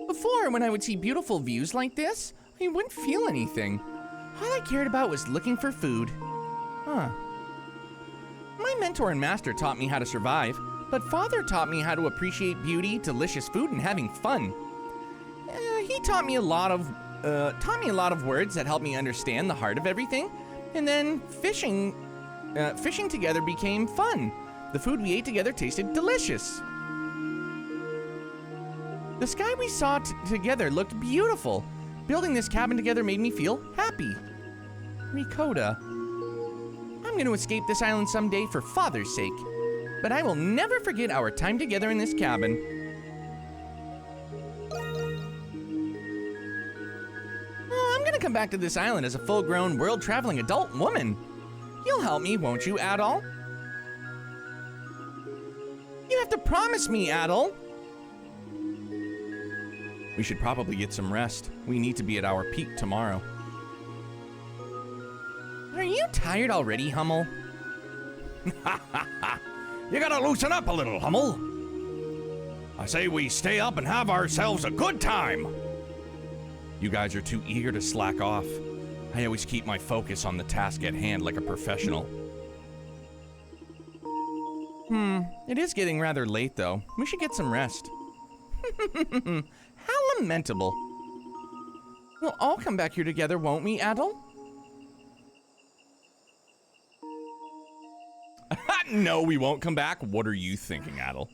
Before, when I would see beautiful views like this, I wouldn't feel anything. All I cared about was looking for food. Huh. My mentor and master taught me how to survive, but Father taught me how to appreciate beauty, delicious food, and having fun. He taught me a lot of words that helped me understand the heart of everything, and then fishing together became fun. The food we ate together tasted delicious. The sky we saw together looked beautiful. Building this cabin together made me feel happy. Ricotta. I'm going to escape this island someday for Father's sake, but I will never forget our time together in this cabin. Oh, I'm going to come back to this island as a full-grown, world-traveling adult woman. You'll help me, won't you, Adol? You have to promise me, Adol. We should probably get some rest. We need to be at our peak tomorrow. Are you tired already, Hummel? You gotta loosen up a little, Hummel. I say we stay up and have ourselves a good time. You guys are too eager to slack off. I always keep my focus on the task at hand like a professional. It is getting rather late, though. We should get some rest. How lamentable. We'll all come back here together, won't we, Adol? No, we won't come back. What are you thinking, Adol?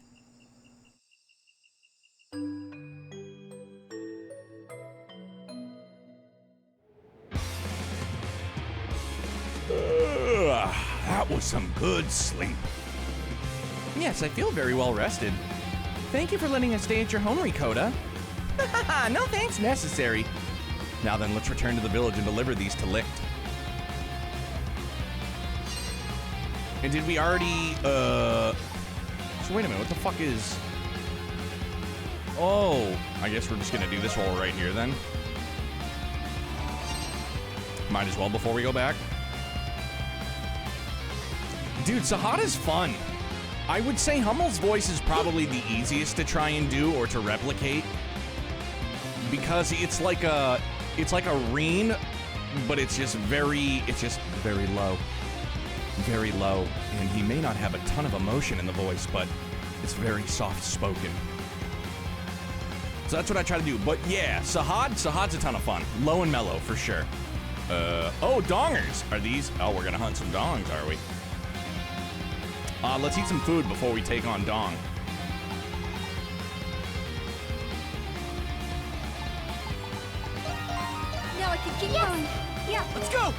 That was some good sleep. Yes, I feel very well rested. Thank you for letting us stay at your home, Ricotta. No thanks necessary. Now then, let's return to the village and deliver these to Licht. And did we already, So wait a minute, what the fuck is... Oh, I guess we're just gonna do this while we're right here then. Might as well before we go back. Dude, Sahada's fun. I would say Hummel's voice is probably the easiest to try and do or to replicate. Because it's like a Reen, but it's just very low. Very low. And he may not have a ton of emotion in the voice, but it's very soft-spoken. So that's what I try to do. But yeah, Sahad's a ton of fun. Low and mellow, for sure. Oh, dongers. Are these? Oh, we're gonna hunt some dongs, are we? Let's eat some food before we take on Dong. Now I can keep going. Yeah. Let's go!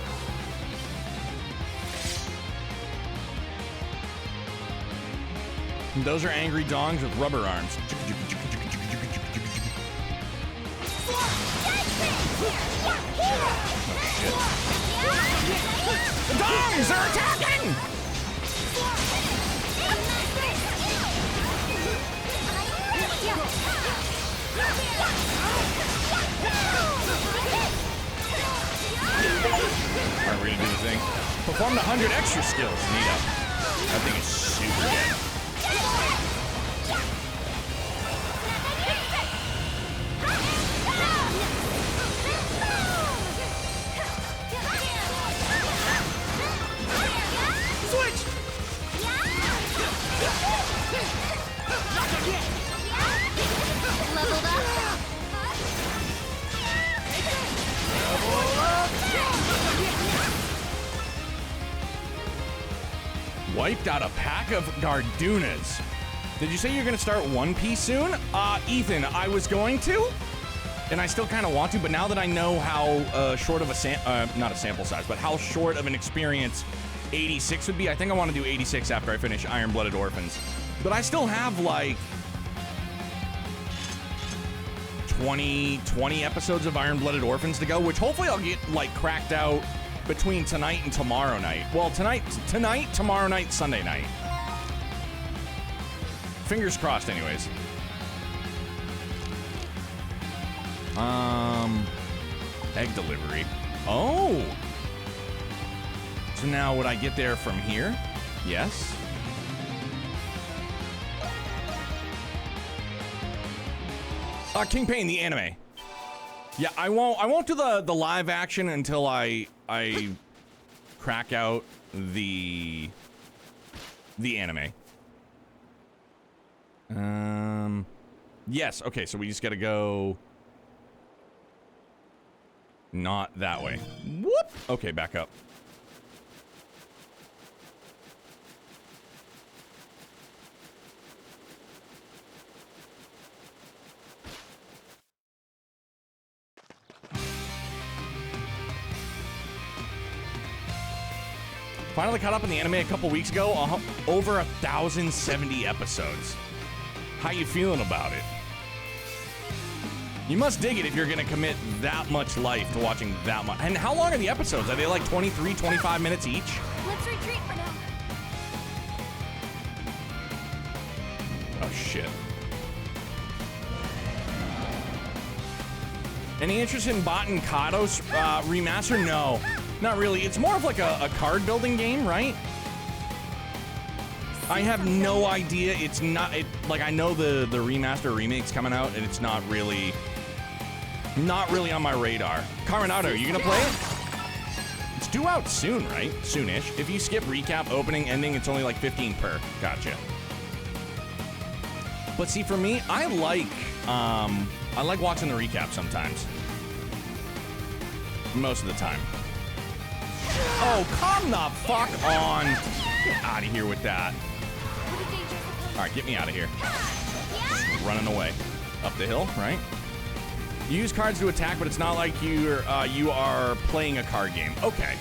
Those are angry dongs with rubber arms. The dongs are attacking! Alright, we're gonna do the thing. Performed 100 extra skills, Nita. That thing is super good. Switch! Leveled up. wiped out a pack of Gardunas. Did you say you're gonna start One Piece soon? Ethan, I was going to, and I still kind of want to, but now that I know how short of a not a sample size, but how short of an experience 86 would be, I think I want to do 86 after I finish Iron-Blooded Orphans. But I still have like 20 episodes of Iron-Blooded Orphans to go, which hopefully I'll get like cracked out between tonight and tomorrow night. Well, tonight, tomorrow night, Sunday night. Fingers crossed, anyways. Egg delivery. Oh! So now would I get there from here? Yes. King Pain, the anime. Yeah, I won't do the live action until I crack out the anime. Yes, okay, so we just gotta go not that way. Whoop! Okay, back up. Finally caught up in the anime a couple weeks ago. Over 1,070 episodes. How you feeling about it? You must dig it if you're gonna commit that much life to watching that much. And how long are the episodes? Are they like 23, 25 minutes each? Let's retreat for now. Oh, shit. Any interest in Baten Kaido's remaster? No, not really. It's more of like a card building game, right? I have no idea. It's not, like, I know the remaster remake's coming out, and it's not really on my radar. Caronado, you gonna play it? It's due out soon, right? Soonish. If you skip recap, opening, ending, it's only like 15 per. Gotcha. But see, for me, I like watching the recap sometimes. Most of the time. Oh, come the fuck on. Get out of here with that. All right, get me out of here. Just running away. Up the hill, right? You use cards to attack, but it's not like you are playing a card game. Okay.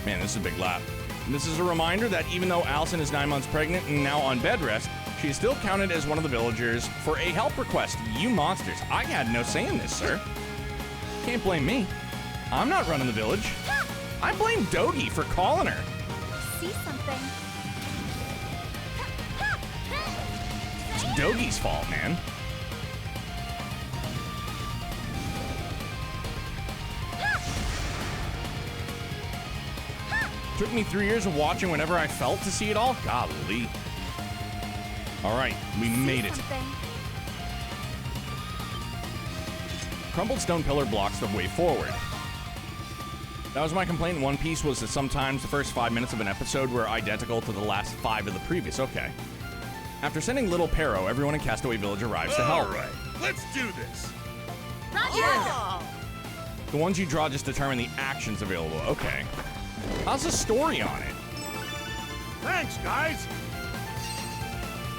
Man, this is a big lap. And this is a reminder that even though Allison is 9 months pregnant and now on bed rest, she is still counted as one of the villagers for a help request. You monsters. I had no say in this, sir. Can't blame me. I'm not running the village. I blame Dogi for calling her. See something. It's Dogi's fault, man. Took me 3 years of watching whenever I felt to see it all. Golly. All right, we made it. Crumbled stone pillar blocks the way forward. That was my complaint in One Piece, was that sometimes the first 5 minutes of an episode were identical to the last 5 of the previous. Okay. After sending Little Pero, everyone in Castaway Village arrives to help. All right, let's do this. Roger! The ones you draw just determine the actions available. Okay. How's the story on it? Thanks, guys.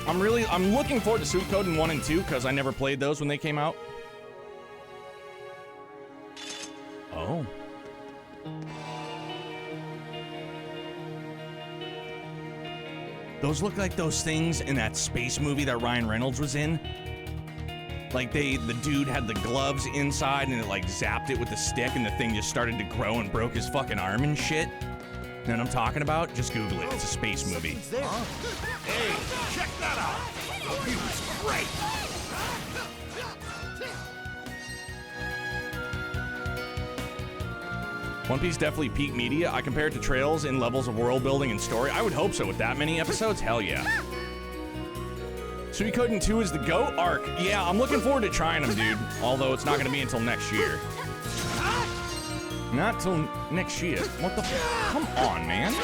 I'm looking forward to Sweet Code in 1 and 2 because I never played those when they came out. Oh. Those look like those things in that space movie that Ryan Reynolds was in. Like the dude had the gloves inside and it like zapped it with the stick and the thing just started to grow and broke his fucking arm and shit. You know what I'm talking about? Just Google it. It's a space movie. Hey, check that out. The view's great. One Piece definitely peak media. I compare it to Trails in levels of world building and story. I would hope so with that many episodes. Hell yeah. Suikoden 2 is the GOAT arc. Yeah, I'm looking forward to trying them, dude. Although it's not going to be until next year. Not till next year. What the f- Come on, man.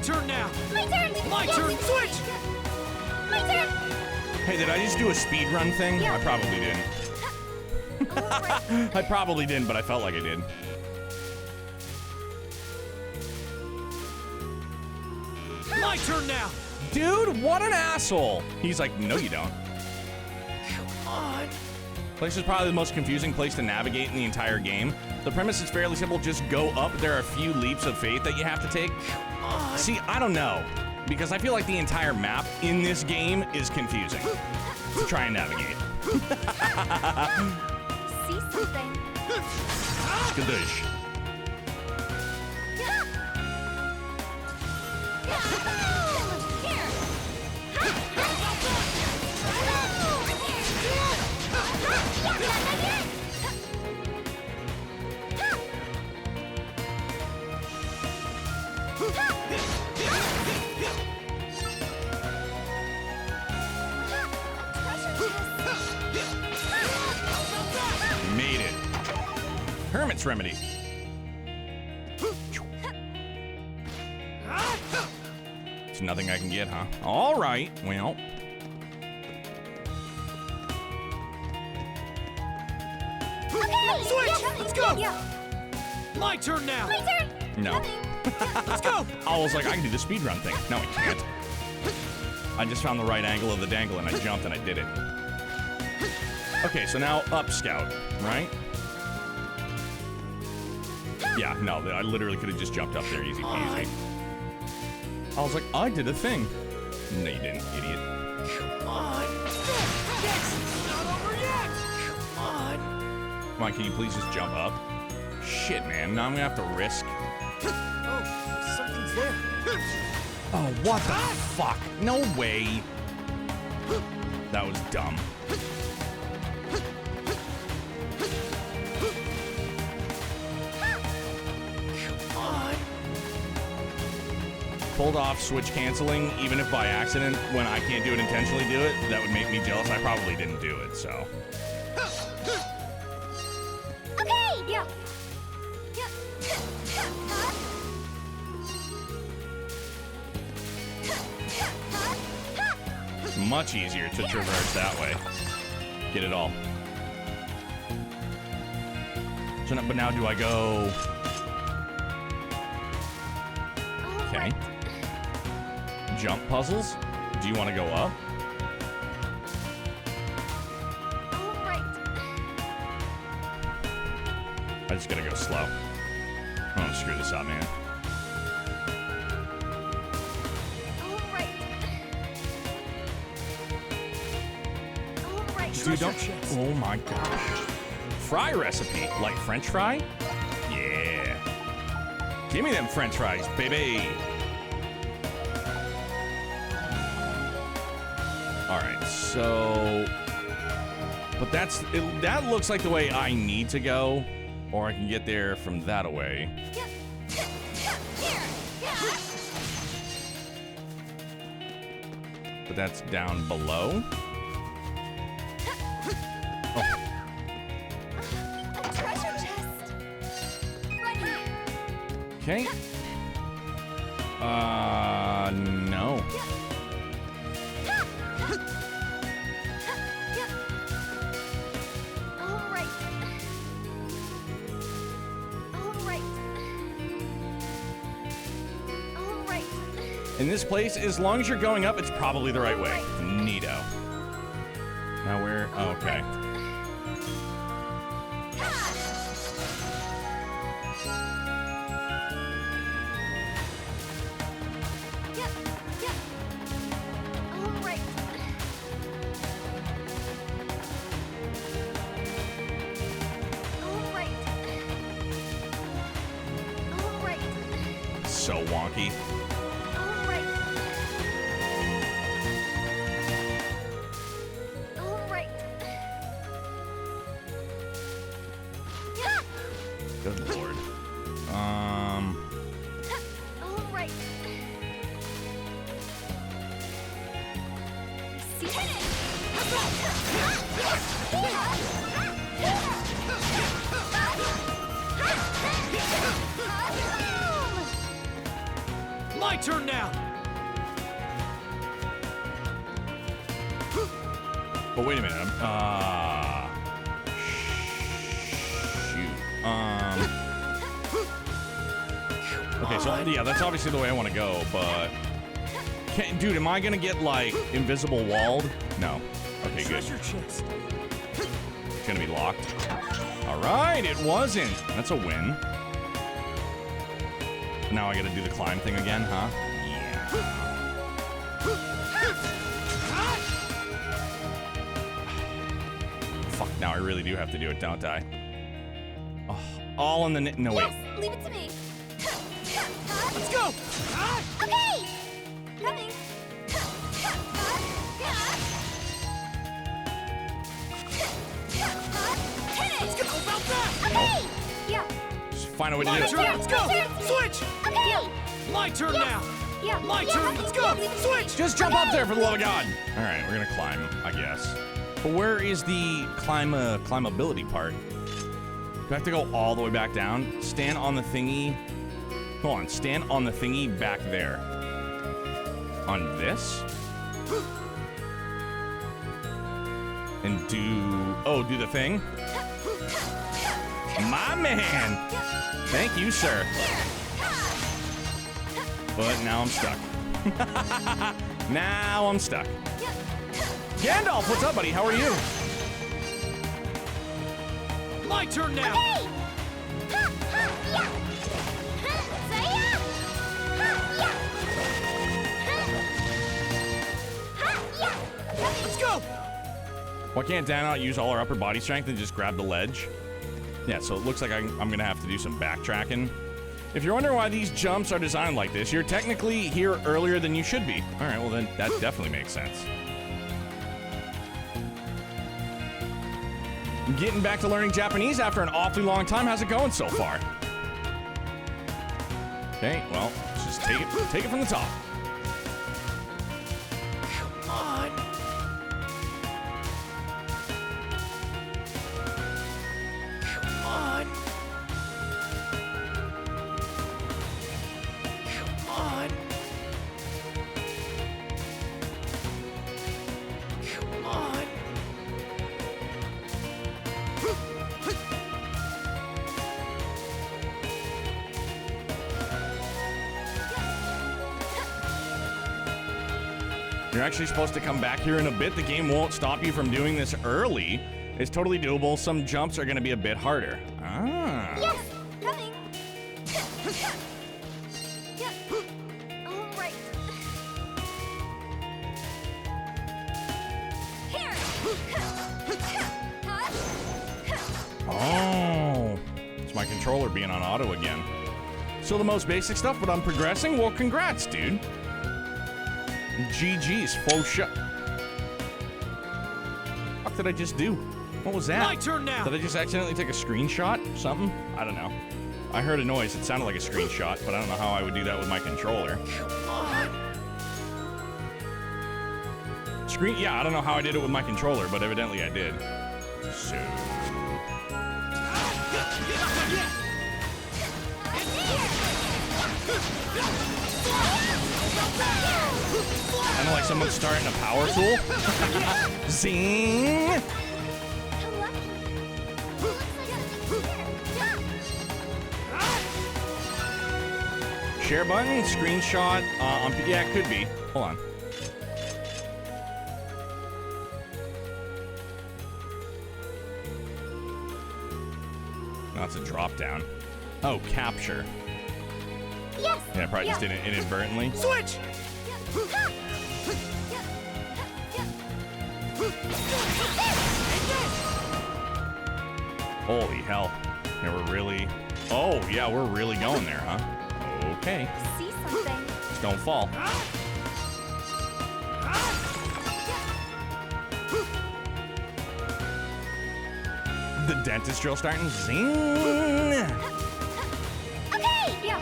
turn now! My turn! My turn! Switch! My turn! Hey, did I just do a speed run thing? Yeah. I probably didn't. I probably didn't, but I felt like I did. My turn now! Dude, what an asshole! He's like, no, you don't. Come on! Place is probably the most confusing place to navigate in the entire game. The premise is fairly simple, just go up. There are a few leaps of faith that you have to take. See, I don't know, because I feel like the entire map in this game is confusing to try and navigate. See something. Skadoosh. Made it. Hermit's Remedy. It's nothing I can get, huh? All right, well. Switch! Let's go! Yeah. My turn now! My turn! No. Let's go! I was like, I can do the speedrun thing. No, I can't. I just found the right angle of the dangle and I jumped and I did it. Okay, so now up scout, right? Yeah, no, I literally could have just jumped up there easy peasy. I was like, I did a thing. No, you didn't, idiot. Come on! Yes! Not over yet! Come on! Come on, can you please just jump up? Shit, man, now I'm gonna have to risk. Oh, something's there. Oh, what the fuck? No way. That was dumb. Come on! Pulled off switch canceling, even if by accident, when I can't do it intentionally do it, that would make me jealous. I probably didn't do it, so. Okay! Yeah. Much easier to traverse that way. Get it all. So, but now do I go? Okay. Jump puzzles? Do you want to go up? All right. I just gotta go slow. I'm gonna screw this up, man. All right. All right. Dude, don't. Oh my gosh. Fry recipe, like French fry? Yeah. Give me them French fries, baby. All right, so, but that looks like the way I need to go, or I can get there from that away. But that's down below. Oh. A treasure chest. Ready. Okay. No. All right. All right. All right. In this place, as long as you're going up, it's probably the right way. Neato. Now where? Oh, okay. All right. All right. All right. So wonky. All right. All right. Good lord. All right. See. My turn now. But wait a minute. Shoot. Okay, so yeah, that's obviously the way I want to go, but dude, am I gonna get like invisible walled? No. Okay, good. Treasure chest. It's gonna be locked. All right, it wasn't. That's a win. Now I gotta do the climb thing again, huh? Yeah. Fuck, now I really do have to do it, don't I? Oh, all in the no, wait. Yes, leave it to me. Let's go. Okay! Coming. Let's go. How about that? Okay! Yeah. Just find a way to My do turn. it. Let's go. Switch. Okay! My turn now. Yeah. My turn. Let's go. Switch. Just jump up there for the love of God. All right, we're gonna climb, I guess. But where is the climbability part? Do I have to go all the way back down? Stand on the thingy. Hold on, stand on the thingy back there. On this? And do the thing? My man! Thank you, sir. But now I'm stuck. Now I'm stuck. Gandalf, what's up, buddy? How are you? My turn now. Okay! Let's go. Why can't Dan not use all our upper body strength and just grab the ledge? Yeah, so it looks like I'm gonna have to do some backtracking. If you're wondering why these jumps are designed like this, you're technically here earlier than you should be. All right, well then that definitely makes sense. Getting back to learning Japanese after an awfully long time. How's it going so far? Okay, well, let's just take it from the top. Come on. Come on. Come on. Come on. You're actually supposed to come back here in a bit. The game won't stop you from doing this early. It's totally doable. Some jumps are going to be a bit harder. Ah. Yes! Coming! All right. Here! Oh. It's my controller being on auto again. So the most basic stuff, but I'm progressing? Well, congrats, dude. GG's, faux shot. What did I just do? What was that? My turn now. Did I just accidentally take a screenshot? Something? I don't know. I heard a noise. It sounded like a screenshot, but I don't know how I would do that with my controller. Come on. Yeah, I don't know how I did it with my controller, but evidently I did. So. Kind of like someone starting a power tool. Zing! Share button, screenshot. Yeah, it could be. Hold on. No, it's a drop down. Oh, capture. Yes! Yeah, I probably just did it inadvertently. Switch. Holy hell. Yeah, we're really... Oh, yeah, we're really going there, huh? Okay. See something. Just don't fall. The dentist drill starting. Zing! Okay! Yeah.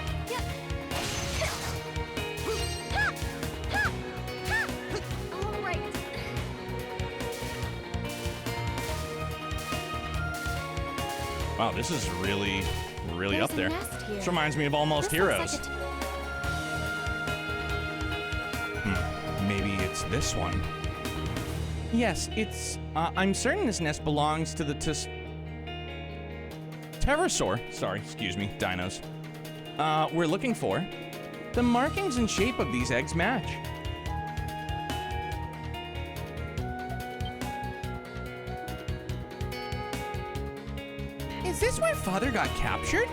All right. Wow, this is really There's up a there. nest here. This reminds me of Almost This looks Heroes. like it's this one. Yes, it's. I'm certain this nest belongs to the pterosaur. Sorry, excuse me, dinos. We're looking for. The markings and shape of these eggs match. Is this where Father got captured?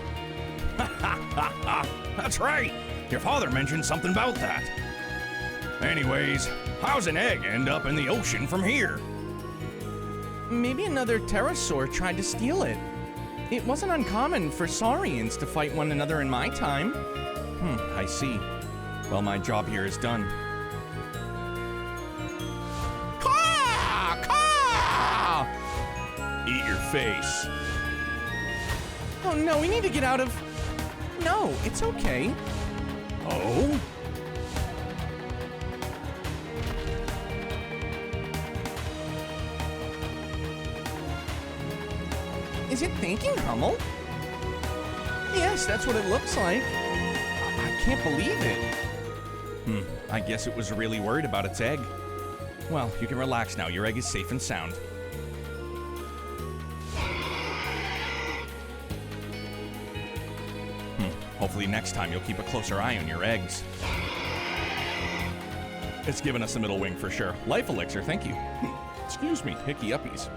That's right. Your father mentioned something about that. Anyways, how's an egg end up in the ocean from here? Maybe another pterosaur tried to steal it. It wasn't uncommon for saurians to fight one another in my time. I see. Well, my job here is done. Caw! Caw! Eat your face. Oh no, we need to get out of... No, it's okay. Oh? Is it thanking Hummel? Yes, that's what it looks like. I can't believe it. I guess it was really worried about its egg. Well, you can relax now. Your egg is safe and sound. Hopefully next time you'll keep a closer eye on your eggs. It's given us a middle wing for sure. Life elixir, thank you. Excuse me, hickey uppies.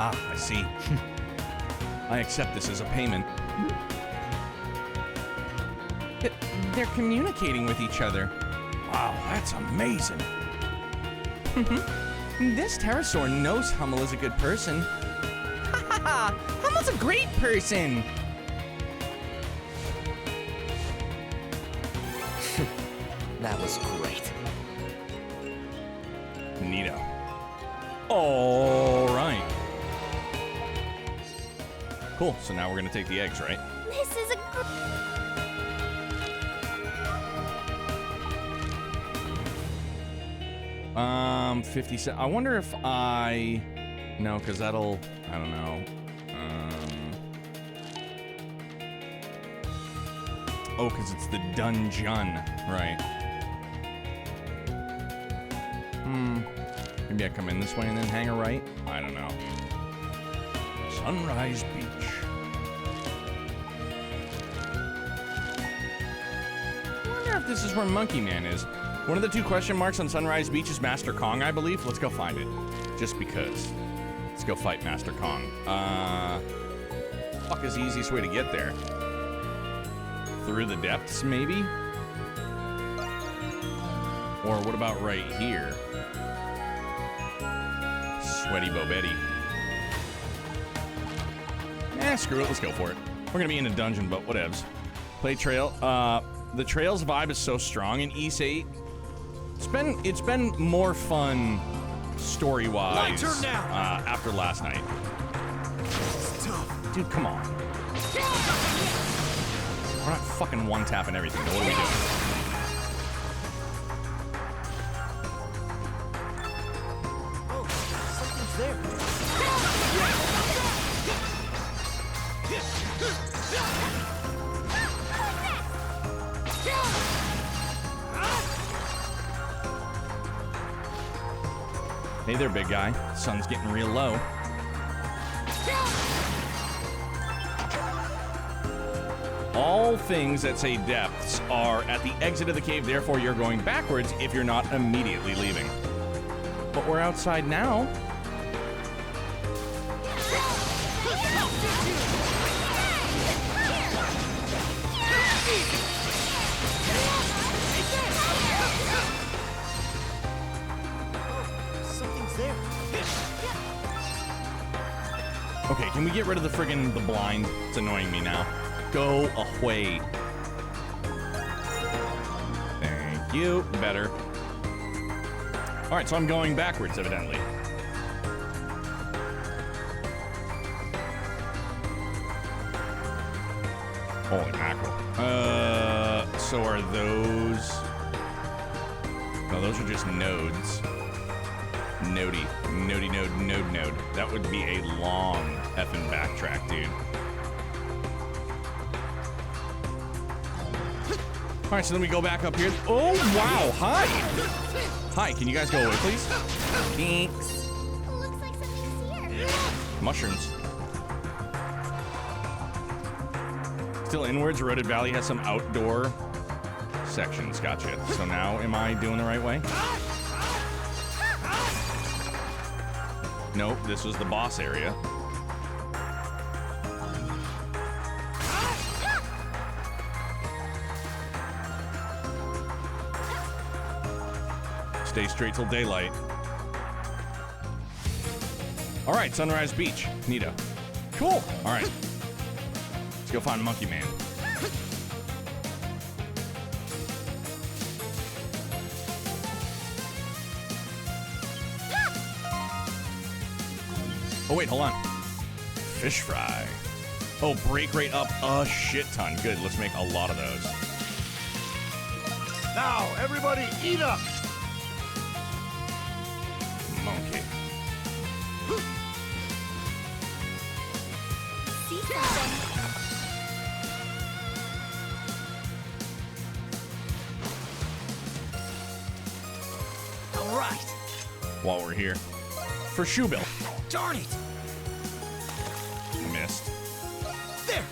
Ah, I see. I accept this as a payment. They're communicating with each other. Wow, that's amazing. This pterosaur knows Hummel is a good person. Ha ha ha! Hummel's a great person! That was great. Neato. All right. Cool, so now we're gonna take the eggs, right? This is a 57. I wonder if I... No, because that'll... I don't know. Oh, because it's the dungeon. Right. Maybe I come in this way and then hang a right? I don't know. Sunrise Beach. I wonder if this is where Monkey Man is. One of the two question marks on Sunrise Beach is Master Kong, I believe. Let's go find it. Just because. Let's go fight Master Kong. Fuck is the easiest way to get there? Through the depths, maybe? Or what about right here? Sweaty Bobetti. Screw it, let's go for it. We're gonna be in a dungeon, but whatevs. Play trail. The trails vibe is so strong in YsVIII. It's been more fun story-wise after last night. Dude, come on. We're not fucking one-tapping everything. What are we doing? Oh, something's there. Hey there, big guy. Sun's getting real low. All things that say depths are at the exit of the cave, therefore you're going backwards if you're not immediately leaving. But we're outside now. Something's there. Okay, can we get rid of the friggin' the blind? It's annoying me now. Go away. Thank you. Better. All right, so I'm going backwards, evidently. Holy mackerel. So are those... No, those are just nodes. Nodey. Nodey node, node node. That would be a long effing backtrack, dude. All right, so then we go back up here. Oh, wow. Hi. Hi, can you guys go away, please? Thanks. Looks like something's here. Mushrooms. Still inwards, Eroded Valley has some outdoor sections. Gotcha. So now, am I doing the right way? Nope, this was the boss area. Stay straight till daylight. All right, Sunrise Beach. Neato. Cool. All right. Let's go find Monkey Man. Oh, wait, hold on. Fish fry. Oh, break rate up a shit ton. Good, let's make a lot of those. Now, everybody eat up! Monkey. See something. All right. While we're here. For Shoebill. Darn it. Missed. There.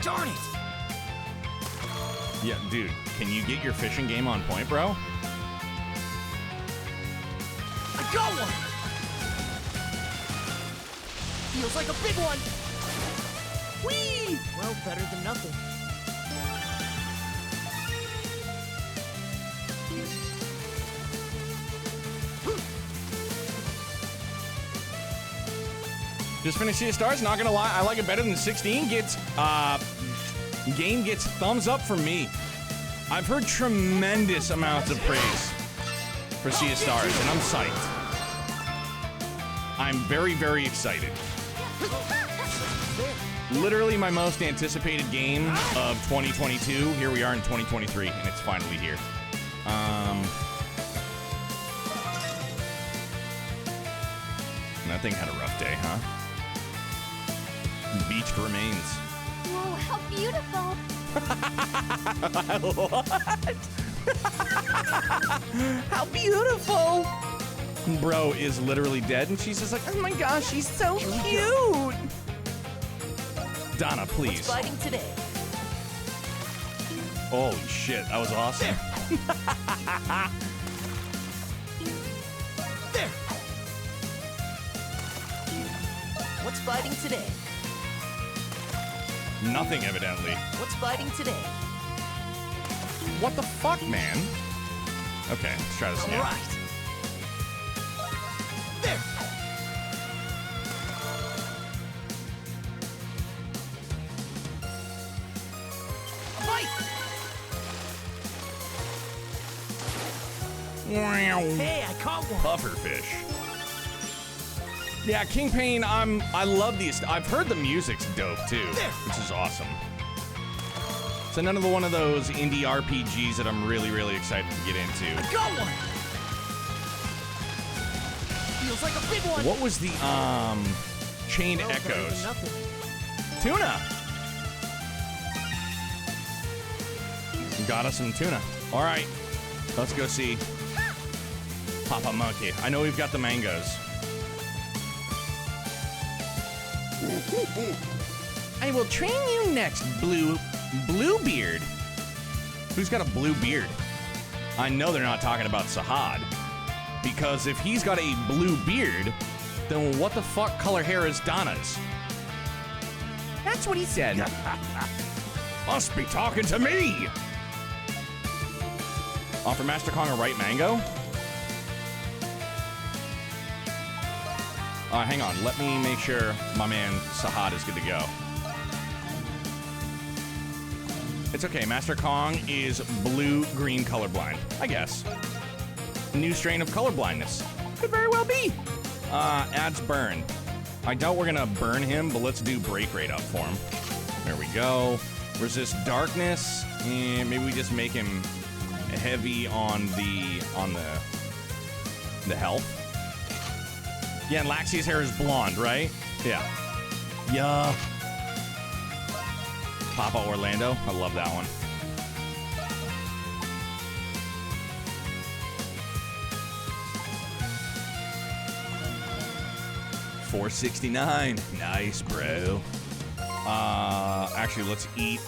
Darn it. Yeah, dude, can you get your fishing game on point, bro? I got one. Feels like a big one. Whee! Well, better than nothing. Just finished Sea of Stars, not gonna lie, I like it better than 16. Game gets thumbs up from me. I've heard tremendous amounts of praise for Sea of Stars, and I'm psyched. I'm very, very excited. Literally my most anticipated game of 2022. Here we are in 2023, and it's finally here. That thing had a rough day, huh? Beached remains. Whoa, how beautiful. What? How beautiful! Bro is literally dead, and she's just like, oh my gosh, she's so cute! Donna, please. What's fighting today? Holy shit, that was awesome. There. What's fighting today? Nothing, evidently. What's fighting today? What the fuck, man? Okay, let's try this All again. right. There. Fight. Hey, I caught one. Pufferfish. Yeah, King Pain, I love these. I've heard the music's dope too, which is awesome. It's another one of those indie RPGs that I'm really, really excited to get into. I got one. Feels like a big one. What was the Chained Well, better than Echoes? nothing. Tuna. Got us some tuna. All right, let's go see Papa Monkey. I know we've got the mangoes. I will train you next, Bluebeard. Who's got a blue beard? I know they're not talking about Sahad. Because if he's got a blue beard, then what the fuck color hair is Donna's? That's what he said. Must be talking to me. Offer Master Kong a right mango? Hang on, let me make sure my man Sahad is good to go. It's okay, Master Kong is blue-green colorblind, I guess. New strain of colorblindness. Could very well be. Adds burn. I doubt we're gonna burn him, but let's do break rate up for him. There we go. Resist darkness. And maybe we just make him heavy on the health. Yeah, and Laxia's hair is blonde, right? Yeah. Yeah. Papa Orlando. I love that one. $4.69. Nice, bro. Actually, let's eat.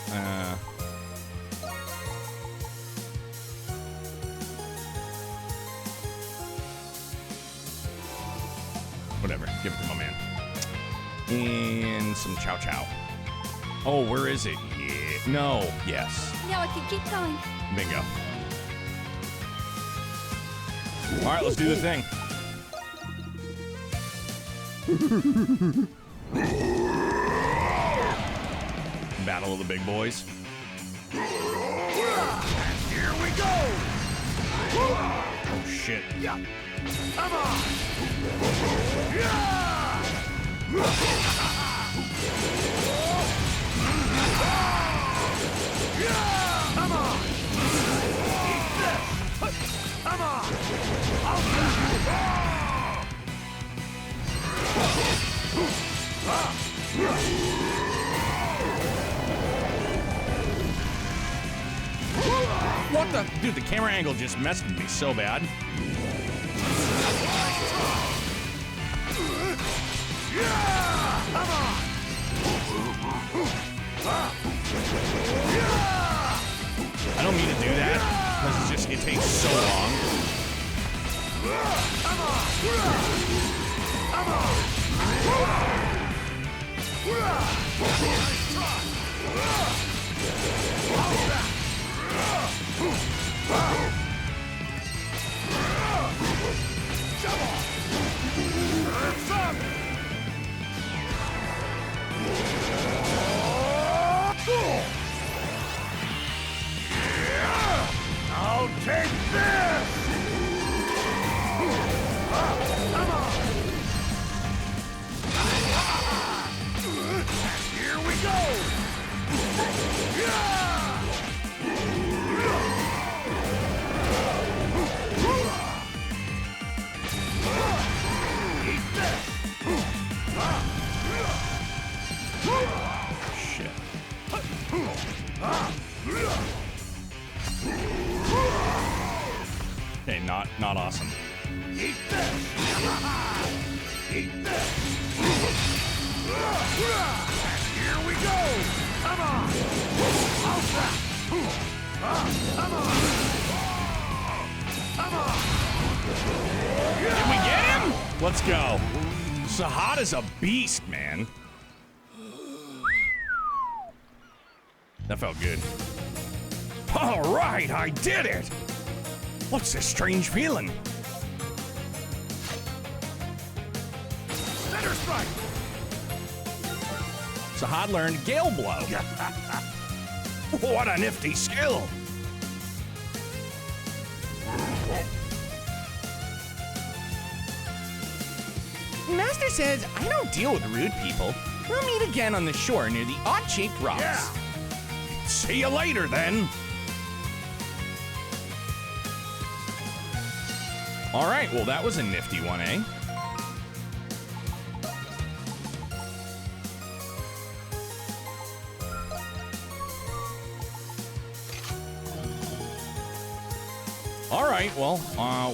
Whatever. Give it to my man. And some chow chow. Oh, where is it? Yeah. No. Yes. Now I can keep going. Bingo. All right, let's do the thing. Battle of the big boys. Here we go! Oh, shit. Come on! Yeah! Come on! Eat this! Come on! What the? Dude, the camera angle just messed with me so bad. Come on! I don't mean to do that, because it's just, it takes so long. Come on! Come on! I'll take this! Come on! Here we go! Eat this! Shit. Okay, not awesome. Eat this! Eat this! Here we go! Come on! Come on! Come on! Did we get him? Let's go. Sahad is a beast, man. That felt good. All right, I did it. What's this strange feeling? Center strike! Sahad learned Gale Blow. What a nifty skill. Master says I don't deal with rude people. We'll meet again on the shore near the odd-shaped rocks. Yeah. See you later, then. All right, well, that was a nifty one, eh? All right, well,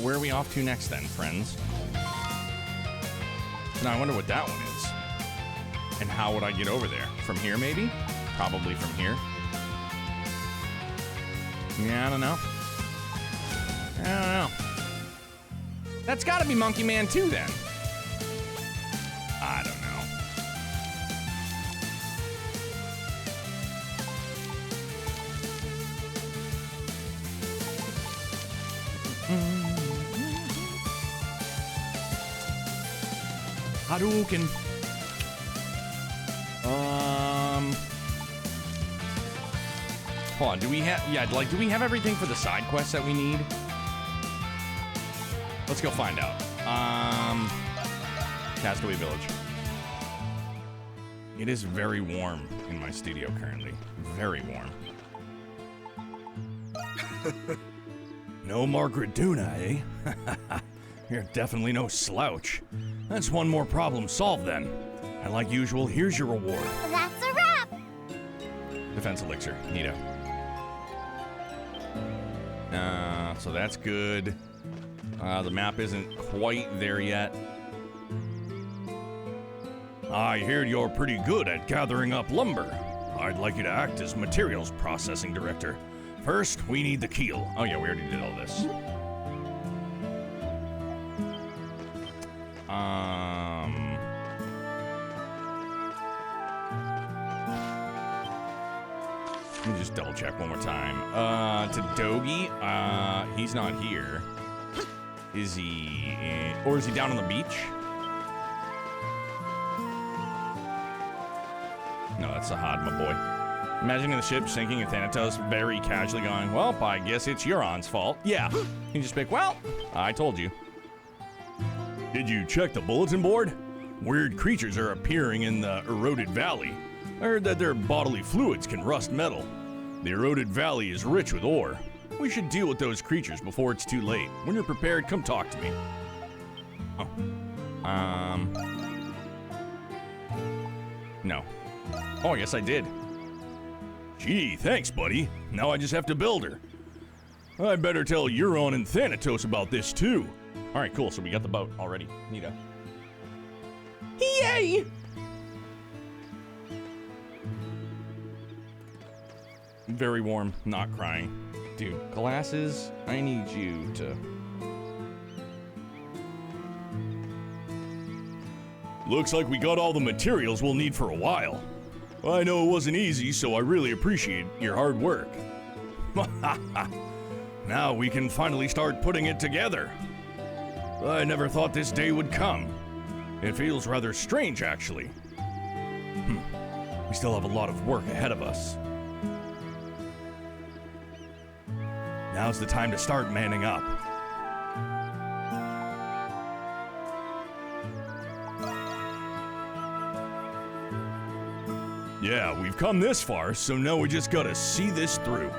where are we off to next then, friends? Now, I wonder what that one is. And how would I get over there? From here, maybe? Probably from here. Yeah, I don't know. I don't know. That's gotta be Monkey Man 2, then. I don't know. Hadouken. Hold on, do we have, do we have everything for the side quests that we need? Let's go find out. Castaway Village. It is very warm in my studio currently. Very warm. No Margaret Duna, eh? You're definitely no slouch. That's one more problem solved then. And like usual, here's your reward. That's a wrap. Defense elixir. Neato. So that's good. The map isn't quite there yet. I hear you're pretty good at gathering up lumber. I'd like you to act as materials processing director. First, we need the keel. Oh yeah, we already did all this. Let me just double check one more time. To Dogi, he's not here. Is he, or is he down on the beach? No, that's Sahad, my boy. Imagining the ship sinking and Thanatos very casually going, well, I guess it's Euron's fault. Yeah. You just pick, well, I told you. Did you check the bulletin board? Weird creatures are appearing in the eroded valley. I heard that their bodily fluids can rust metal. The eroded valley is rich with ore. We should deal with those creatures before it's too late. When you're prepared, come talk to me. Oh. No. Oh, yes, I did. Gee, thanks, buddy. Now I just have to build her. I better tell Euron and Thanatos about this, too. All right, cool. So we got the boat already. Neato. Yay! Very warm, not crying. Dude, glasses, I need you to... Looks like we got all the materials we'll need for a while. I know it wasn't easy, so I really appreciate your hard work. Now we can finally start putting it together. I never thought this day would come. It feels rather strange, actually. We still have a lot of work ahead of us. Now's the time to start manning up. Yeah, we've come this far, so now we just gotta see this through.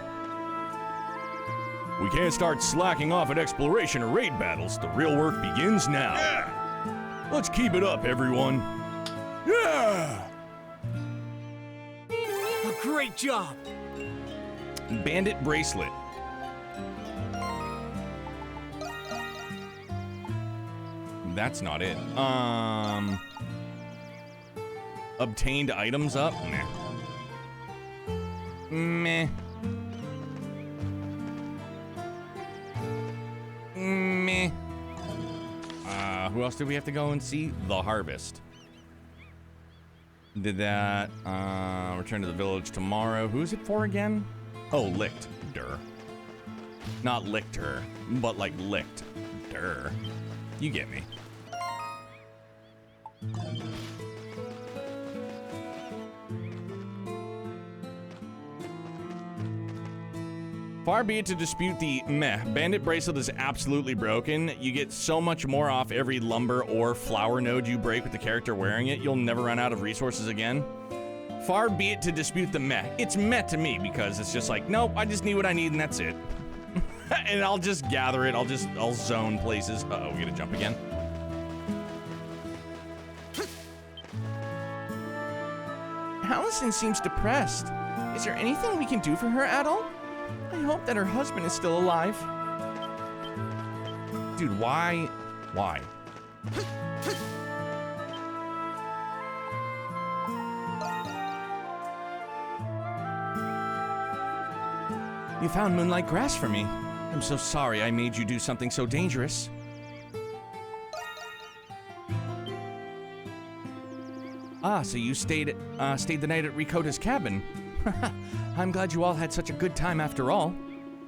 We can't start slacking off at exploration or raid battles. The real work begins now. Yeah! Let's keep it up, everyone. Yeah! A great job! Bandit bracelet. That's not it. Obtained items up? Meh. Meh. Meh. Who else did we have to go and see? The Harvest. Did that. Return to the village tomorrow. Who's it for again? Oh, Licked. Durr. Not licked her, but like licked. Durr. You get me. Far be it to dispute the meh. Bandit bracelet is absolutely broken. You get so much more off every lumber or flower node you break with the character wearing it. You'll never run out of resources again. Far be it to dispute the meh. It's meh to me because it's just like, nope, I just need what I need and that's it. And I'll just gather it. I'll zone places. Uh-oh, we gotta jump again. Allison seems depressed. Is there anything we can do for her at all? I hope that her husband is still alive. Dude, why? Why? You found moonlight grass for me. I'm so sorry I made you do something so dangerous. Ah, so you stayed the night at Rikota's cabin. I'm glad you all had such a good time after all.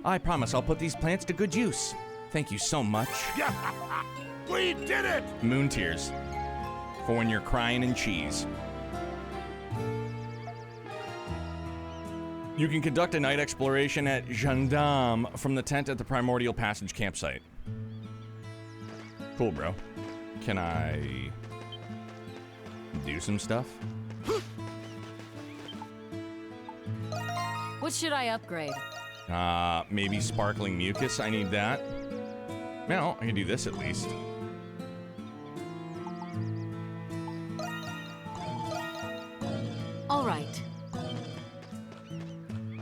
I promise I'll put these plants to good use. Thank you so much. We did it! Moon tears. For when you're crying in cheese. You can conduct a night exploration at Gendarme from the tent at the Primordial Passage campsite. Cool, bro. Can I do some stuff? What should I upgrade? Maybe sparkling mucus. I need that. Well, I can do this at least. All right.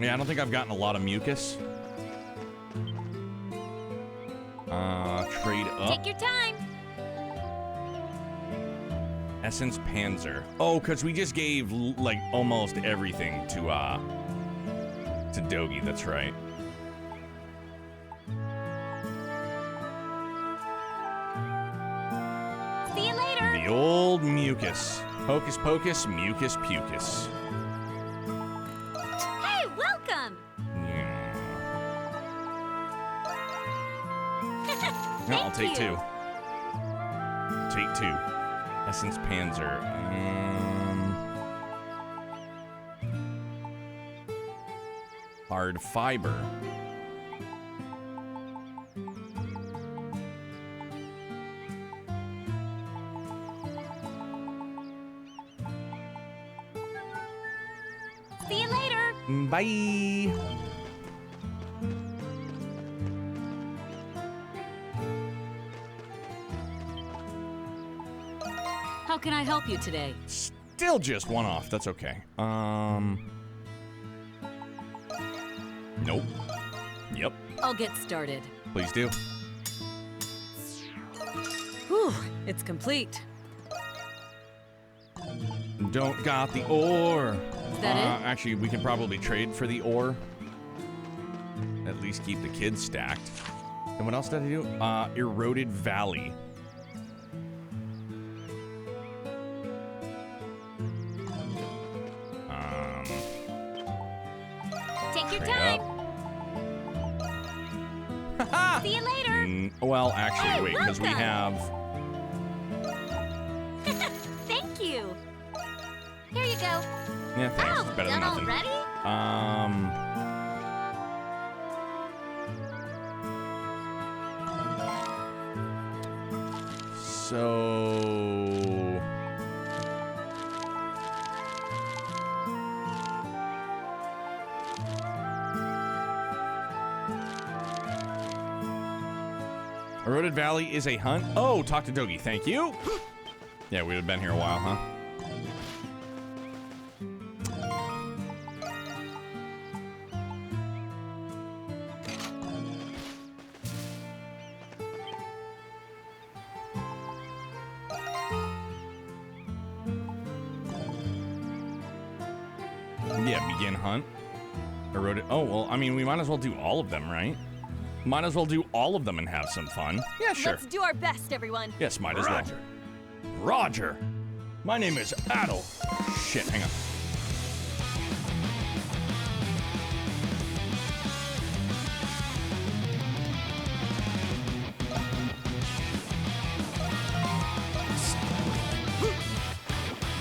Yeah, I don't think I've gotten a lot of mucus. Trade up. Take your time. Essence Panzer. Oh, because we just gave, like, almost everything to Dogi. That's right. See you later. The old mucus. Hocus pocus, mucus pucus. Hey, welcome. Yeah. No, I'll take you. 2. Take 2. Essence Panzer. Hard fiber. See you later. Bye. How can I help you today? Still just one off. That's okay. Nope. Yep. I'll get started. Please do. Whew, it's complete. Don't got the ore. Is that it? Actually, we can probably trade for the ore. At least keep the kids stacked. And what else did I do? Eroded Valley. Take your Trade time. up. See you later. Well, actually, Hey, wait, because we welcome. have... Thank you. Here you go. Yeah, thanks. Oh, It's better than done nothing. already? So... Eroded Valley is a hunt. Oh, talk to Dogi. Thank you. Yeah, we'd have been here a while, huh? Yeah, begin hunt. Eroded. Oh, well, I mean, we might as well do all of them, right? Might as well do all of them and have some fun. Yeah, sure. Let's do our best, everyone. Yes, might as Roger. well. Roger. My name is Adel. Shit, hang on.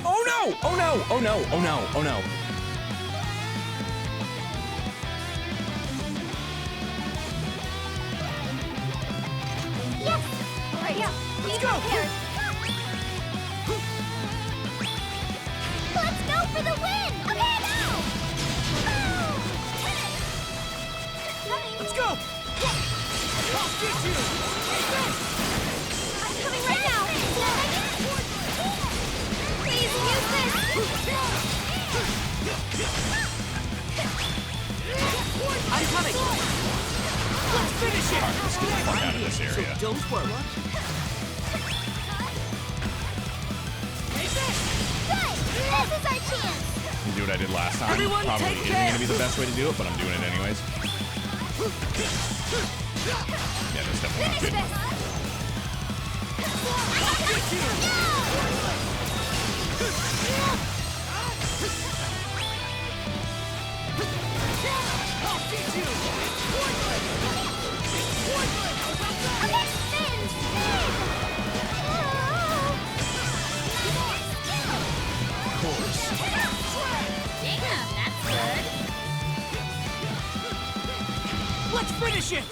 Oh no! Oh no! Oh no! Oh no! Oh no! Yes. All right, yeah. Let's go. Let's go for the win. Okay, now. Let's go! I'll get you! I'm coming right now. Please use this. I'm coming! Let's finish it! Let's get the fuck out of this area. So don't worry. Good. This is our chance. Do what I did last time. Everyone Probably take isn't care. going to be the best way to do it, but I'm doing it anyways. Yeah, that's definitely not Finish good. Damn, that's good. Let's finish it!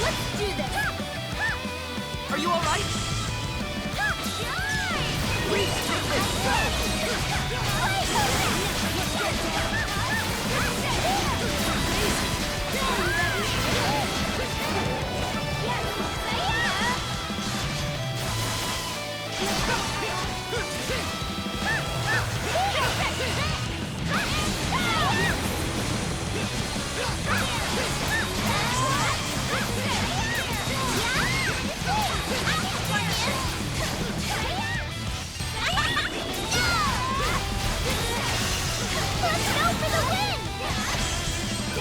Let's do this. Are you alright? Please take this!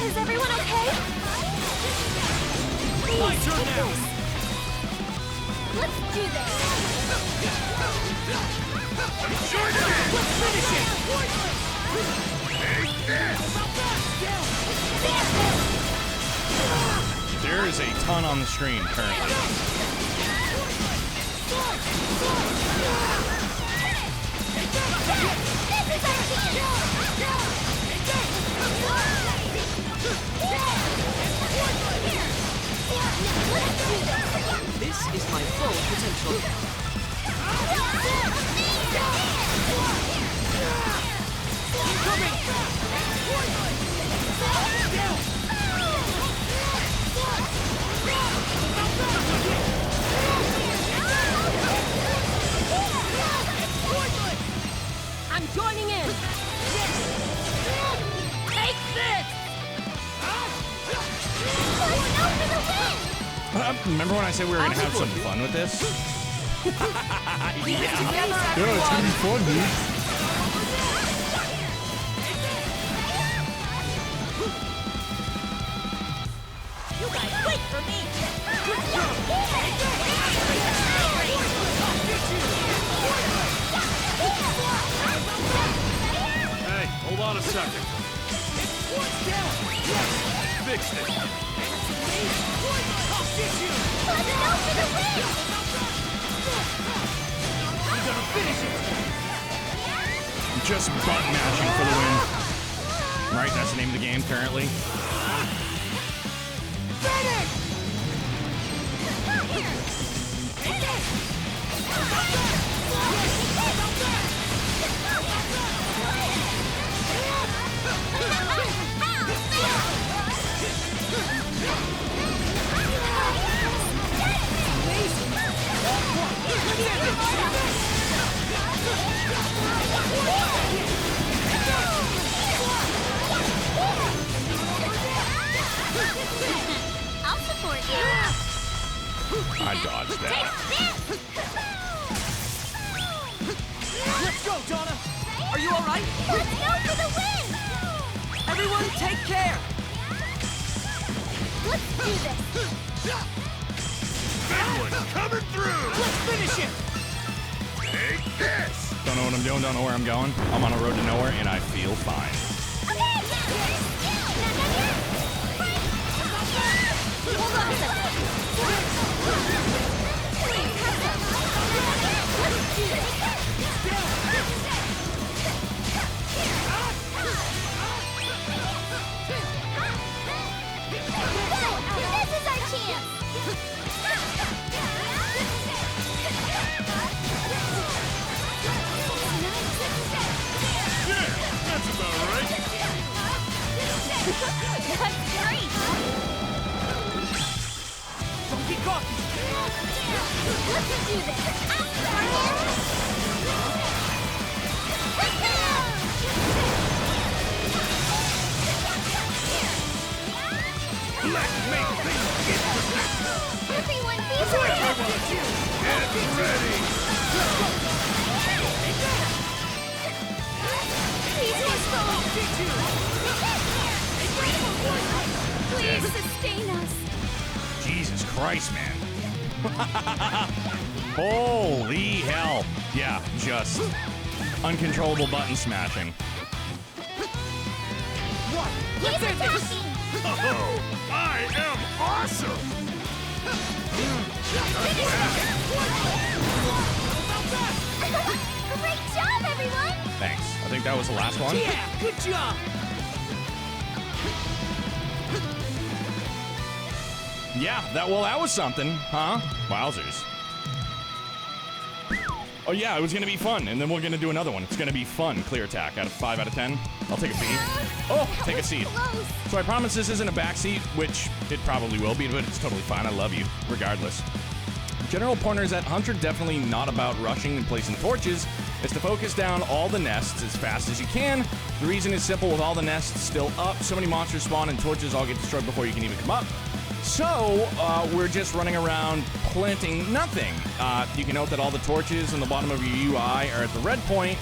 Is everyone okay? Please, My turn take now. this. Let's do this. Join it in! Let's finish it! Take this! There is a ton on the screen currently. This is my full potential. I'm joining in. Take this! Remember when I said we were gonna have some fun with this? Yeah, it's gonna be fun, dude. You guys wait for me! Hey, hold on a second. Fixed it. Just button mashing for the win. Right, that's the name of the game currently. I'll support you. I dodged that. Let's go, Donna! Are you alright? Let's go for the win! Everyone take care! Let's do this. Big one coming through! Let's finish it! Take this! Don't know what I'm doing, don't know where I'm going. I'm on a road to nowhere and I feel fine. Hold on a second. Let's do this. This is our chance. Yeah, that's about right. That's great. Don't get cocky! Let's do this. Let's make things interesting. Everyone, be ready. Get ready! Please, please sustain us. Jesus Christ, man. Holy hell. Yeah, just uncontrollable button smashing. He's attacking. Oh, I am awesome! Great job, everyone. Thanks. I think that was the last one. Yeah, good job! Yeah, that was something, huh? Wowzers. Oh yeah, it was gonna be fun, and then we're gonna do another one. It's gonna be fun. Clear attack out of 5 out of 10. I'll take a B. Oh, take a seat. Close. So I promise this isn't a backseat, which it probably will be, but it's totally fine. I love you, regardless. General pointer is that Hunter definitely not about rushing and placing torches. It's to focus down all the nests as fast as you can. The reason is simple: with all the nests still up, so many monsters spawn and torches all get destroyed before you can even come up. So, we're just running around planting nothing. You can note that all the torches on the bottom of your UI are at the red point.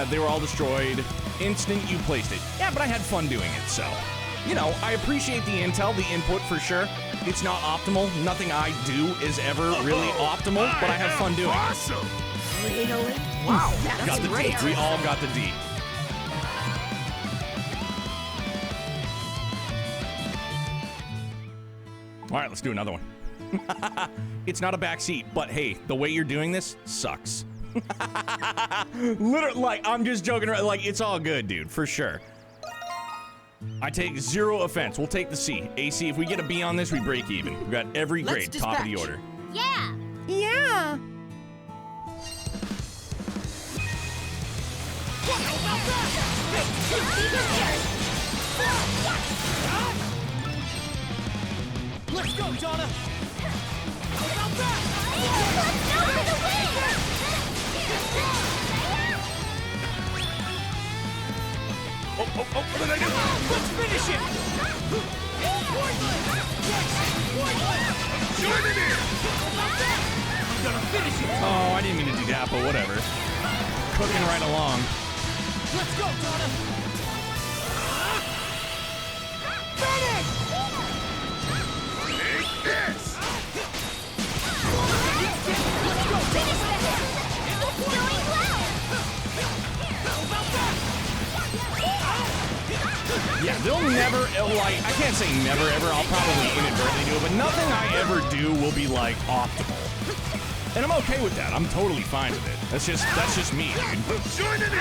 They were all destroyed instant you placed it. Yeah, but I had fun doing it, so. You know, I appreciate the intel, the input for sure. It's not optimal. Nothing I do is ever really optimal, but I have fun doing it. Awesome! Really? Wow, Got that's the great. D. We all got the D. All right, let's do another one. It's not a back seat, but hey, the way you're doing this sucks. Literally, like, I'm just joking around. Like, it's all good, dude, for sure. I take zero offense. We'll take the C. AC, if we get a B on this, we break even. We've got every Let's grade, top of the dispatch. order. Yeah. Yeah. Let's go, Donna. Oh, what did I do? Let's finish it. Join in! I'm gonna finish it. Oh, I didn't mean to do that, but whatever. Cooking right along. Let's go, Donna. Take this! Yeah, they'll never, like, I can't say never ever, I'll probably inadvertently do it, but nothing I ever do will be, like, optimal. And I'm okay with that. I'm totally fine with it. That's just me, dude. Join in!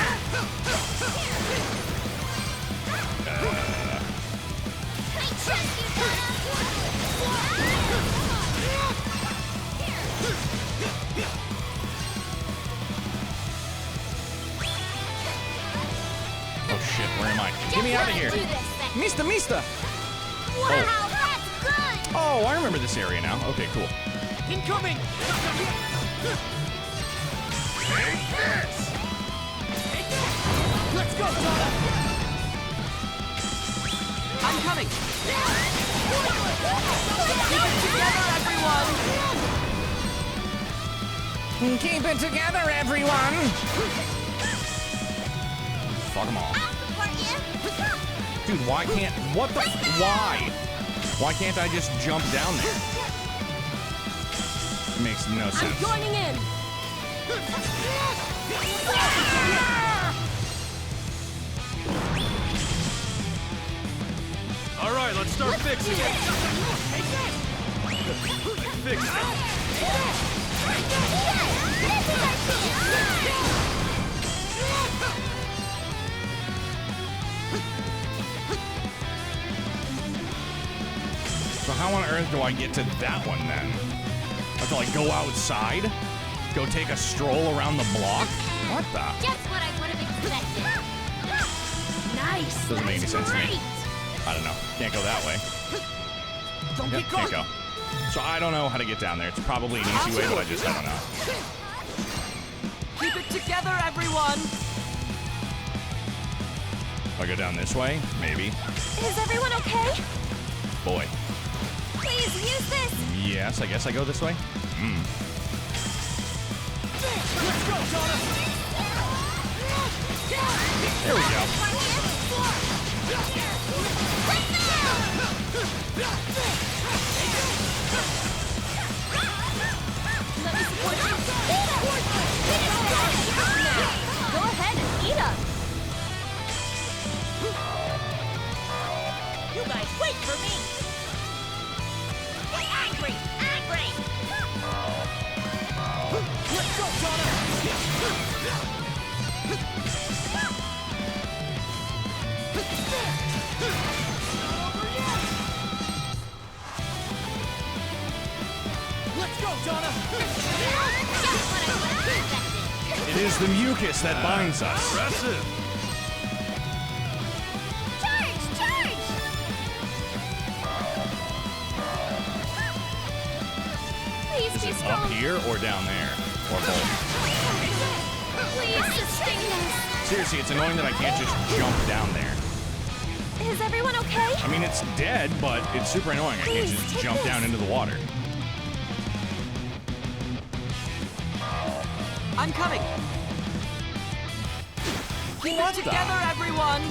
Oh shit, where am I? Get me out of here. Mista! Wow, that's good. Oh, I remember this area now. Okay, cool. Incoming. Take this! Let's go, Donna. I'm coming. Keep it together, everyone. Keep it together, everyone. Fuck them all. Dude, why can't, why? Why can't I just jump down there? It makes no sense. Joining in. All right, let's start fixing it. Fix it. So how on earth do I get to that one then? I have to like go outside? Go take a stroll around the block? What the? Just what I would have expected. Nice. Doesn't make any sense to me. I don't know. Can't go that way. Don't Yep, get can't caught. go. So I don't know how to get down there. It's probably an easy way, but I don't know. Keep it together, everyone. If I go down this way, maybe. Is everyone okay? Boy. Please use this. Yes, I guess I go this way. Let's go, Donna. There we go. Let me support you. Go ahead and eat up. You guys wait for me! Get angry! Angry! Let's go, Donna. Let's go, Donna. Just what I would have expected. It is the mucus that binds us. Impressive. Charge! Charge! Please Is be it strong. up here or down there? Or both? Please sustain us. Seriously, it's annoying that I can't just jump down there. Is everyone okay? I mean, it's dead, but it's super annoying. I can't just jump down into the water. I'm coming. Keep it together, everyone.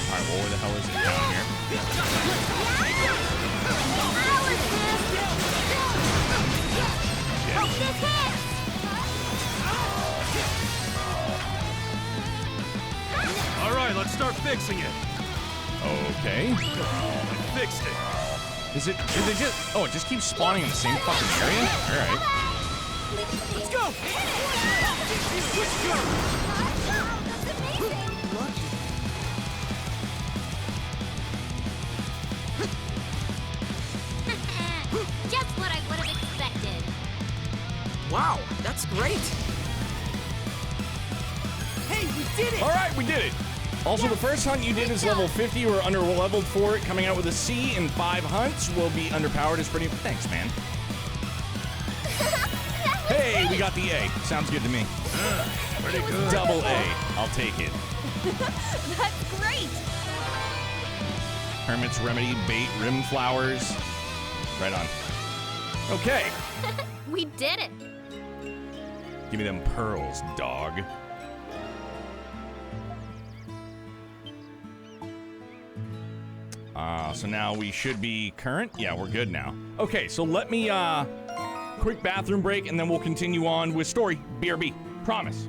Alright, well, where the hell is it down here? Hope this hits! All right, let's start fixing it. Okay. I fixed it. Is it just... Oh, it just keeps spawning in the same fucking area? Alright. Let's go! That's amazing! Just what I would have expected. Wow, that's great! Hey, we did it! Alright, we did it! Also, the first hunt you did is level 50. We're under-leveled for it. Coming out with a C in 5 hunts will be underpowered. Is pretty... Thanks, man. Hey, we got the A. Sounds good to me. Pretty good. Double A. I'll take it. That's great! Hermit's Remedy, Bait, Rim Flowers. Right on. Okay. We did it! Give me them pearls, dog. So now we should be current. Yeah, we're good now. Okay, so let me, quick bathroom break, and then we'll continue on with story. BRB. Promise.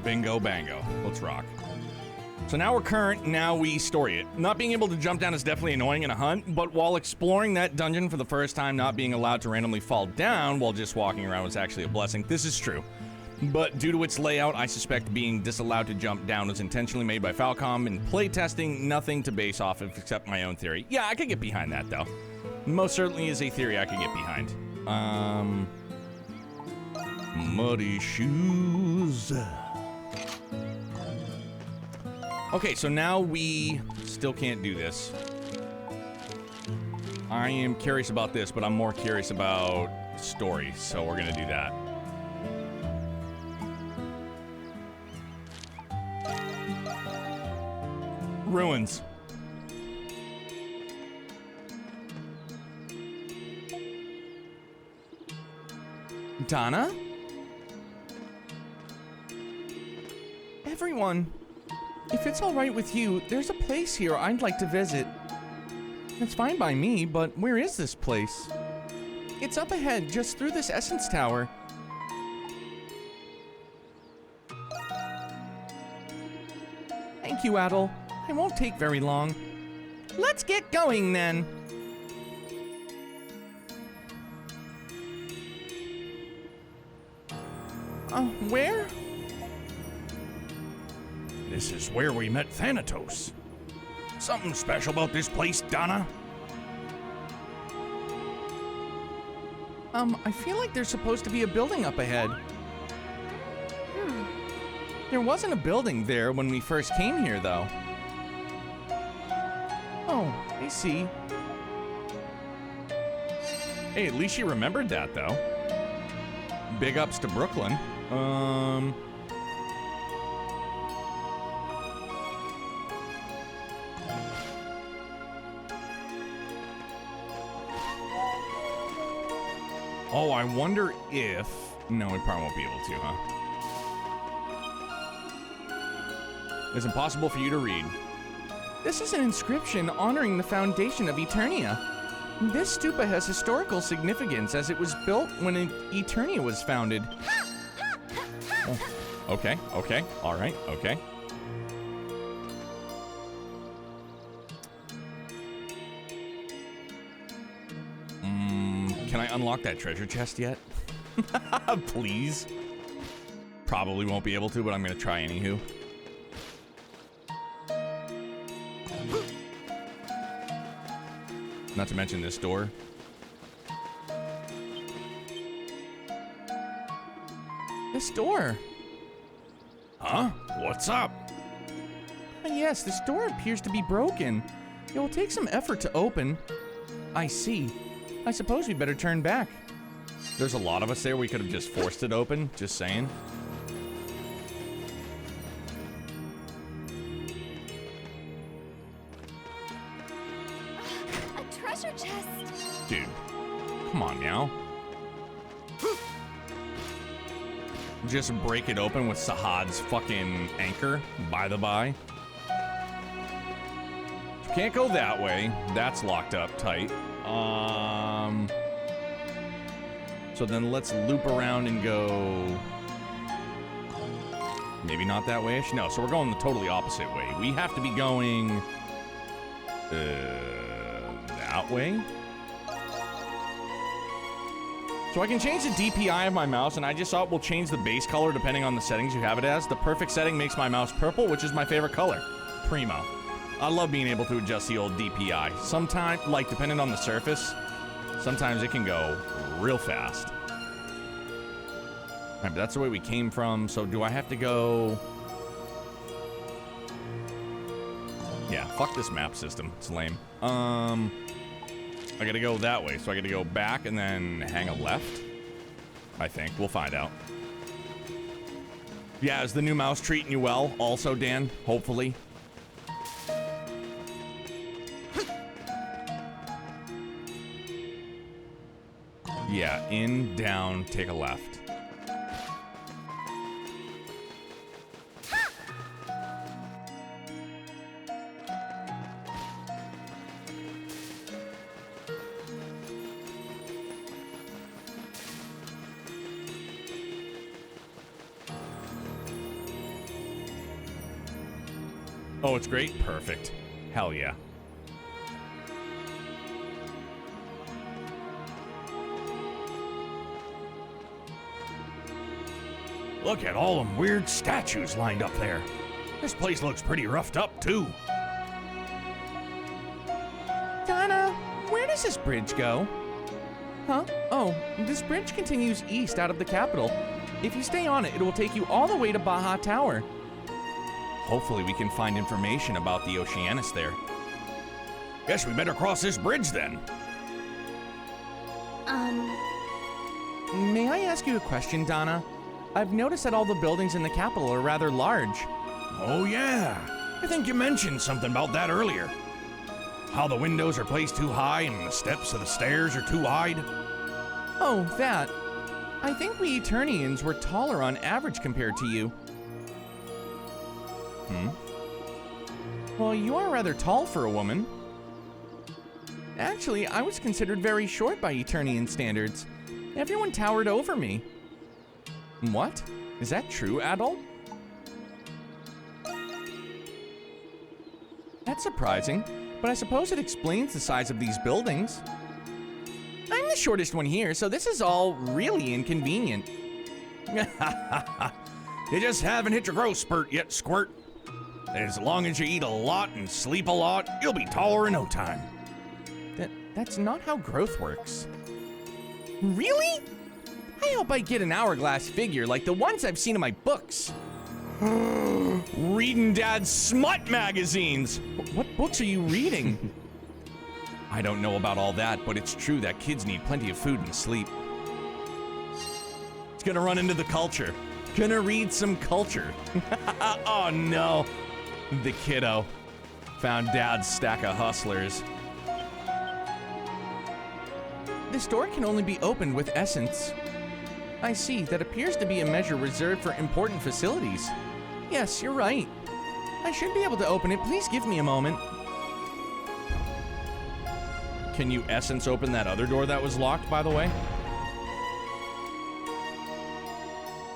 Bingo bango. Let's rock. So now we're current, now we story it. Not being able to jump down is definitely annoying in a hunt, but while exploring that dungeon for the first time, not being allowed to randomly fall down while just walking around was actually a blessing. This is true. But due to its layout, I suspect being disallowed to jump down was intentionally made by Falcom in playtesting, nothing to base off of except my own theory. Yeah, I could get behind that though. Most certainly is a theory I could get behind. Muddy shoes. Okay, so now we still can't do this. I am curious about this, but I'm more curious about story, so we're gonna do that. Ruins. Donna? Everyone, if it's all right with you, there's a place here I'd like to visit. It's fine by me, but where is this place? It's up ahead, just through this Essence Tower. Thank you, Adel. I won't take very long. Let's get going, then. Where? This is where we met Thanatos. Something special about this place, Donna? I feel like there's supposed to be a building up ahead. There wasn't a building there when we first came here, though. Oh, I see. Hey, at least she remembered that, though. Big ups to Brooklyn. Oh, I wonder if... No, we probably won't be able to, huh? It's impossible for you to read. This is an inscription honoring the foundation of Eternia. This stupa has historical significance as it was built when Eternia was founded. Oh, okay, all right, okay. Can I unlock that treasure chest yet? Please. Probably won't be able to, but I'm gonna try anywho. Not to mention this door. This door. Huh? What's up? Yes, this door appears to be broken. It will take some effort to open. I see. I suppose we better turn back. There's a lot of us there. We could have just forced it open. Just saying. A treasure chest. Dude, come on now. Just break it open with Sahad's fucking anchor, by the by. Can't go that way. That's locked up tight. So then let's loop around and go... Maybe not that way-ish? No, so we're going the totally opposite way. We have to be going... that way? So I can change the DPI of my mouse, and I just thought we'll change the base color depending on the settings you have it as. The perfect setting makes my mouse purple, which is my favorite color. Primo. I love being able to adjust the old DPI. Sometimes, like, depending on the surface, sometimes it can go real fast. All right, but that's the way we came from, so do I have to go... Yeah, fuck this map system. It's lame. I gotta go that way, so I gotta go back and then hang a left? I think. We'll find out. Yeah, is the new mouse treating you well also, Dan? Hopefully. Yeah, in, down, take a left. Oh, it's great? Perfect. Hell yeah. Look at all them weird statues lined up there. This place looks pretty roughed up, too. Donna, where does this bridge go? Huh? Oh, this bridge continues east out of the capital. If you stay on it, it will take you all the way to Baja Tower. Hopefully we can find information about the Oceanus there. Guess we better cross this bridge then. May I ask you a question, Donna? I've noticed that all the buildings in the capital are rather large. Oh yeah, I think you mentioned something about that earlier. How the windows are placed too high and the steps of the stairs are too wide. Oh, that. I think we Eternians were taller on average compared to you. Well, you are rather tall for a woman. Actually, I was considered very short by Eternian standards. Everyone towered over me. What? Is that true, Adol? That's surprising, but I suppose it explains the size of these buildings. I'm the shortest one here, so this is all really inconvenient. You just haven't hit your growth spurt yet, Squirt. As long as you eat a lot and sleep a lot, you'll be taller in no time. That's not how growth works. Really? I hope I get an hourglass figure like the ones I've seen in my books. Reading Dad's smut magazines. What books are you reading? I don't know about all that, but it's true that kids need plenty of food and sleep. It's gonna run into the culture. Gonna read some culture. Oh no. The kiddo found Dad's stack of hustlers. This door can only be opened with essence. I see, that appears to be a measure reserved for important facilities. Yes, you're right. I should be able to open it. Please give me a moment. Can you essence open that other door that was locked, by the way?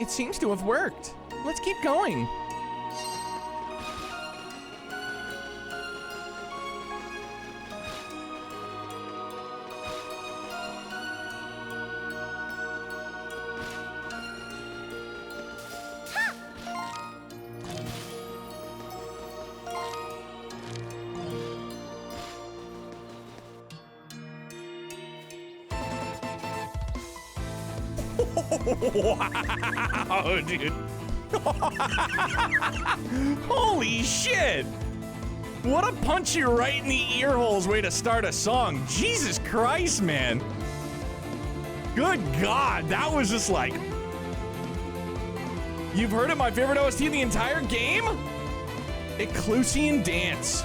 It seems to have worked. Let's keep going. Wow, dude. Holy shit! What a punch you right in the ear holes way to start a song. Jesus Christ, man. Good God, that was just like... You've heard of my favorite OST in the entire game? Eclusian Dance.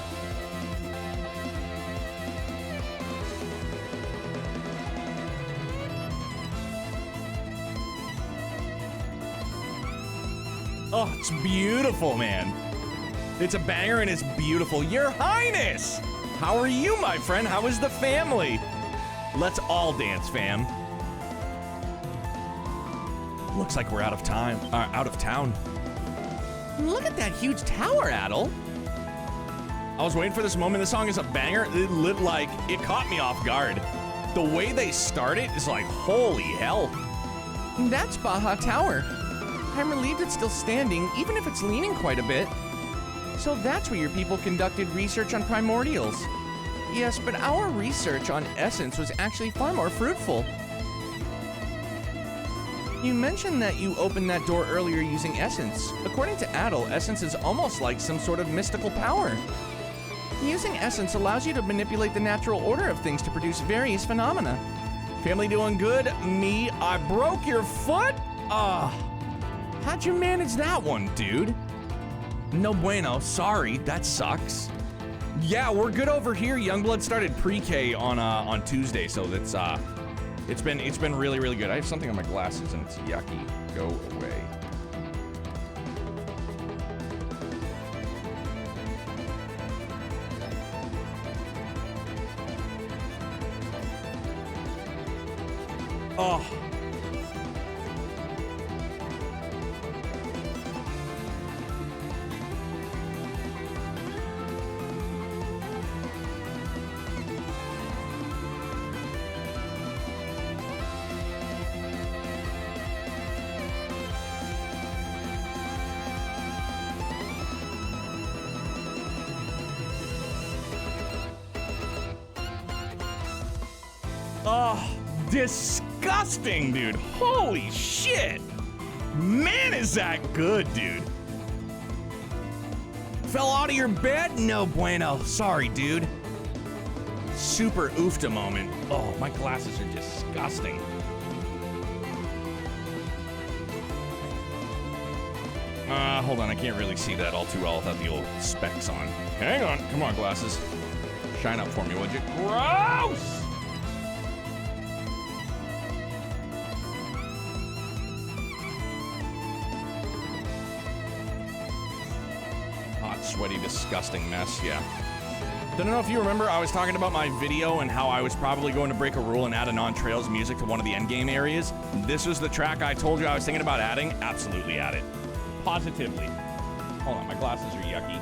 Oh, it's beautiful, man. It's a banger and it's beautiful. Your Highness! How are you, my friend? How is the family? Let's all dance, fam. Looks like we're out of town. Look at that huge tower, Adol. I was waiting for this moment. This song is a banger. It caught me off guard. The way they start it is like, holy hell. That's Baja Tower. I'm relieved it's still standing, even if it's leaning quite a bit. So that's where your people conducted research on primordials. Yes, but our research on essence was actually far more fruitful. You mentioned that you opened that door earlier using essence. According to Adol, essence is almost like some sort of mystical power. Using essence allows you to manipulate the natural order of things to produce various phenomena. Family doing good? Me, I broke your foot? How'd you manage that one, dude? No bueno, sorry, that sucks. Yeah, we're good over here. Youngblood started pre-K on Tuesday, so that's it's been really, really good. I have something on my glasses and it's yucky. Go away. Oh. Oh, disgusting, dude. Holy shit. Man, is that good, dude. Fell out of your bed? No bueno. Sorry, dude. Super oofta moment. Oh, my glasses are disgusting. Hold on, I can't really see that all too well without the old specs on. Hang on, come on, glasses. Shine up for me, would you? Gross! Hot, sweaty, disgusting mess, yeah. Don't know if you remember, I was talking about my video and how I was probably going to break a rule and add a non-trails music to one of the endgame areas. This was the track I told you I was thinking about adding. Absolutely add it. Positively. Hold on, my glasses are yucky.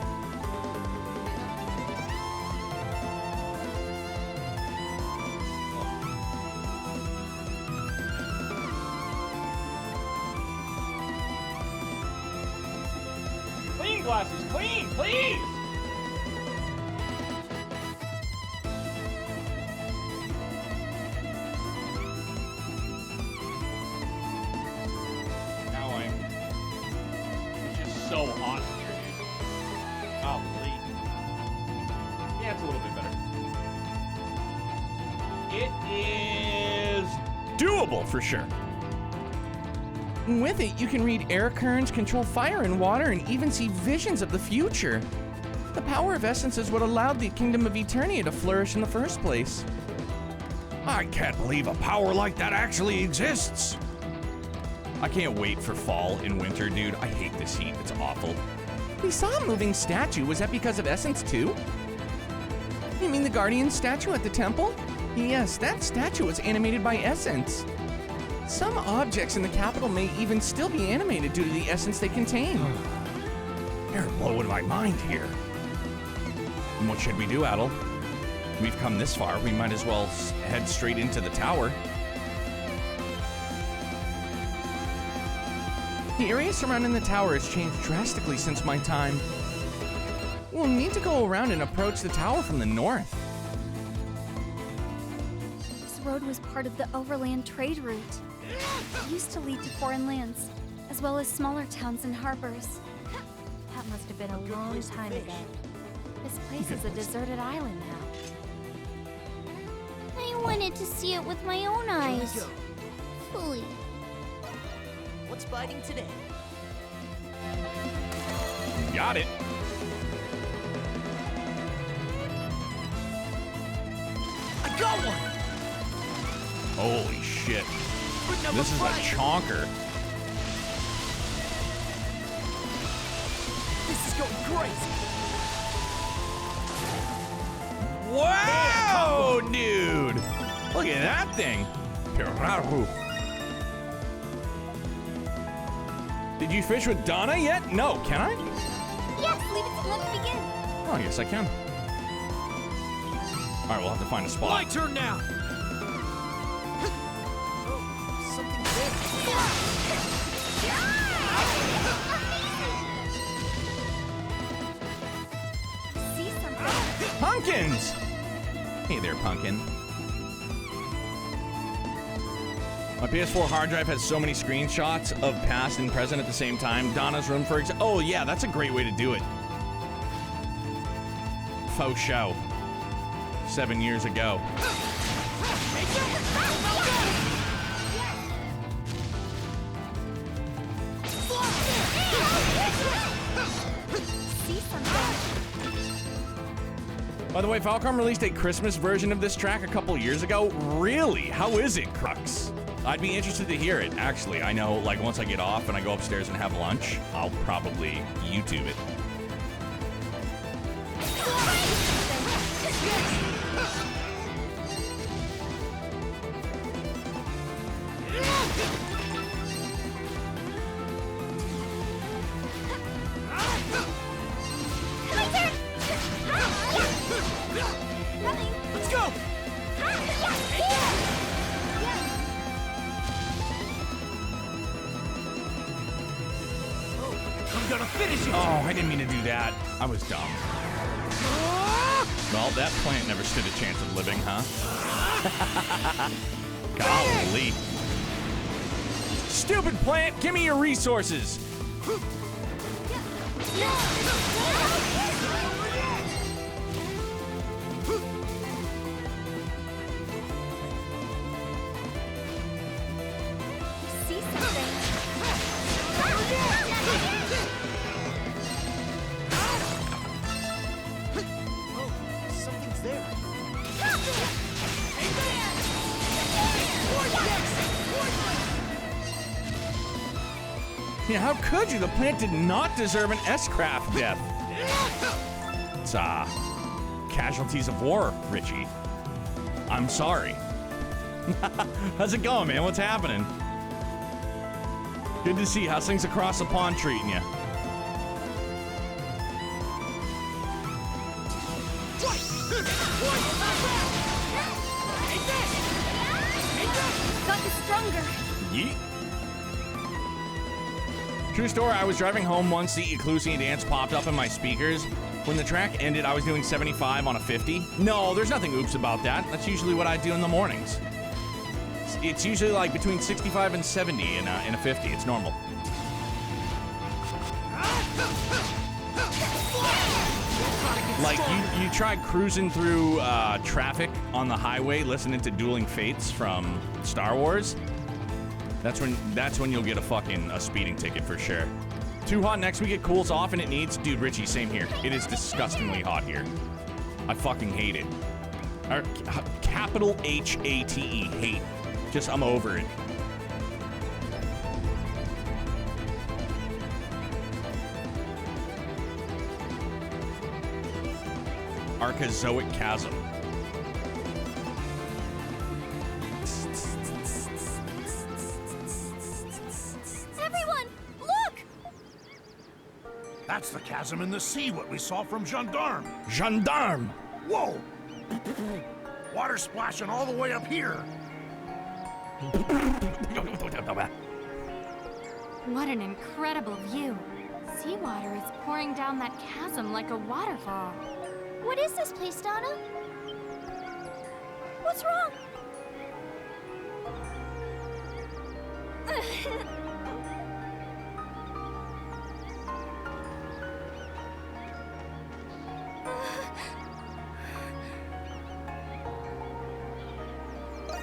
Clean glasses, clean, please! So hot here, dude. Golly. Yeah, it's a little bit better. It is doable for sure. With it, you can read air currents, control fire and water, and even see visions of the future. The power of essence is what allowed the Kingdom of Eternia to flourish in the first place. I can't believe a power like that actually exists. I can't wait for fall and winter, dude. I hate this heat. It's awful. We saw a moving statue. Was that because of essence too? You mean the Guardian statue at the temple? Yes, that statue was animated by essence. Some objects in the capital may even still be animated due to the essence they contain. You're blowing my mind here. And what should we do, Adel? We've come this far. We might as well head straight into the tower. The area surrounding the tower has changed drastically since my time. We'll need to go around and approach the tower from the north. This road was part of the overland trade route. It used to lead to foreign lands, as well as smaller towns and harbors. That must have been a long time ago. This place is a deserted island now. I wanted to see it with my own eyes. Fully. What's biting today? Got it. I got one! Holy shit. But This is a chonker. This is going crazy! Wow, dude! Look at that thing. Did you fish with Donna yet? No, can I? Yes, leave it to let it begin. Oh, I guess I can. All right, we'll have to find a spot. My turn now! Oh, something See something? Pumpkins! Hey there, pumpkin. My PS4 hard drive has so many screenshots of past and present at the same time. Donna's room, for example. Oh, yeah, that's a great way to do it. Faux show. 7 years ago. See something? By the way, Falcom released a Christmas version of this track a couple years ago. Really? How is it, Crux? I'd be interested to hear it, actually. I know, like, once I get off and I go upstairs and have lunch, I'll probably YouTube it. Let's go! I'm gonna finish it! Oh, I didn't mean to do that. I was dumb. Well, that plant never stood a chance of living, huh? Golly. Stupid plant, give me your resources. See something? Yeah, how could you? The plant did not deserve an S-craft death. It's, casualties of war, Richie. I'm sorry. How's it going, man? What's happening? Good to see. How's things across the pond treating you? Got you stronger. Yeet. True story, I was driving home once, the Eclusian dance popped up in my speakers. When the track ended, I was doing 75 on a 50. No, there's nothing oops about that. That's usually what I do in the mornings. It's usually like between 65 and 70 in a 50. It's normal. Like, you try cruising through traffic on the highway, listening to Dueling Fates from Star Wars. That's when you'll get a speeding ticket for sure. Too hot next week, it cools off and it needs... Dude, Richie, same here. It is disgustingly hot here. I fucking hate it. Capital H-A-T-E, hate. Just, I'm over it. Archazoic chasm. Everyone, look! That's the chasm in the sea, what we saw from Gendarme. Gendarme! Whoa! Water splashing all the way up here. What an incredible view. Seawater is pouring down that chasm like a waterfall. What is this place, Donna? What's wrong?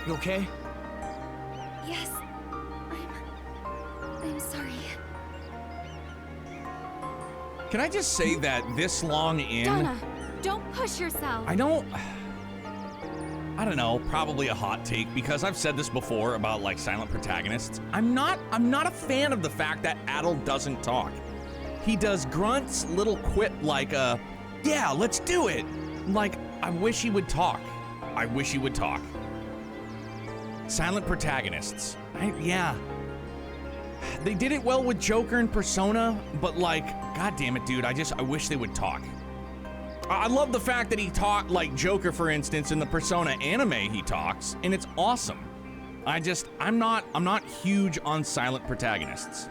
You okay? Yes, I'm sorry. Can I just say that this long in... Donna, don't push yourself. I don't know, probably a hot take, because I've said this before about, like, silent protagonists. I'm not a fan of the fact that Adel doesn't talk. He does grunts, little quip like, yeah, let's do it. Like, I wish he would talk. I wish he would talk. Silent protagonists. Yeah. They did it well with Joker and Persona, but, like, god damn it, dude, I wish they would talk. I love the fact that he talked like Joker, for instance, in the Persona anime he talks, and it's awesome. I'm not huge on silent protagonists.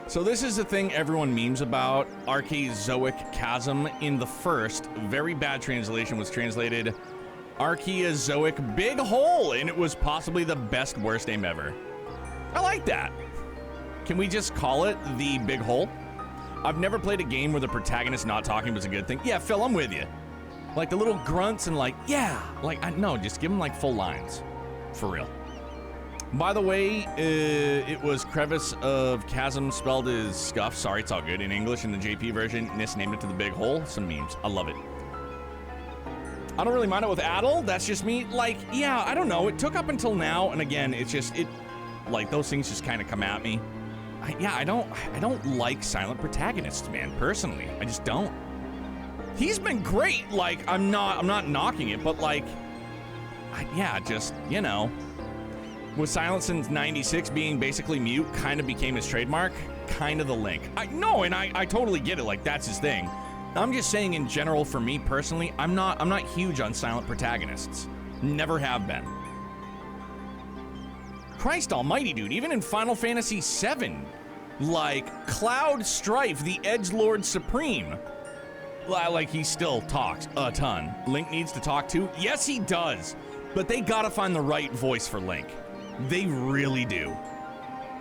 So this is the thing everyone memes about, Archazoic chasm. In the first, very bad translation, was translated Archazoic big hole, and it was possibly the best worst name ever. I like that. Can we just call it the big hole? I've never played a game where the protagonist not talking was a good thing. Yeah, Phil, I'm with you. Like the little grunts and like, yeah, like, no, just give them like full lines. For real. By the way, it was crevice of chasm spelled as scuff. Sorry, it's all good. In English, in the JP version, Nis named it to the big hole. Some memes. I love it. I don't really mind it with Adel. That's just me. Like, yeah, I don't know. It took up until now, and again, it's just, like, those things just kind of come at me. I don't like silent protagonists, man, personally. I just don't. He's been great. Like, I'm not knocking it, but, like, yeah, just, you know. With Silent since 96 being basically mute kind of became his trademark, kind of the link. I totally get it, like, that's his thing. I'm just saying in general, for me personally, I'm not huge on silent protagonists. Never have been. Christ almighty, dude, even in Final Fantasy VII, like, Cloud Strife, the Edgelord Supreme, like, he still talks a ton. Link needs to talk too? Yes, he does. But they gotta find the right voice for Link. They really do.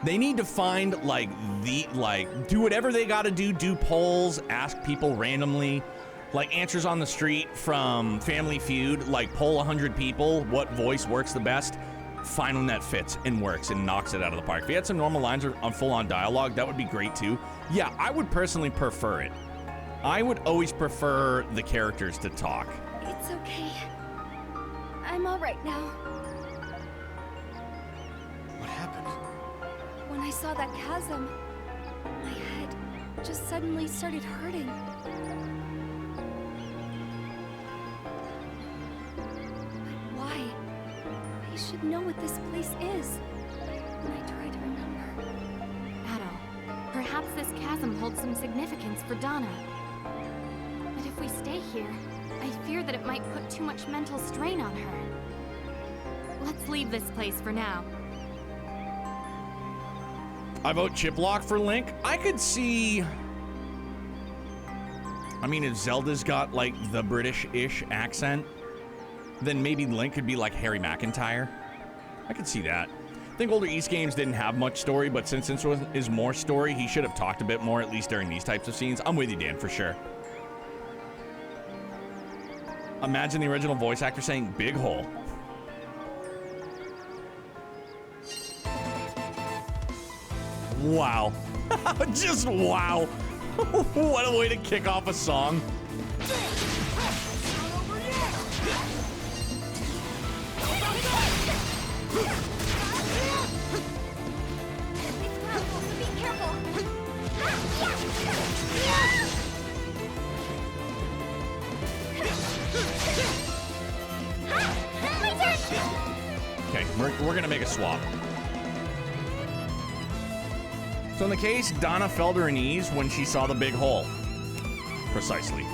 They need to find, like, do whatever they gotta do polls, ask people randomly, like answers on the street from Family Feud, like poll 100 people, what voice works the best, find one that fits and works and knocks it out of the park. If you had some normal lines on full-on dialogue, that would be great too. Yeah, I would personally prefer it. I would always prefer the characters to talk. It's okay. all right now. What happened? When I saw that chasm, my head just suddenly started hurting. But why? I should know what this place is. And I try to remember. Addo, perhaps this chasm holds some significance for Donna. But if we stay here, I fear that it might put too much mental strain on her. Let's leave this place for now. I vote Chiplock for Link. I could see... I mean, if Zelda's got, like, the British-ish accent, then maybe Link could be like Harry McIntyre. I could see that. I think older East games didn't have much story, but since this is more story, he should have talked a bit more, at least during these types of scenes. I'm with you, Dan, for sure. Imagine the original voice actor saying, big hole. Wow. Just wow. What a way to kick off a song. Be careful! Okay, we're gonna make a swap. So in the case, Donna fell to her knees when she saw the big hole. Precisely.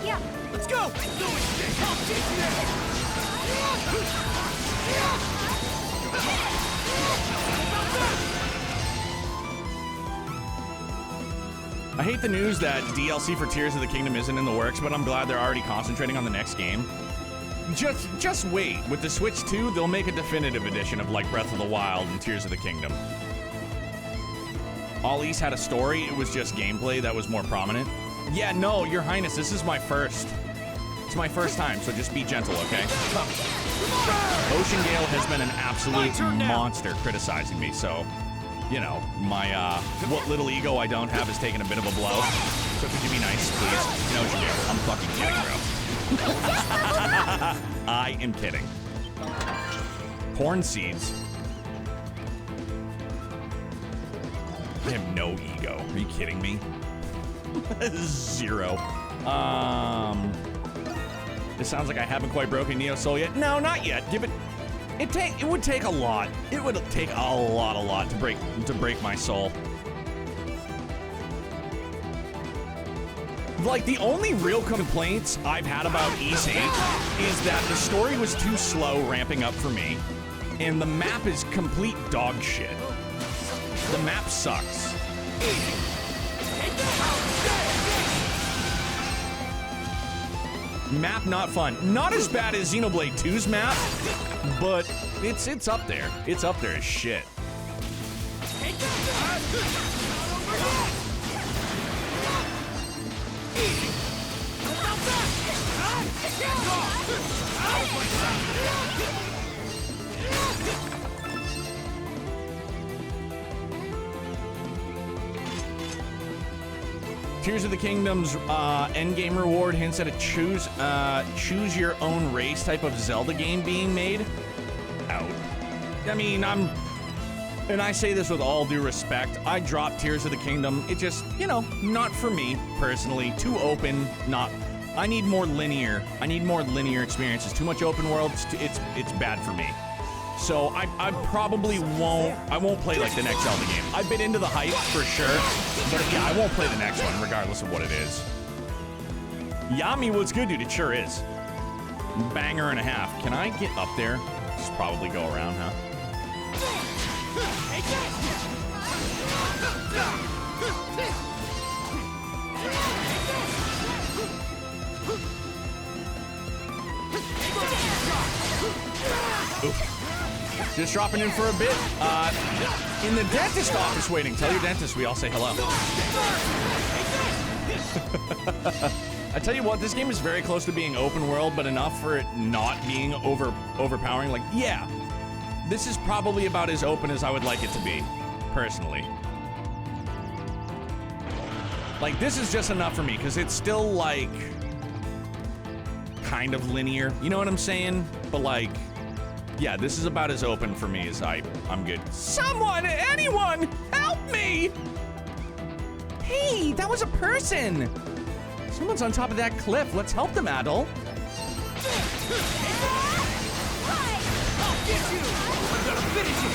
Yeah. Let's go! I hate the news that DLC for Tears of the Kingdom isn't in the works, but I'm glad they're already concentrating on the next game. Just wait. With the Switch 2, they'll make a definitive edition of like Breath of the Wild and Tears of the Kingdom. All East had a story, it was just gameplay that was more prominent. Yeah, no, Your Highness, this is my first. It's my first time, so just be gentle, okay? Ocean Gale has been an absolute monster criticizing me, so, you know, my, what little ego I don't have is taking a bit of a blow. So could you be nice, please? No, Ocean Gale, I'm fucking kidding, bro. I am kidding. Corn seeds. I have no ego. Are you kidding me? Zero. This sounds like I haven't quite broken Neo Soul yet. No, not yet. Give it. It would take a lot. It would take a lot to break my soul. Like, the only real complaints I've had about YsVIII is that the story was too slow ramping up for me, and the map is complete dog shit. The map sucks. Map not fun. Not as bad as Xenoblade 2's map, but it's up there. It's up there as shit. Tears of the Kingdom's endgame reward hints at a choose your own race type of Zelda game being made. Out. I mean, and I say this with all due respect, I dropped Tears of the Kingdom. It just, you know, not for me personally. Too open, not. I need more linear. I need more linear experiences. Too much open world. It's bad for me. So I probably won't. I won't play like the next Zelda game. I've been into the hype for sure, but yeah, I won't play the next one regardless of what it is. Yami, what's good, dude? It sure is. Banger and a half. Can I get up there? Just probably go around, huh? Oof. Just dropping in for a bit. In the dentist office waiting. Tell your dentist we all say hello. I tell you what, this game is very close to being open world, but enough for it not being overpowering. Like, yeah, this is probably about as open as I would like it to be, personally. Like, this is just enough for me, because it's still, like, kind of linear. You know what I'm saying? But, like, yeah, this is about as open for me as I'm good. Someone! Anyone! Help me! Hey, that was a person! Someone's on top of that cliff. Let's help them, Adol. I'll get you! I'm gonna finish it!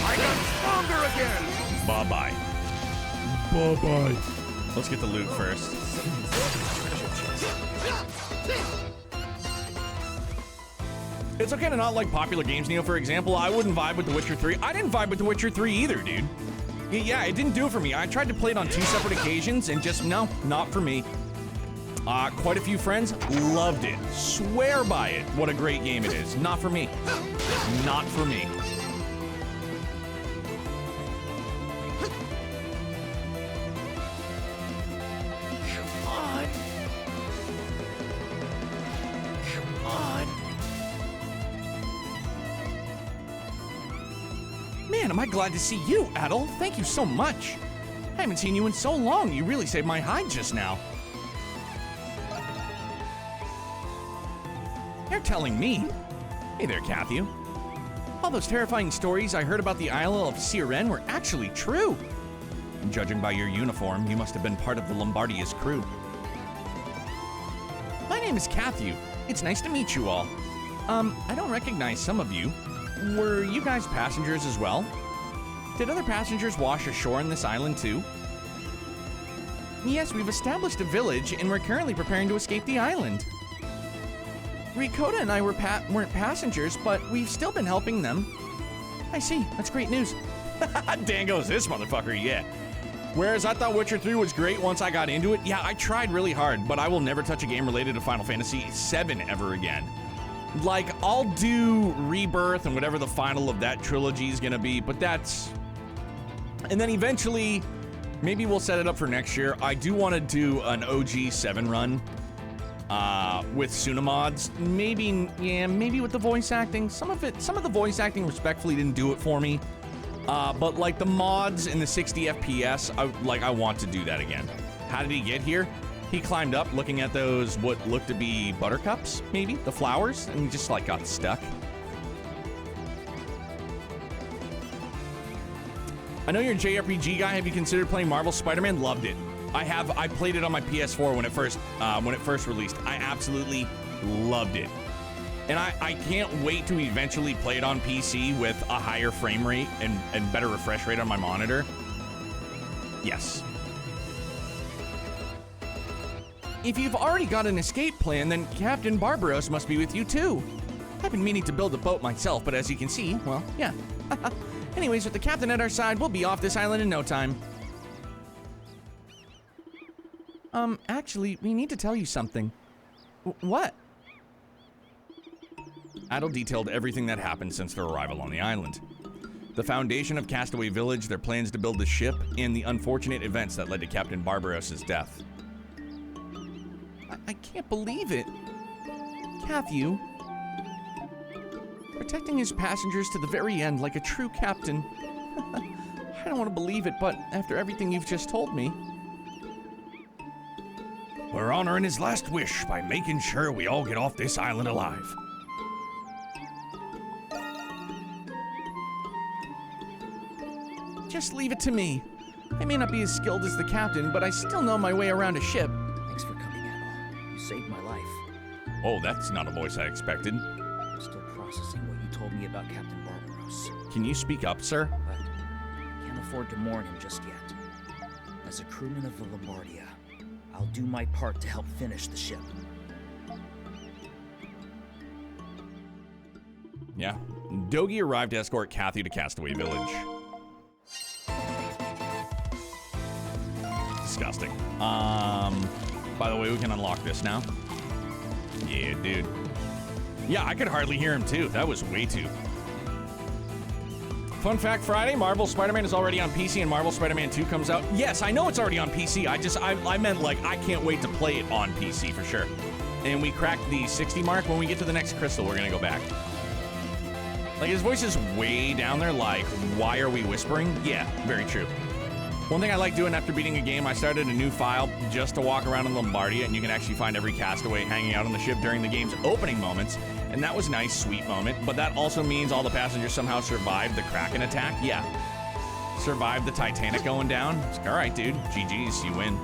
I got stronger again! Bye-bye. Bye-bye. Let's get the loot first. It's okay to not like popular games, Neo. For example, I wouldn't vibe with The Witcher 3. I didn't vibe with The Witcher 3 either, dude. Yeah, it didn't do it for me. I tried to play it on 2 separate occasions and just, no, not for me. Quite a few friends loved it. Swear by it. What a great game it is. Not for me. Not for me. Man, am I glad to see you, Adol. Thank you so much. I haven't seen you in so long. You really saved my hide just now. You're telling me. Hey there, Kathy. All those terrifying stories I heard about the Isle of Siren were actually true. And judging by your uniform, you must have been part of the Lombardia's crew. My name is Kathy. It's nice to meet you all. I don't recognize some of you. Were you guys passengers as well? Did other passengers wash ashore on this island too? Yes, we've established a village and we're currently preparing to escape the island. Ricotta and I weren't passengers, but we've still been helping them. I see, that's great news. Dan goes, this motherfucker, yeah. Whereas I thought Witcher 3 was great once I got into it, yeah, I tried really hard, but I will never touch a game related to Final Fantasy VII ever again. Like, I'll do Rebirth and whatever the final of that trilogy is gonna be, but that's... And then eventually, maybe we'll set it up for next year. I do want to do an OG 7 run with Suna mods. Maybe, yeah, maybe with the voice acting. Some of the voice acting respectfully didn't do it for me. But like the mods in the 60 FPS, I want to do that again. How did he get here? He climbed up looking at those, what looked to be buttercups, maybe? The flowers, and he just like got stuck. I know you're a JRPG guy. Have you considered playing Marvel Spider-Man? Loved it. I played it on my PS4 when it first released. I absolutely loved it. And I can't wait to eventually play it on PC with a higher frame rate and better refresh rate on my monitor. Yes. If you've already got an escape plan, then Captain Barbaros must be with you too. I've been meaning to build a boat myself, but as you can see, well, yeah. Anyways, with the captain at our side, we'll be off this island in no time. Actually, we need to tell you something. What? Adol detailed everything that happened since their arrival on the island. The foundation of Castaway Village, their plans to build the ship, and the unfortunate events that led to Captain Barbaros' death. I can't believe it. Kathy, protecting his passengers to the very end like a true captain. I don't want to believe it, but after everything you've just told me. We're honoring his last wish by making sure we all get off this island alive. Just leave it to me. I may not be as skilled as the captain, but I still know my way around a ship. Thanks for coming, Adol. You saved my life. Oh, that's not a voice I expected. I'm still processing what you told me about Captain Barbaros. Can you speak up, sir? But I can't afford to mourn him just yet. As a crewman of the Lombardia, I'll do my part to help finish the ship. Yeah. Dogi arrived to escort Kathy to Castaway Village. disgusting. By the way, we can unlock this now. Yeah, dude. Yeah, I could hardly hear him too. That was way too. Fun fact Friday, Marvel Spider-Man is already on PC and Marvel Spider-Man 2 comes out. Yes, I know it's already on PC. I meant like I can't wait to play it on PC for sure. And we cracked the 60 mark. When we get to the next crystal, we're gonna go back. Like his voice is way down there like, why are we whispering? Yeah, very true. One thing I like doing after beating a game, I started a new file just to walk around in Lombardia, and you can actually find every castaway hanging out on the ship during the game's opening moments. And that was a nice, sweet moment, but that also means all the passengers somehow survived the Kraken attack. Yeah. Survived the Titanic going down. It's like, all right, dude. GG's, you win.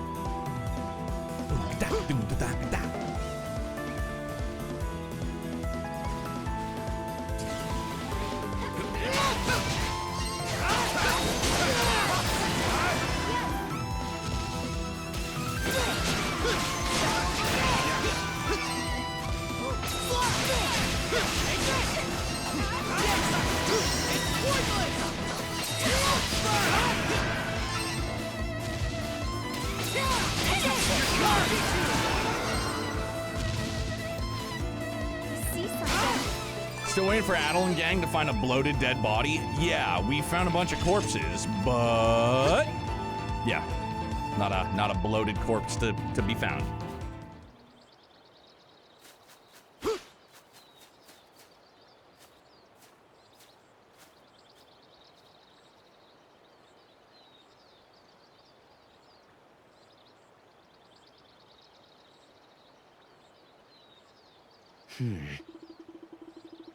Still waiting for Adel and gang to find a bloated dead body? Yeah, we found a bunch of corpses, but yeah, not a bloated corpse to be found.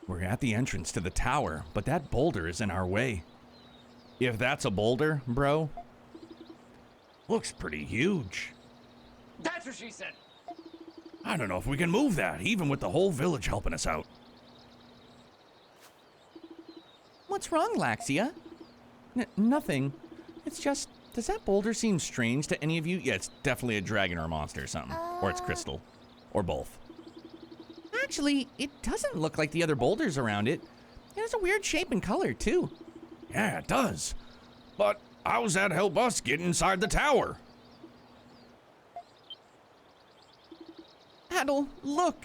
We're at the entrance to the tower, but that boulder is in our way. If that's a boulder, bro, looks pretty huge. That's what she said. I don't know if we can move that, even with the whole village helping us out. What's wrong, Laxia? Nothing. It's just, does that boulder seem strange to any of you? Yeah, it's definitely a dragon or a monster or something. Or it's crystal. Or both. Actually, it doesn't look like the other boulders around it. It has a weird shape and color, too. Yeah, it does. But how's that help us get inside the tower? Adel, look.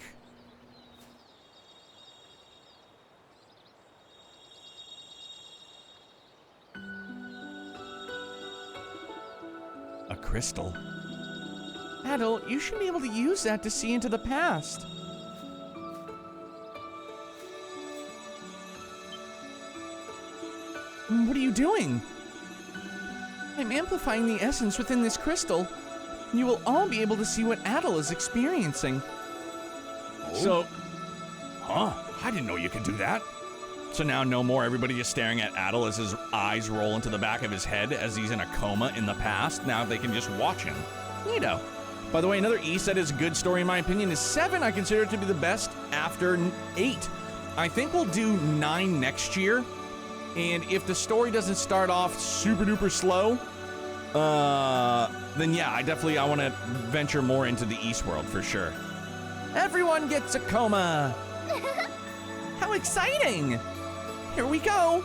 A crystal. Adel, you should be able to use that to see into the past. What are you doing? I'm amplifying the essence within this crystal. You will all be able to see what Adel is experiencing. Oh? So, I didn't know you could do that. So now no more everybody just staring at Adel as his eyes roll into the back of his head as he's in a coma in the past. Now they can just watch him. Neato. By the way, another East that is a good story in my opinion is 7. I consider it to be the best after 8. I think we'll do 9 next year. And if the story doesn't start off super duper slow, then yeah, I want to venture more into the East world for sure. Everyone gets a coma. How exciting! Here we go.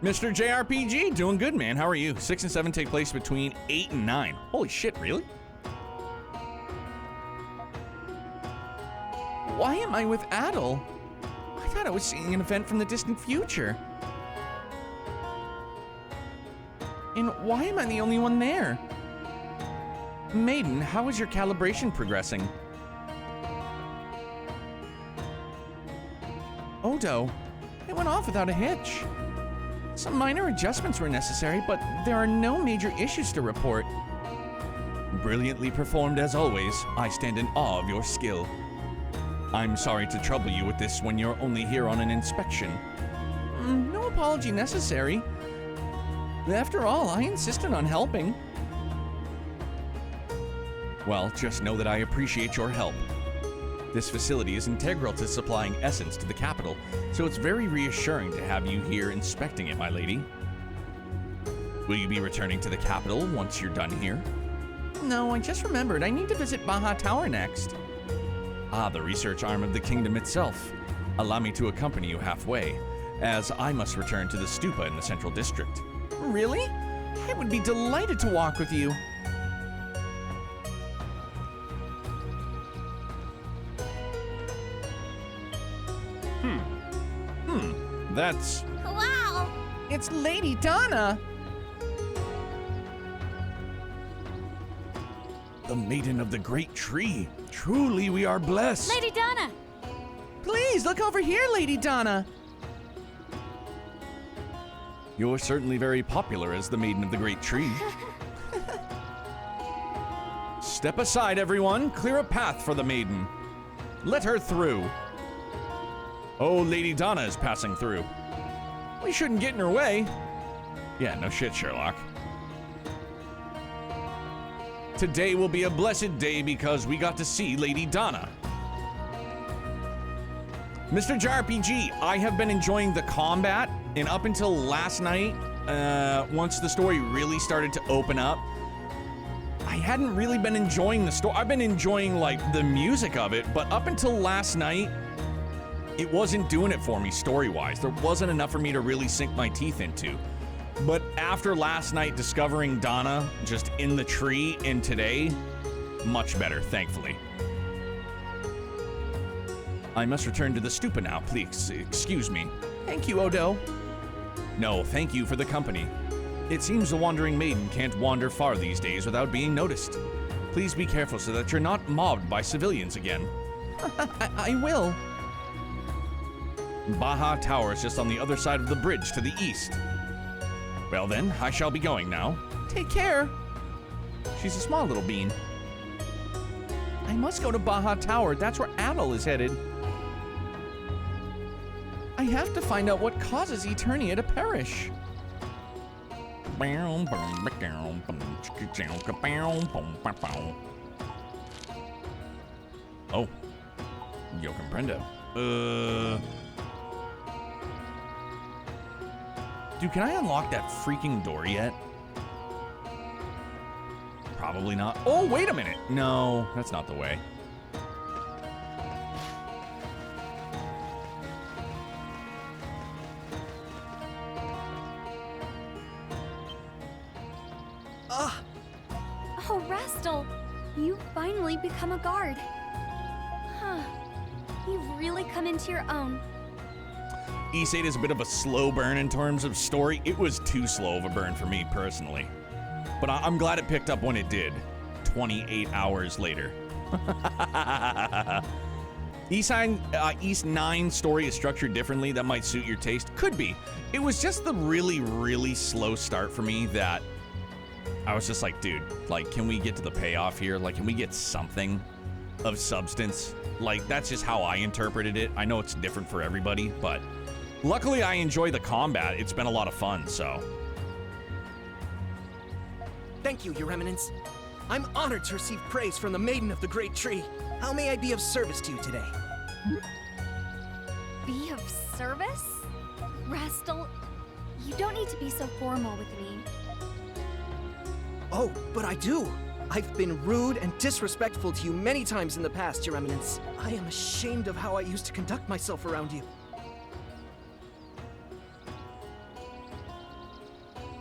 Mr. JRPG, doing good, man. How are you? 6 and 7 take place between 8 and 9. Holy shit, really? Why am I with Adel? I thought I was seeing an event from the distant future. And why am I the only one there? Maiden, how is your calibration progressing? Odo, it went off without a hitch. Some minor adjustments were necessary, but there are no major issues to report. Brilliantly performed as always. I stand in awe of your skill. I'm sorry to trouble you with this when you're only here on an inspection. No apology necessary. After all, I insisted on helping. Well, just know that I appreciate your help. This facility is integral to supplying essence to the capital, so it's very reassuring to have you here inspecting it, my lady. Will you be returning to the capital once you're done here? No, I just remembered I need to visit Baja Tower next. Ah, the research arm of the kingdom itself. Allow me to accompany you halfway, as I must return to the stupa in the central district. Really? I would be delighted to walk with you. That's... Wow! It's Lady Donna! the Maiden of the Great Tree. Truly, we are blessed. Lady Donna! Please, look over here, Lady Donna! You're certainly very popular as the Maiden of the Great Tree. Step aside, everyone. Clear a path for the maiden. Let her through. Oh, Lady Donna is passing through. We shouldn't get in her way. Yeah, no shit, Sherlock. Today will be a blessed day because we got to see Lady Donna. Mr. JRPG, I have been enjoying the combat, and up until last night, once the story really started to open up, I hadn't really been enjoying the story. I've been enjoying, like, the music of it, but up until last night, it wasn't doing it for me story-wise. There wasn't enough for me to really sink my teeth into. But after last night discovering Donna just in the tree and today, much better, thankfully. I must return to the stupa now, please. Excuse me. Thank you, Odo. No, thank you for the company. It seems the wandering maiden can't wander far these days without being noticed. Please be careful so that you're not mobbed by civilians again. I will. Baja Tower is just on the other side of the bridge to the east. Well then, I shall be going now. Take care. She's a small little bean. I must go to Baja Tower. That's where Adel is headed. I have to find out what causes Eternia to perish. Oh. Yo comprendo. Dude, can I unlock that freaking door yet? Probably not. Oh, wait a minute. No, that's not the way. Oh, Rastal, you finally become a guard. Huh. You've really come into your own. YsVIII is a bit of a slow burn in terms of story. It was too slow of a burn for me personally. But I'm glad it picked up when it did. 28 hours later. YsVIII story is structured differently. That might suit your taste. Could be. It was just the really, really slow start for me that I was just like, dude, like, can we get to the payoff here? Like, can we get something of substance? Like, that's just how I interpreted it. I know it's different for everybody, but luckily I enjoy the combat. It's been a lot of fun, so. Thank you, Your Eminence. I'm honored to receive praise from the Maiden of the Great Tree. How may I be of service to you today? Be of service? Rastal, you don't need to be so formal with me. Oh, but I do. I've been rude and disrespectful to you many times in the past, Your Eminence. I am ashamed of how I used to conduct myself around you.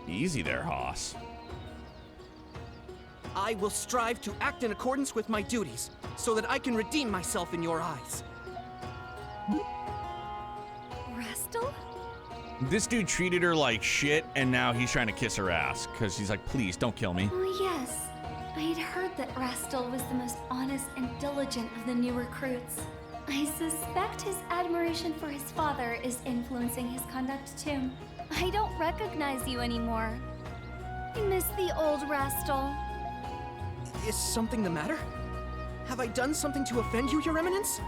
Easy there, Haas. I will strive to act in accordance with my duties, so that I can redeem myself in your eyes. Rastal? This dude treated her like shit, and now he's trying to kiss her ass, because he's like, please, don't kill me. Oh, yes. I'd heard that Rastal was the most honest and diligent of the new recruits. I suspect his admiration for his father is influencing his conduct too. I don't recognize you anymore. I miss the old Rastal. Is something the matter? Have I done something to offend you, Your Eminence?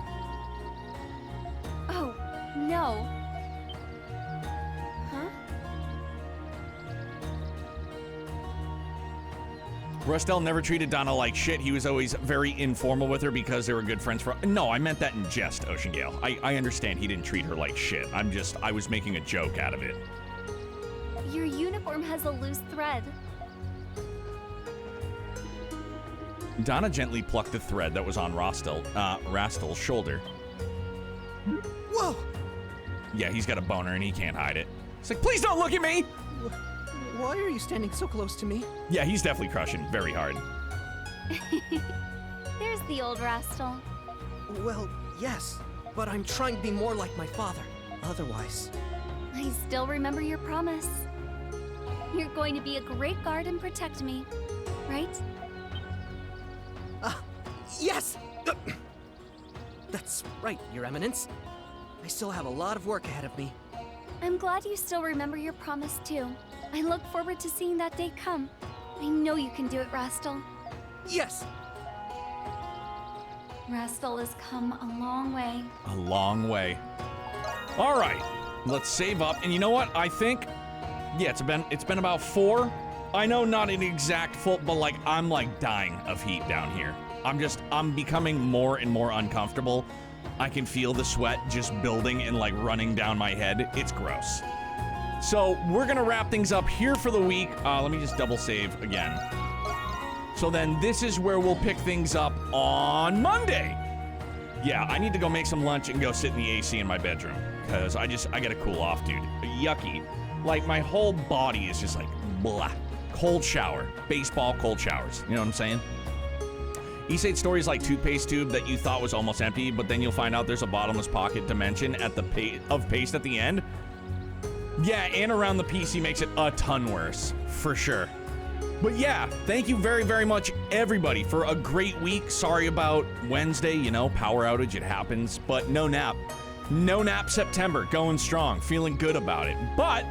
Oh, no. Huh? Rustel never treated Donna like shit. He was always very informal with her because they were good friends for. No, I meant that in jest, Ocean Gale. I understand he didn't treat her like shit. I was making a joke out of it. Your uniform has a loose thread. Donna gently plucked the thread that was on Rastel's shoulder. Whoa! Yeah, he's got a boner and he can't hide it. It's like, please don't look at me! Why are you standing so close to me? Yeah, he's definitely crushing very hard. There's the old Rastel. Well, yes, but I'm trying to be more like my father. Otherwise... I still remember your promise. You're going to be a great guard and protect me, right? Yes! That's right, Your Eminence. I still have a lot of work ahead of me. I'm glad you still remember your promise, too. I look forward to seeing that day come. I know you can do it, Rastel. Yes! Rastel has come a long way. A long way. All right, let's save up. And you know what? I think, yeah, it's been about 4. I know not an exact full, but like I'm like dying of heat down here. I'm becoming more and more uncomfortable. I can feel the sweat just building and like running down my head. It's gross. So we're gonna wrap things up here for the week. Let me just double save again. So then this is where we'll pick things up on Monday. Yeah, I need to go make some lunch and go sit in the AC in my bedroom because I gotta cool off, dude. Yucky. Like my whole body is just like blah. Cold shower, baseball cold showers. You know what I'm saying? YsVIII stories like toothpaste tube that you thought was almost empty, but then you'll find out there's a bottomless pocket dimension at the paste at the end. Yeah, and around the PC makes it a ton worse, for sure. But yeah, thank you very, very much, everybody, for a great week. Sorry about Wednesday, you know, power outage, it happens, but no nap. No nap September, going strong, feeling good about it. But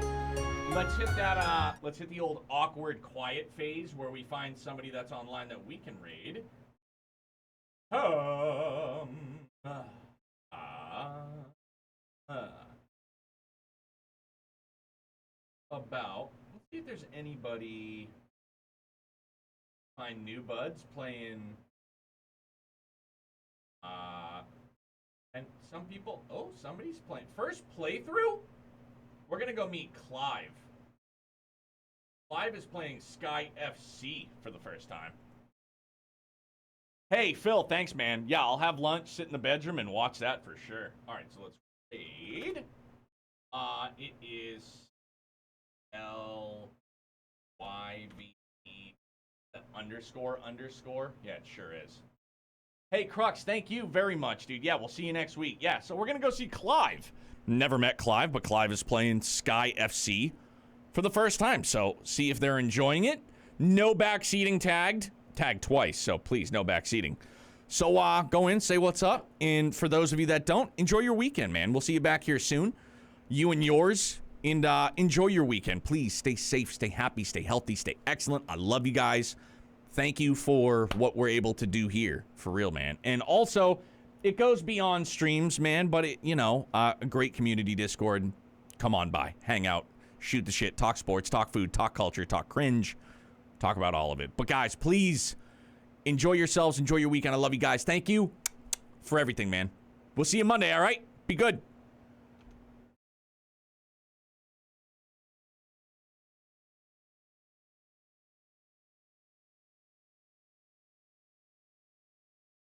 let's hit that, let's hit the old awkward quiet phase where we find somebody that's online that we can raid. About, let's see if there's anybody, find new buds playing, and some people, oh, somebody's playing, first playthrough, we're gonna go meet Clive. Clive is playing Sky FC for the first time. Hey, Phil, thanks, man. Yeah, I'll have lunch, sit in the bedroom, and watch that for sure. All right, so let's raid. It is LYV __. Yeah, it sure is. Hey, Crux, thank you very much, dude. Yeah, we'll see you next week. Yeah, so we're going to go see Clive. Never met Clive, but Clive is playing Sky FC for the first time. So see if they're enjoying it. No backseating tagged. Tagged twice, so please, no backseating. So go in, say what's up. And for those of you that don't, enjoy your weekend, man. We'll see you back here soon. You and yours. And enjoy your weekend. Please stay safe, stay happy, stay healthy, stay excellent. I love you guys. Thank you for what we're able to do here. For real, man. And also, it goes beyond streams, man. But, it, you know, a great community Discord. Come on by. Hang out. Shoot the shit. Talk sports. Talk food. Talk culture. Talk cringe. Talk about all of it. But, guys, please enjoy yourselves. Enjoy your weekend. I love you guys. Thank you for everything, man. We'll see you Monday, all right? Be good.